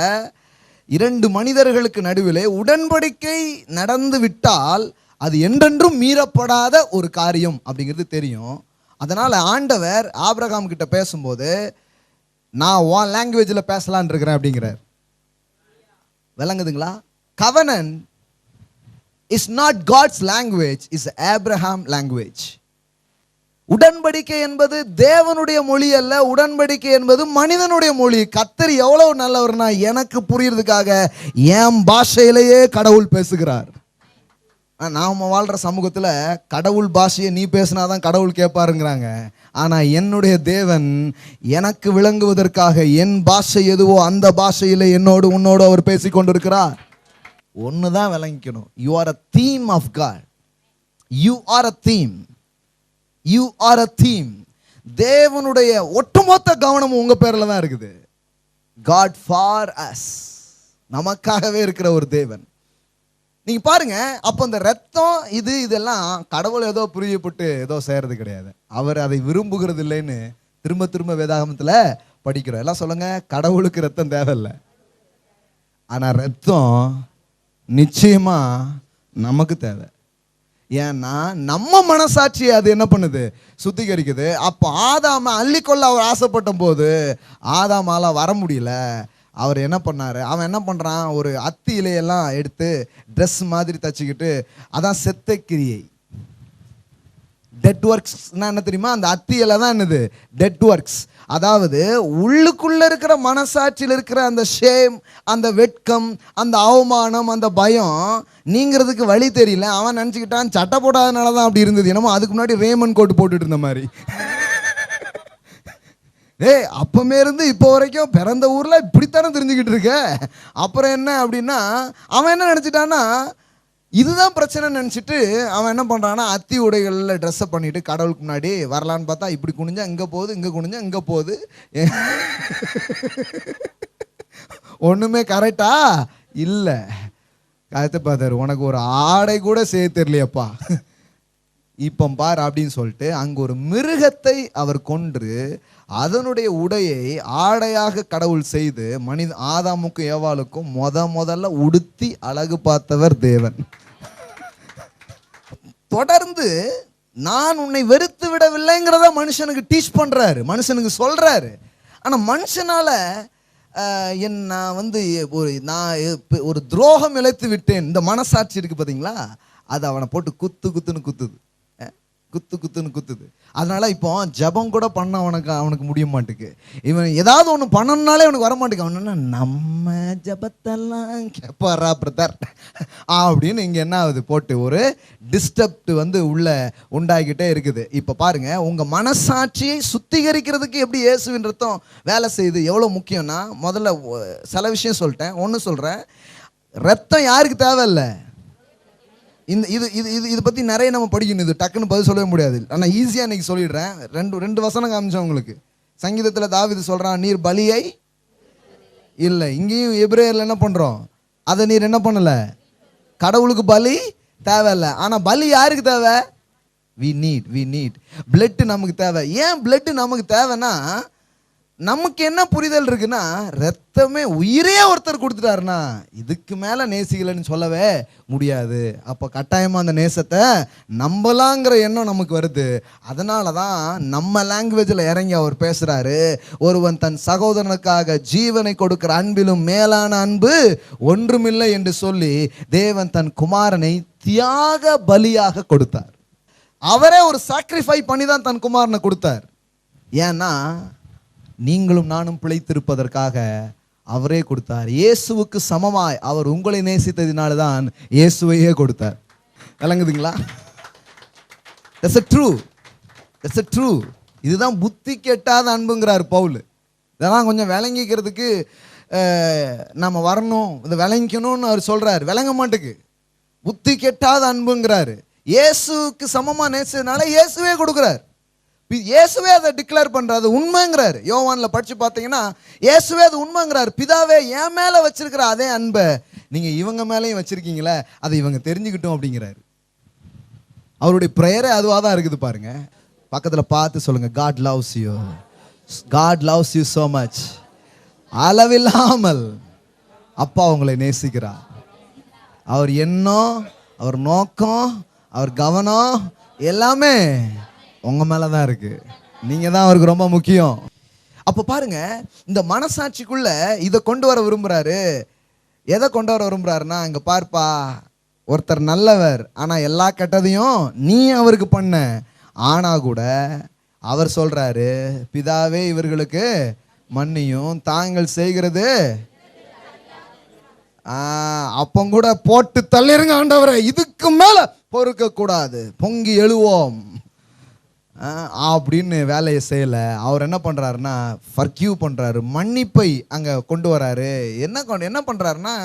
2 மனிதர்களுக்கு நடுவிலே உடன்படிக்கை நடந்து விட்டால் அது என்றென்றும் மீறப்படாத ஒரு காரியம் அப்படிங்கிறது தெரியும். அதனால ஆண்டவர் ஆபிரகாம் கிட்ட பேசும்போது நான் உன் லாங்குவேஜில் பேசலான் இருக்கிறேன் அப்படிங்கிறார். விளங்குதுங்களா? Covenant is not God's language, is Abraham language. உடன்படிக்கை என்பது தேவனுடைய மொழி அல்ல, உடன்படிக்கை என்பது மனிதனுடைய மொழி. கர்த்தர் எவ்வளவு நல்லவர்னா எனக்கு புரியறதுக்காக என் பாஷையிலேயே கடவுள் பேசுகிறார். நாம வாழ்ற சமூகத்துல கடவுள் பாஷையை நீ பேசினாதான் கடவுள் கேட்பாருங்கிறாங்க. ஆனா என்னுடைய தேவன் எனக்கு விளங்குவதற்காக என் பாஷை எதுவோ அந்த பாஷையில என்னோடு உன்னோடு அவர் பேசி கொண்டிருக்கிறார். ஒண்ணுதான் விளங்கிக்கணும், you are a theme of God. You are a theme. You are a theme. தேவனுடைய ஒட்டுமொத்த கவனம் உங்க பேர்ல தான் இருக்குது. God for us. நமக்காகவே இருக்கிற ஒரு தேவன். நீங்க பாருங்க, அப்ப இந்த ரத்தம் இதெல்லாம் கடவுள் ஏதோ புரியப்பட்டு ஏதோ செய்யறது கிடையாது. அவர் அதை விரும்புகிறது இல்லைன்னு திரும்ப திரும்ப வேதாகமத்துல படிக்கிறோம். எல்லாம் சொல்லுங்க, கடவுளுக்கு ரத்தம் தேவையில்லை. ஆனா ரத்தம் நிச்சயமா நமக்கு தேவை. ஏன்னா நம்ம மனசாட்சியை அது என்ன பண்ணுது? சுத்திகரிக்குது. அப்போ ஆதாம அள்ளிக்கொள்ள அவர் ஆசைப்பட்ட போது ஆதாமால வர முடியல. அவர் என்ன பண்ணாரு? அவன் என்ன பண்றான்? ஒரு அத்தி இலையெல்லாம் எடுத்து ட்ரெஸ் மாதிரி தச்சுக்கிட்டு, அதான் செத்த கிரியை, டெட் ஒர்க்ஸ். என்ன தெரியுமா? அந்த அத்தி இலை தான் என்னது? Dead works. அதாவது உள்ளுக்குள்ள இருக்கிற மனசாட்சியில் இருக்கிற அந்த ஷேம், அந்த வெட்கம், அந்த அவமானம், அந்த பயம் நீங்கிறதுக்கு வழி தெரியல. அவன் நினச்சிக்கிட்டான் சட்டை போடாதனால தான் அப்படி இருந்தது. என்னமோ அதுக்கு முன்னாடி ரேமன் கோட் போட்டுட்டு இருந்த மாதிரி. அப்பமே இருந்து இப்போ வரைக்கும் பிறந்த ஊர்ல இப்படித்தானே தெரிஞ்சுக்கிட்டு இருக்க. அப்புறம் என்ன அப்படின்னா, அவன் என்ன நினச்சிட்டான்னா இதுதான் பிரச்சனை நினச்சிட்டு அவன் என்ன பண்ணுறான்னா அத்தி உடைகளில் ட்ரெஸ்ஸை பண்ணிட்டு கடவுளுக்கு முன்னாடி வரலான்னு பார்த்தா இப்படி குனிஞ்சா இங்கே போகுது, இங்கே குனிஞ்சா இங்கே போகுது. ஒன்றுமே கரெக்டா இல்லை. கருத்து பார்த்தாரு, உனக்கு ஒரு ஆடை கூட செய்ய தெரியலையப்பா, இப்போ பார் அப்படின்னு சொல்லிட்டு அங்கே ஒரு மிருகத்தை அவர் கொன்று அதனுடைய உடையை ஆடையாக கடவுள் செய்து ஆதாமுக்கும் ஏவாளுக்கும் முதல்ல உடுத்தி அழகு பார்த்தவர் தேவன். தொடர்ந்து நான் உன்னை வெறுத்து விடவில்லைங்கிறத மனுஷனுக்கு டீச் பண்றாரு, மனுஷனுக்கு சொல்றாரு. ஆனா மனுஷனால நான் ஒரு துரோகம் இழைத்து விட்டேன், இந்த மனசாட்சி இருக்கு பாத்தீங்களா, அது அவனை போட்டு குத்துன்னு குத்துது, குத்துன்னு குத்துது. அதனால இப்போ ஜபம் கூட பண்ண அவனுக்கு முடிய மாட்டுக்கு. இவன் ஏதாவது ஒன்று பண்ணணும்னாலே அவனுக்கு வர மாட்டேங்க. அவன் நம்ம ஜபத்தெல்லாம் கேட்பாரா பிரதர் அப்படின்னு இங்கே என்ன ஆகுது, போட்டு ஒரு டிஸ்டர்ப்ட் உள்ள உண்டாகிட்டே இருக்குது. இப்போ பாருங்க, உங்க மனசாட்சியை சுத்திகரிக்கிறதுக்கு எப்படி இயேசுவின் ரத்தம் வேலை செய்யுது, எவ்வளோ முக்கியம்னா, முதல்ல சில விஷயம் சொல்லிட்டேன். ஒன்று சொல்றேன், ரத்தம் யாருக்கு தேவையில்லை. இது இது இது இதை பற்றி நிறைய நம்ம படிக்கணும். இது டக்குன்னு பதில் சொல்லவே முடியாது. ஆனால் ஈஸியாக இன்னைக்கு சொல்லிடுறேன். ரெண்டு வசனம் காமிச்சேன் உங்களுக்கு. சங்கீதத்தில் தாவீது சொல்கிறான், நீர் பலியை இல்லை. இங்கேயும் எபிரேயர்ல என்ன பண்ணுறோம், அதை நீர் என்ன பண்ணலை, கடவுளுக்கு பலி தேவையில்லை. ஆனால் பலி யாருக்கு தேவை, வி நீட் பிளட் நமக்கு தேவை. ஏன் பிளட் நமக்கு தேவைன்னா, நமக்கு என்ன புரிதல் இருக்குன்னா, ரத்தமே உயிரே ஒருத்தர் கொடுத்துட்டாருன்னா இதுக்கு மேலே நேசிக்கலைன்னு சொல்லவே முடியாது. அப்போ கட்டாயமாக அந்த நேசத்தை நம்பலாங்கிற எண்ணம் நமக்கு வருது. அதனால தான் நம்ம லாங்குவேஜில் இறங்கி அவர் பேசுகிறாரு, ஒருவன் தன் சகோதரனுக்காக ஜீவனை கொடுக்கிற அன்பிலும் மேலான அன்பு ஒன்றுமில்லை என்று சொல்லி தேவன் தன் குமாரனை தியாக பலியாக கொடுத்தார். அவரே ஒரு சாக்ரிஃபை பண்ணி தான் தன் குமாரனை கொடுத்தார். ஏன்னா நீங்களும் நானும் பிழைத்திருப்பதற்காக அவரே கொடுத்தார். இயேசுவுக்கு சமமாய் அவர் உங்களை நேசித்ததினால தான் இயேசுவையே கொடுத்தார். விளங்குதுங்களா? That's a true. இதுதான் புத்தி கெட்டாத அன்புங்கிறார் பவுல். இதெல்லாம் கொஞ்சம் விளங்கிக்கிறதுக்கு நம்ம வரணும், இதை விளங்கிக்கணும்னு அவர் சொல்றாரு. விளங்க மாட்டுக்கு புத்தி கெட்டாத அன்புங்கிறாரு. இயேசுக்கு சமமா நேசிச்சதுனால இயேசுவே கொடுக்குறார். இயேசுவே அதை டிக்ளேர் பண்றாரு, உண்மைங்கிறார். யோவான்ல படிச்சு பார்த்தீங்கன்னா இயேசுவே அது உண்மைங்கிறார். பிதாவே என் மேல வச்சிருக்கிற அதே அன்பை நீங்க இவங்க மேலேயும் வச்சிருக்கீங்களே, அதை இவங்க தெரிஞ்சுக்கிட்டோம் அப்படிங்கிறாரு. அவருடைய பிரேயரே அதுவாக தான் இருக்குது பாருங்க. பக்கத்துல பார்த்து சொல்லுங்க, God loves you so much. அளவில்லாமல் அப்பா உங்களை நேசிக்கிறார். அவர் எண்ணம், அவர் நோக்கம், அவர் கவனம் எல்லாமே உங்க மேலதான் இருக்கு. நீங்க தான் அவருக்கு ரொம்ப முக்கியம். அப்ப பாருங்க, இந்த மனசாட்சிக்குள்ள இதை கொண்டு வர விரும்புறாரு. எதை கொண்டு வர விரும்புறாருன்னா, இங்க பார்ப்பா, ஒருத்தர் நல்லவர், ஆனா எல்லா கெட்டதையும் நீ அவருக்கு பண்ண. ஆனா கூட அவர் சொல்றாரு, பிதாவே இவர்களுக்கு மன்னியும், தாங்கள் செய்கிறது. அப்ப கூட போட்டு தள்ளிருங்க ஆண்டவரை, இதுக்கு மேல பொறுக்க கூடாது, பொங்கி எழுவோம் அப்படின்னு வேலையை செய்யல. அவர் என்ன பண்றாருன்னா ஃபர்கியூ பண்றாரு, மன்னிப்பை அங்க கொண்டு வராரு. என்ன பண்றாருன்னா,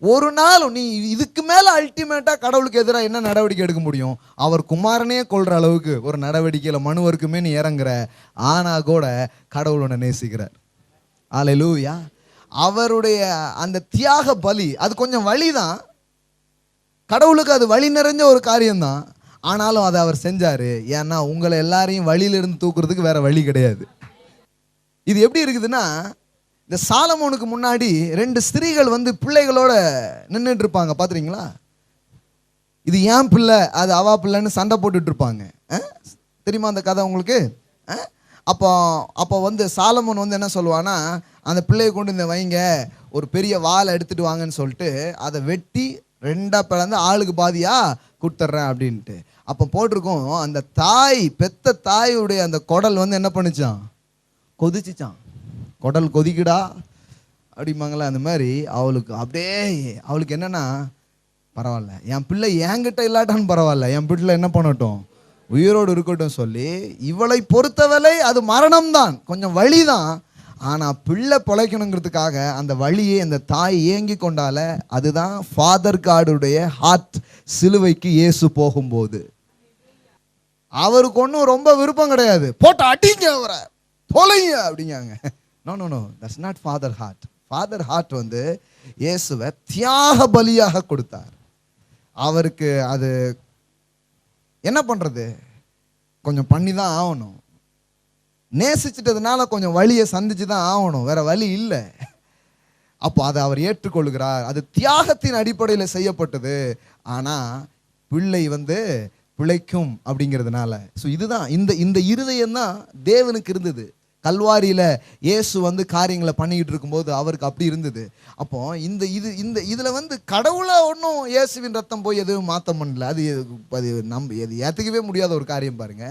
ஒரு நாள் நீ இதுக்கு மேல அல்டிமேட்டா கடவுளுக்கு எதிராக என்ன நடவடிக்கை எடுக்க முடியும்? அவர் குமாரனே கொள்ற அளவுக்கு ஒரு நடவடிக்கையில மனுவருக்குமே நீ இறங்குற. ஆனா கூட கடவுள் உன்னை நேசிக்கிறார். அல்லேலூயா. அவருடைய அந்த தியாக பலி அது கொஞ்சம் வலிதான், கடவுளுக்கு அது வலி நிறைஞ்ச ஒரு காரியம்தான். ஆனாலும் அதை அவர் செஞ்சாரு. ஏன்னா உங்களை எல்லாரையும் வழியிலிருந்து தூக்குறதுக்கு வேற வழி கிடையாது. இது எப்படி இருக்குதுன்னா, இந்த சாலமோனுக்கு முன்னாடி 2 ஸ்திரீகள் பிள்ளைகளோட நின்றுட்டு இருப்பாங்க, பாத்துறீங்களா? இது ஏன் பிள்ளை, அது அவா பிள்ளைன்னு சண்டை போட்டுட்டு இருப்பாங்க. தெரியுமா அந்த கதை உங்களுக்கு? அப்போ சாலமோன் என்ன சொல்லுவான்னா, அந்த பிள்ளையை கொண்டு இந்த வைங்க, ஒரு பெரிய வாளை எடுத்துட்டு வாங்கன்னு சொல்லிட்டு அதை வெட்டி 2 பிளந்து ஆளுக்கு பாதியா கொடுத்துட்றேன் அப்படின்ட்டு. அப்போ போட்டிருக்கோம், அந்த தாய், பெத்த தாயுடைய அந்த குடல் என்ன பண்ணிச்சான், கொதிச்சிச்சான். குடல் கொதிக்குடா அப்படிம்பாங்களே, அந்த மாதிரி அவளுக்கு என்னன்னா, பரவாயில்ல என் பிள்ளை என்கிட்ட இல்லாட்டான்னு பரவாயில்ல, என் பிள்ளை என்ன பண்ணட்டும், உயிரோடு இருக்கட்டும் சொல்லி, இவளை பொறுத்தவரை அது மரணம்தான், கொஞ்சம் வலிதான். ஆனால் பிள்ளை பிழைக்கணுங்கிறதுக்காக அந்த வழியை அந்த தாய் ஏங்கி கொண்டால. அதுதான் ஃபாதர் காடுடைய ஹார்ட். சிலுவைக்கு இயேசு போகும்போது அவருக்கு ஒன்றும் ரொம்ப விருப்பம் கிடையாது, போட்டு அடிங்க அவரை, தொலைங்க அப்படிங்காங்க. No, that's not father heart. Father heart இயேசுவை தியாக பலியாக கொடுத்தார். அவருக்கு அது என்ன பண்றது, கொஞ்சம் பண்ணி தான் ஆகணும். நேசிச்சிட்டதுனால கொஞ்சம் வழியை சந்திச்சு தான் ஆகணும், வேற வழி இல்லை. அப்போ அதை அவர் ஏற்றுக்கொள்கிறார். அது தியாகத்தின் அடிப்படையில் செய்யப்பட்டது. ஆனா பிள்ளை பிழைக்கும் அப்படிங்கிறதுனால. ஸோ இதுதான் இந்த இருதயம் தான் தேவனுக்கு இருந்தது. கல்வாரியில இயேசு வந்து காரியங்களை பண்ணிக்கிட்டு இருக்கும்போது அவருக்கு அப்படி இருந்தது. அப்போ இதுல வந்து கடவுளை ஒன்றும் இயேசுவின் ரத்தம் போய் எதுவும் மாற்றம் பண்ணல. அது ஏற்றுக்கவே முடியாத ஒரு காரியம் பாருங்க.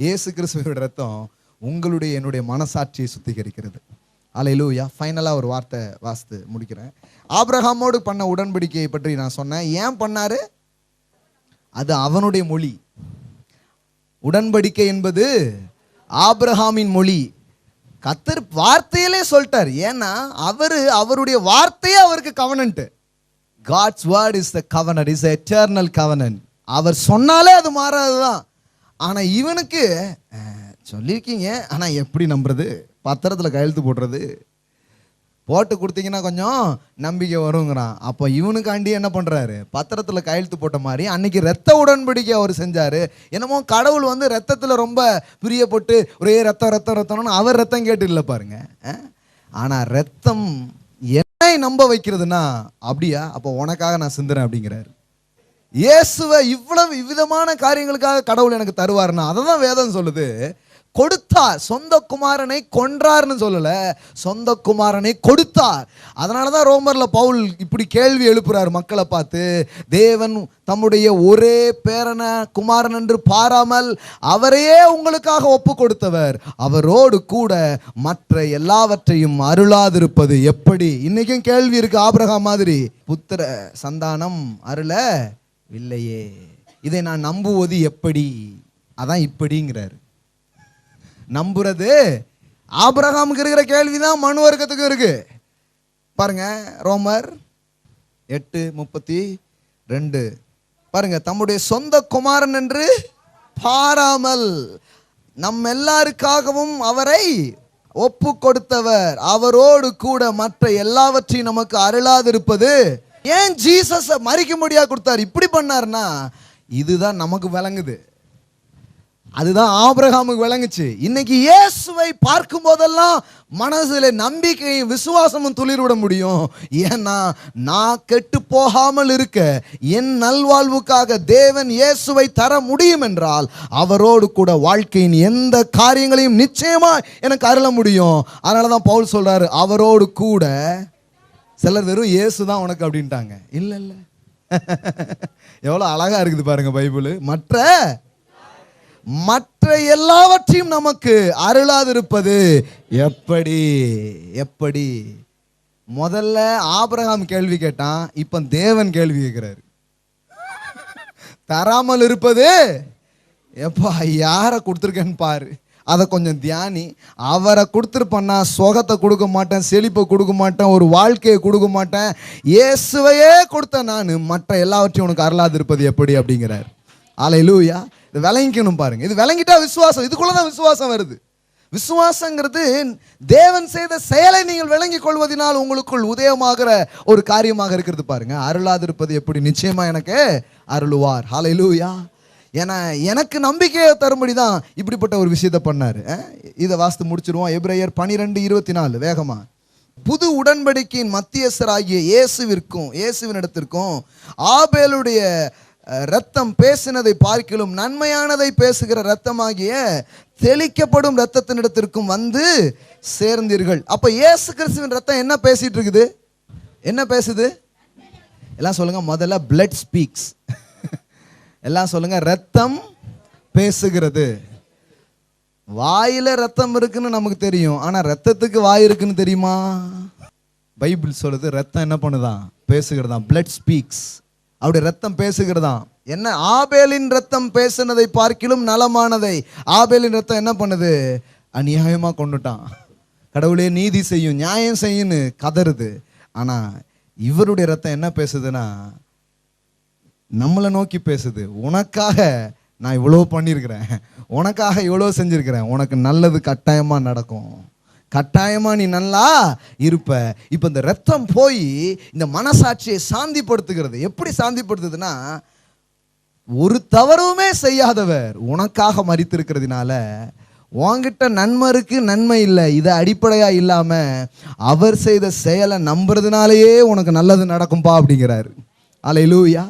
இயேசு கிறிஸ்துவோட ரத்தம் உங்களுடைய என்னுடைய மனசாட்சியை சுத்திகரிக்கிறது. அல்லேலூயா. ஃபைனலாக ஒரு வார்த்தை வாசித்து முடிக்கிறேன். ஆபிரகாமோடு பண்ண உடன்படிக்கையை பற்றி நான் சொன்னேன். ஏன் பண்ணாரு? அது அவனுடைய மொழி. உடன்படிக்கை என்பது ஆபிரகாமின் மொழி. கர்த்தர் வார்த்தையிலே சொல்லிட்டார். ஏன்னா அவருடைய வார்த்தையே அவருக்கு covenant. God's word is the covenant, is the eternal covenant. அவர் சொன்னாலே அது மாறாதுதான். ஆனா இவனுக்கு சொல்லியிருக்கீங்க, ஆனா எப்படி நம்புறது? பத்திரத்தில் கையெழுத்து போடுறது, போட்டு கொடுத்தீங்கன்னா கொஞ்சம் நம்பிக்கை வருங்கிறான். அப்போ இவனுக்காண்டி என்ன பண்ணுறாரு? பத்திரத்தில் கையெழுத்து போட்ட மாதிரி அன்னைக்கு ரத்த உடன்படிக்கை அவர் செஞ்சார். என்னமோ கடவுள் வந்து ரத்தத்தில் ரொம்ப பிரியப்பட்டு ஒரே ரத்தம்னு அவர் ரத்தம் கேட்டு இல்லை பாருங்க. ஆனால் ரத்தம் என்னை நம்ப வைக்கிறதுனா அப்படியா? அப்போ உனக்காக நான் சிந்துறேன் அப்படிங்கிறாரு. இயேசுவை இவ்வளவு விதமான காரியங்களுக்காக கடவுள் எனக்கு தருவார்னா அதை தான் வேதம் சொல்லுது. கொடுத்தார். சொந்த குமாரனை கொன்றார்னு சொல்லல, சொந்த குமாரனை கொடுத்தார். அதனாலதான் ரோமர்ல பவுல் இப்படி கேள்வி எழுப்புறார் மக்களை பார்த்து. தேவன் தம்முடைய ஒரே பேரன குமாரன் என்று பாராமல் அவரையே உங்களுக்காக ஒப்பு கொடுத்தவர், அவரோடு கூட மற்ற எல்லாவற்றையும் அருளாதிருப்பது எப்படி? இன்னைக்கும் கேள்வி இருக்கு. ஆபிரகாம் மாதிரி புத்திர சந்தானம் அருள இல்லையே, இதை நான் நம்புவது எப்படி? அதான் இப்படிங்கிறாரு. நம்புறது ஆபிரகாமுக்கு இருக்கிற கேள்விதான் மனு வர்க்கத்துக்கு இருக்கு. பாருங்க ரோமர் 8:32 பாருங்க. தம்முடைய சொந்த குமாரன் என்று பாராமல் நம் எல்லாருக்காகவும் அவரை ஒப்பு கொடுத்தவர், அவரோடு கூட மற்ற எல்லாவற்றையும் நமக்கு அருளாதிருப்பது. ஏன் ஜீசஸ் மரிக்கும்படியா கொடுத்தார்? இப்படி பண்ணார்னா இதுதான் நமக்கு விளங்குது. அதுதான் ஆபிரகாமுக்கு விளங்குச்சு. இன்னைக்கு இயேசுவை பார்க்கும் போதெல்லாம் மனசுல நம்பிக்கையும் விசுவாசமும் துளிர்விட முடியும். ஏன்னா நான் கெட்டு போகாமல் இருக்க என் நல்வாழ்வுக்காக தேவன் இயேசுவை தர முடியும் என்றால் அவரோடு கூட வாழ்க்கையின் எந்த காரியங்களையும் நிச்சயமா எனக்கு அருள முடியும். அதனாலதான் பவுல் சொல்றாரு அவரோடு கூட. சிலர் வெறும் இயேசு தான் உனக்கு அப்படின்ட்டாங்க. இல்ல இல்ல, எவ்வளவு அழகா இருக்குது பாருங்க பைபிள். மற்ற எல்லாவற்றையும் நமக்கு அருளாதிருப்பது எப்படி? எப்படி? முதல்ல ஆபிரகாம் கேள்வி கேட்டான், இப்ப தேவன் கேள்வி கேட்கிறாரு. தராமல் இருப்பது எப்பா? யாரை கொடுத்துருக்கேன்னு பாரு, அதை கொஞ்சம் தியானி. அவரை கொடுத்துருப்பேன்னா சுகத்தை கொடுக்க மாட்டேன், செழிப்பை கொடுக்க மாட்டேன், ஒரு வாழ்க்கையை கொடுக்க மாட்டேன். இயேசுவையே கொடுத்த நான் மற்ற எல்லாவற்றையும் உனக்கு அருளாதிருப்பது எப்படி அப்படிங்கிறார். அல்லேலூயா. இது விளங்கிக்கணும் பாருங்க. இது விளங்கிட்டா விசுவாசம், இதுக்குள்ளதான் விசுவாசம் வருது. விசுவாசங்கிறது தேவன் செய்த செயலை நீங்கள் விளங்கிக் கொள்வதனால் உங்களுக்குள் உதயமாகிற ஒரு காரியமாக இருக்கிறது பாருங்க. அருளாதிருப்பது எப்படி? நிச்சயமா எனக்கு அருளுவார். ஹல்லேலூயா. ஏன்னா எனக்கு நம்பிக்கையை தரும்படி தான் இப்படிப்பட்ட ஒரு விஷயத்தை பண்ணாரு. இதை வாசித்து முடிச்சிருவோம். எபிரேயர் 12:24 வேகமா. புது உடன்படிக்கையின் மத்தியஸ்தராகிய இயேசுவின் இடத்திற்கும் ஆபேலுடைய ரத்தம் பேசினதை பார்க்கிலும் நன்மையானதை பேசுகிற ரத்தமாகிய தெளிக்கப்படும் ரத்தத்தினிடத்திற்கும் வந்து சேர்ந்தீர்கள். அப்ப இயேசு கிறிஸ்துவின் ரத்தம் என்ன பேசிட்டு இருக்குது? என்ன பேசுது? எல்லாம் சொல்லுங்க முதல்ல. Blood speaks. எல்லாம் சொல்லுங்க. ரத்தம் பேசுகிறது. வாயில ரத்தம் இருக்குன்னு நமக்கு தெரியும், ஆனா ரத்தத்துக்கு வாய் இருக்குன்னு தெரியுமா? பைபிள் சொல்லுது ரத்தம் என்ன பண்ணுதான்? பேசுகிறதாம். Blood speaks. அவருடைய ரத்தம் பேசுகிறதாம். என்ன? ஆபேலின் ரத்தம் பேசுனதை பார்க்கிலும் நலமானதை. ஆபேலின் ரத்தம் என்ன பண்ணுது? அநியாயமா கொண்டுட்டான். கடவுளே நீதி செய்யும், நியாயம் செய்யுன்னு கதறுது. ஆனா இவருடைய ரத்தம் என்ன பேசுதுன்னா நம்மளை நோக்கி பேசுது. உனக்காக நான் இவ்வளோ பண்ணியிருக்கிறேன், உனக்காக இவ்வளோ செஞ்சிருக்கிறேன், உனக்கு நல்லது கட்டாயமா நடக்கும், கட்டாயமா நீ நல்லா இருப்ப. இப்ப இந்த ரத்தம் போய் இந்த மனசாட்சியை சாந்திப்படுத்துகிறது. எப்படி சாந்திப்படுத்துதுன்னா, ஒரு தவறுமே செய்யாதவர் உனக்காக மரித்திருக்கிறதுனால உன்கிட்ட நன்மை இருக்கு, நன்மை இல்லை, இதை அடிப்படையா இல்லாம அவர் செய்த செயலை நம்புறதுனாலேயே உனக்கு நல்லது நடக்கும்பா அப்படிங்கிறாரு. அல்லேலூயா.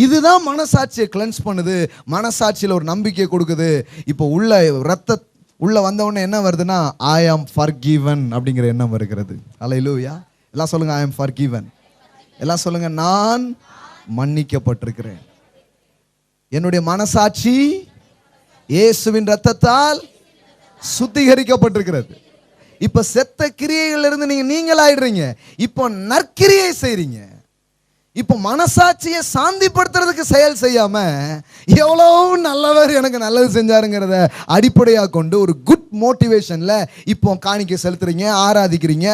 இதுதான் மனசாட்சியை கிளென்ஸ் பண்ணுது, மனசாட்சியில் ஒரு நம்பிக்கை கொடுக்குது. இப்போ உள்ள ரத்த உள்ள வந்த உடனே என்ன வருதுன்னா ஐ ஆம் ஃபர்கிவன் அப்படிங்கிற எண்ணம் வருகிறது. அல்லேலூயா. எல்லாம் சொல்லுங்க ஐ ஆம் ஃபர்கிவன். எல்லாம் சொல்லுங்க நான் மன்னிக்கப்பட்டிருக்கிறேன். என்னுடைய மனசாட்சி இயேசுவின் இரத்தத்தால் சுத்திகரிக்கப்பட்டிருக்கிறது. இப்ப செத்த கிரியைகள் இருந்து நீங்களாயிடுறீங்க. இப்போ நற்கிரியை செய்றீங்க. இப்போ மனசாட்சியை சாந்திப்படுத்துறதுக்கு செயல் செய்யாம எவ்வளவு நல்லவர் எனக்கு நல்லது செஞ்சாருங்கிறத அடிப்படையாக கொண்டு ஒரு குட் மோட்டிவேஷன்ல இப்போ காணிக்கை செலுத்துறீங்க, ஆராதிக்கிறீங்க,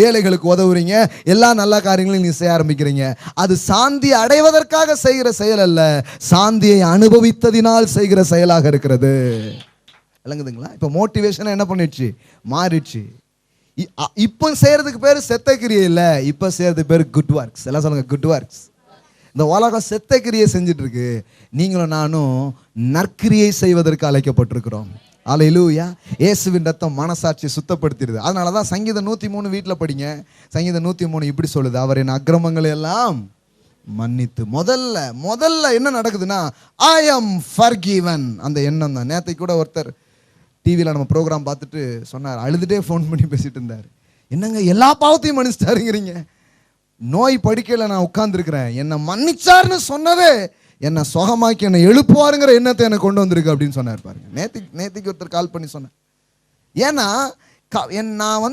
ஏழைகளுக்கு உதவுறீங்க, எல்லா நல்ல காரியங்களையும் நீங்க செய்ய ஆரம்பிக்கிறீங்க. அது சாந்தி அடைவதற்காக செய்கிற செயல் அல்ல, சாந்தியை அனுபவித்ததினால் செய்கிற செயலாக இருக்கிறது. விளங்குதுங்களா? இப்போ மோட்டிவேஷன் என்ன பண்ணிடுச்சு, மாறிடுச்சு. இப்போ செய்யறதுக்கு பேர் செத்த கிரியை இல்லை, இப்போ செய்யறதுக்கு பேர் குட் ஒர்க்ஸ். எல்லாம் சொல்லுங்க குட் ஒர்க்ஸ். இந்த உலகம் செத்த கிரியை செஞ்சுட்டு இருக்கு, நீங்களும் நானும் நற்கிரியை செய்வதற்கு அழைக்கப்பட்டிருக்கிறோம். அல்லேலூயா. இயேசுவின் ரத்தம் மனசாட்சியை சுத்தப்படுத்திடுது. அதனால தான் சங்கீதம் 103 வீட்டில் படிங்க. சங்கீதம் 103 இப்படி சொல்லுது, அவர் என் அக்கிரமங்களை எல்லாம் மன்னித்து. முதல்ல என்ன நடக்குதுன்னா ஐ ஆம் ஃபர்கிவன். அந்த எண்ணம் தான். நேற்றைக்கு கூட ஒருத்தர் டிவியில் நம்ம ப்ரோக்ராம் பார்த்துட்டு சொன்னார், அழுதுகிட்டே ஃபோன் பண்ணி பேசிட்டு இருந்தார். என்னங்க எல்லா பாவத்தையும் மன்னிச்சிட்டாருங்கிறீங்க? நோய் படுக்கையில் நான் உட்கார்ந்துருக்கிறேன், என்னை மன்னிச்சாருன்னு சொன்னதே என்னை சுகமாக்கி என்னை எழுப்புவாருங்கிற எண்ணத்தை என்னை கொண்டு வந்திருக்கு அப்படின்னு சொன்னார். பாருங்க, நேத்திக்கு ஒருத்தர் கால் பண்ணி சொன்னேன். ஏன்னா நான்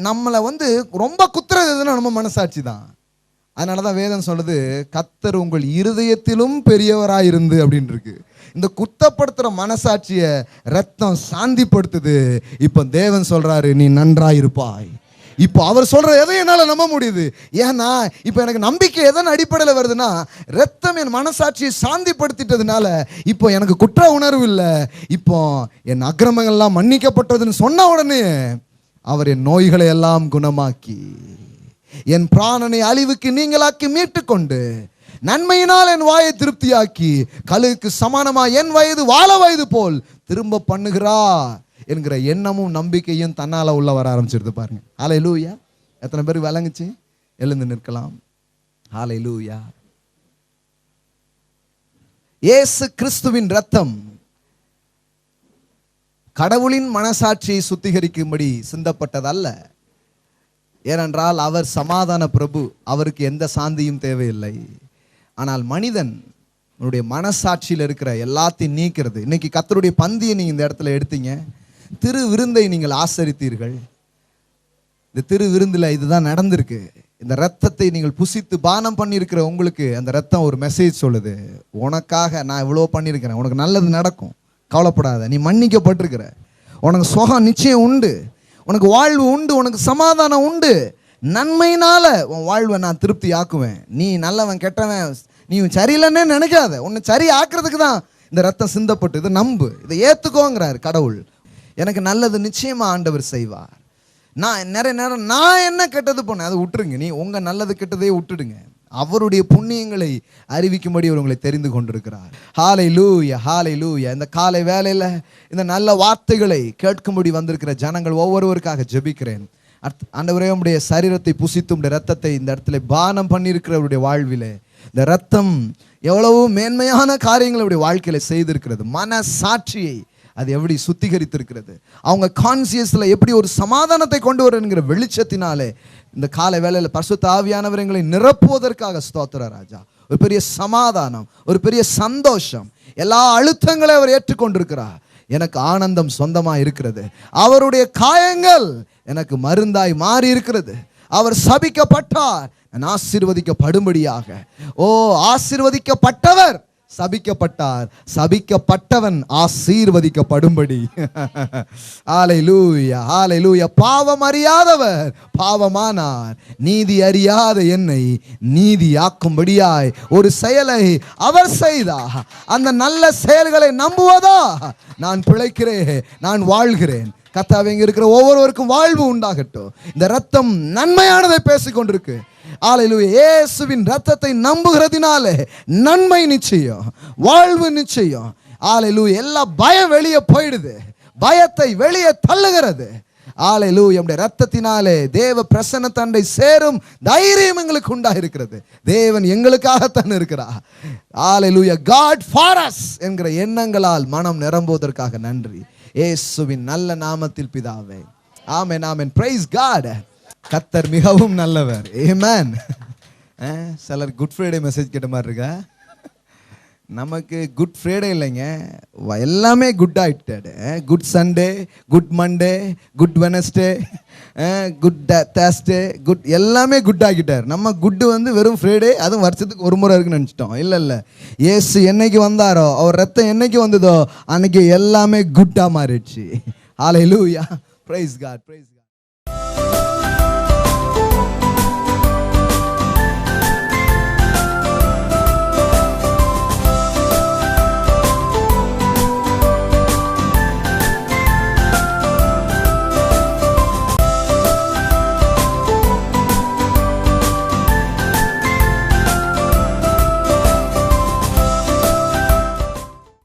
நம்மளை ரொம்ப குத்துறது எதுன்னா நம்ம மனசாட்சி தான். அதனால தான் வேதம் சொல்லுது, கர்த்தர் உங்கள் இருதயத்திலும் பெரியவராயிருந்து அப்படின்னு இருக்கு. இந்த குத்தப்படுத்துற மனசாட்சியை ரத்தம் சாந்திப்படுத்துது. இப்போ தேவன் சொல்றாரு, நீ நன்றாயிருப்பாய். இப்போ அவர் சொல்ற எதை என்னால் நம்ப முடியுது. ஏன்னா இப்போ எனக்கு நம்பிக்கை எதன் அடிப்படையில் வருதுன்னா, ரத்தம் என் மனசாட்சியை சாந்திப்படுத்திட்டதுனால இப்போ எனக்கு குற்ற உணர்வு இல்லை. இப்போ என் அக்கிரமங்கள்லாம் மன்னிக்கப்பட்டதுன்னு சொன்ன உடனே அவர் என் நோய்களை எல்லாம் குணமாக்கி என் பிராணனை அழிவுக்கு நீங்களாக்கி மீட்டு கொண்டு நன்மையினால் என் வாயை திருப்தியாக்கி கழுகுக்கு சமானமா என் வயது வாழ வயது போல் திரும்ப பண்ணுகிறா என்கிற எண்ணமும் நம்பிக்கையும் தன்னால உள்ள வர ஆரம்பிச்சிருது. பாருங்க. ஹல்லேலூயா. எத்தனை பேர் விளங்குச்சு? எழுந்து நிற்கலாம். ஹல்லேலூயா. இயேசு கிறிஸ்துவின் ரத்தம் கடவுளின் மனசாட்சியை சுத்திகரிக்கும்படி சிந்தப்பட்டதல்ல. ஏனென்றால் அவர் சமாதான பிரபு, அவருக்கு எந்த சாந்தியும் தேவையில்லை. ஆனால் மனிதன் மனசாட்சியில் இருக்கிற எல்லாத்தையும் நீக்கிறது. இன்னைக்கு கர்த்தருடைய பந்தியை நீங்க இந்த இடத்துல எடுத்தீங்க, திரு விருந்தை நீங்கள் ஆசரித்தீர்கள். இந்த திரு விருந்தில் இதுதான் நடந்திருக்கு. இந்த ரத்தத்தை நீங்கள் புசித்து பானம் பண்ணியிருக்கிற உங்களுக்கு அந்த ரத்தம் ஒரு மெசேஜ் சொல்லுது, உனக்காக நான் இவ்வளோ பண்ணியிருக்கிறேன், உனக்கு நல்லது நடக்கும், கவலைப்படாத, நீ மன்னிக்கப்பட்டிருக்கிற, உனக்கு சுகம் நிச்சயம் உண்டு, உனக்கு வாழ்வு உண்டு, உனக்கு சமாதானம் உண்டு, நன்மையினால உன் வாழ்வை நான் திருப்தி ஆக்குவேன். நீ நல்லவன் கெட்டவன் நீ சரியில்லைன்னே நினைக்காத, உன்னை சரி ஆக்குறதுக்கு தான் இந்த ரத்தம் சிந்தப்பட்டு. இதை நம்பு, இதை ஏற்றுக்கோங்கிறார் கடவுள். எனக்கு நல்லது நிச்சயமா ஆண்டவர் செய்வார். நான் நிறைய நேரம் நான் என்ன கெட்டது பண்ணேன் அதை விட்டுருங்க, நீ உங்க நல்லது கெட்டதையே விட்டுடுங்க. அவருடைய புண்ணியங்களை அறிவிக்கும்படி அவர் உங்களை தெரிந்து கொண்டிருக்கிறார். ஹல்லேலூயா, ஹல்லேலூயா. இந்த காலை வேளையில் இந்த நல்ல வார்த்தைகளை கேட்கும்படி வந்திருக்கிற ஜனங்கள் ஒவ்வொருவருக்காக ஜெபிக்கிறேன். ஆண்டவரே, உம்முடைய சரீரத்தை புசித்து உம்முடைய ரத்தத்தை இந்த இடத்துல பானம் பண்ணியிருக்கிறவருடைய வாழ்விலே இந்த ரத்தம் எவ்வளவு மேன்மையான காரியங்களை அவருடைய வாழ்க்கையில செய்திருக்கிறது. மனசாட்சியை அது எப்படி சுத்திகரித்திருக்கிறது, அவங்க கான்சியஸ்ல எப்படி ஒரு சமாதானத்தை கொண்டு வருங்கிற வெளிச்சத்தினாலே இந்த காலை வேளையில் பரிசுத்த ஆவியானவர் எங்களை நிரப்புவதற்காக ஸ்தோத்திர ராஜா. ஒரு பெரிய சமாதானம், ஒரு பெரிய சந்தோஷம், எல்லா அழுத்தங்களையும் அவர் ஏற்றுக்கொண்டிருக்கிறார். எனக்கு ஆனந்தம் சொந்தமா இருக்கிறது. அவருடைய காயங்கள் எனக்கு மருந்தாய் மாறி இருக்கிறது. அவர் சபிக்கப்பட்டார், நான் ஆசீர்வதிக்கப்படும்படியாக. ஓ, ஆசீர்வதிக்கப்பட்டவர் சபிக்கப்பட்டார், சபிக்கப்பட்டவன் ஆசீர்வதிக்கப்படும்படி. ஹல்லேலூயா, ஹல்லேலூயா. பாவம் அறியாதவர் பாவமானார், நீதி அறியாத என்னை நீதியாக்கும்படியாய் ஒரு செயலை அவர் செய்தார். அந்த நல்ல செயல்களை நம்புவதா நான் பிழைக்கிறேன், நான் வாழ்கிறேன். கர்த்தாவே, இங்க இருக்கிற ஒவ்வொருவருக்கும் வாழ்வு உண்டாகட்டும். இந்த ரத்தம் நன்மையானதை பேசிக்கொண்டிருக்கு. ஹல்லேலூயா. இயேசுவின் ரத்தத்தை நம்புகிறதினாலே நன்மை நிச்சயம், வாழ்வு நிச்சயம். ஹல்லேலூயா. எல்லா பயம் வெளியே போயிடுது, பயத்தை வெளியே தள்ளுகிறது. ஹல்லேலூயா. நம்முடைய ரத்தத்தினாலே தேவ பிரசன்னத்தண்டை சேரும் தைரியம் எங்களுக்கு உண்டாயிருக்கிறது. தேவன் எங்களுக்காகத்தான் இருக்கிறார். ஹல்லேலூயா. God for us என்கிற எண்ணங்களால் மனம் நிரம்புவதற்காக நன்றி. இயேசுவின் நல்ல நாமத்தில் பிதாவே. Amen, amen. Praise God. கர்த்தர் மிகவும் நல்லவர். ஆமென். சிலர் குட் ஃப்ரைடே மெசேஜ் கேட்ட மாதிரி இருக்கா? நமக்கு குட் ஃப்ரைடே இல்லைங்க, எல்லாமே குட் ஆகிட்டாடு. Good Sunday, good Monday, good Wednesday, good Thursday, good எல்லாமே குட் ஆகிட்டார். நம்ம குட்டு வந்து வெறும் ஃப்ரைடே, அதுவும் வருஷத்துக்கு ஒரு முறை இருக்குன்னு நினச்சிட்டோம். இல்லை இல்லை, இயேசு என்னைக்கு வந்தாரோ, அவர் ரத்தம் என்னைக்கு வந்ததோ அன்னைக்கு எல்லாமே குட்டாக மாறிடுச்சு. ஹல்லேலூயா. Praise God. பிரைஸ்.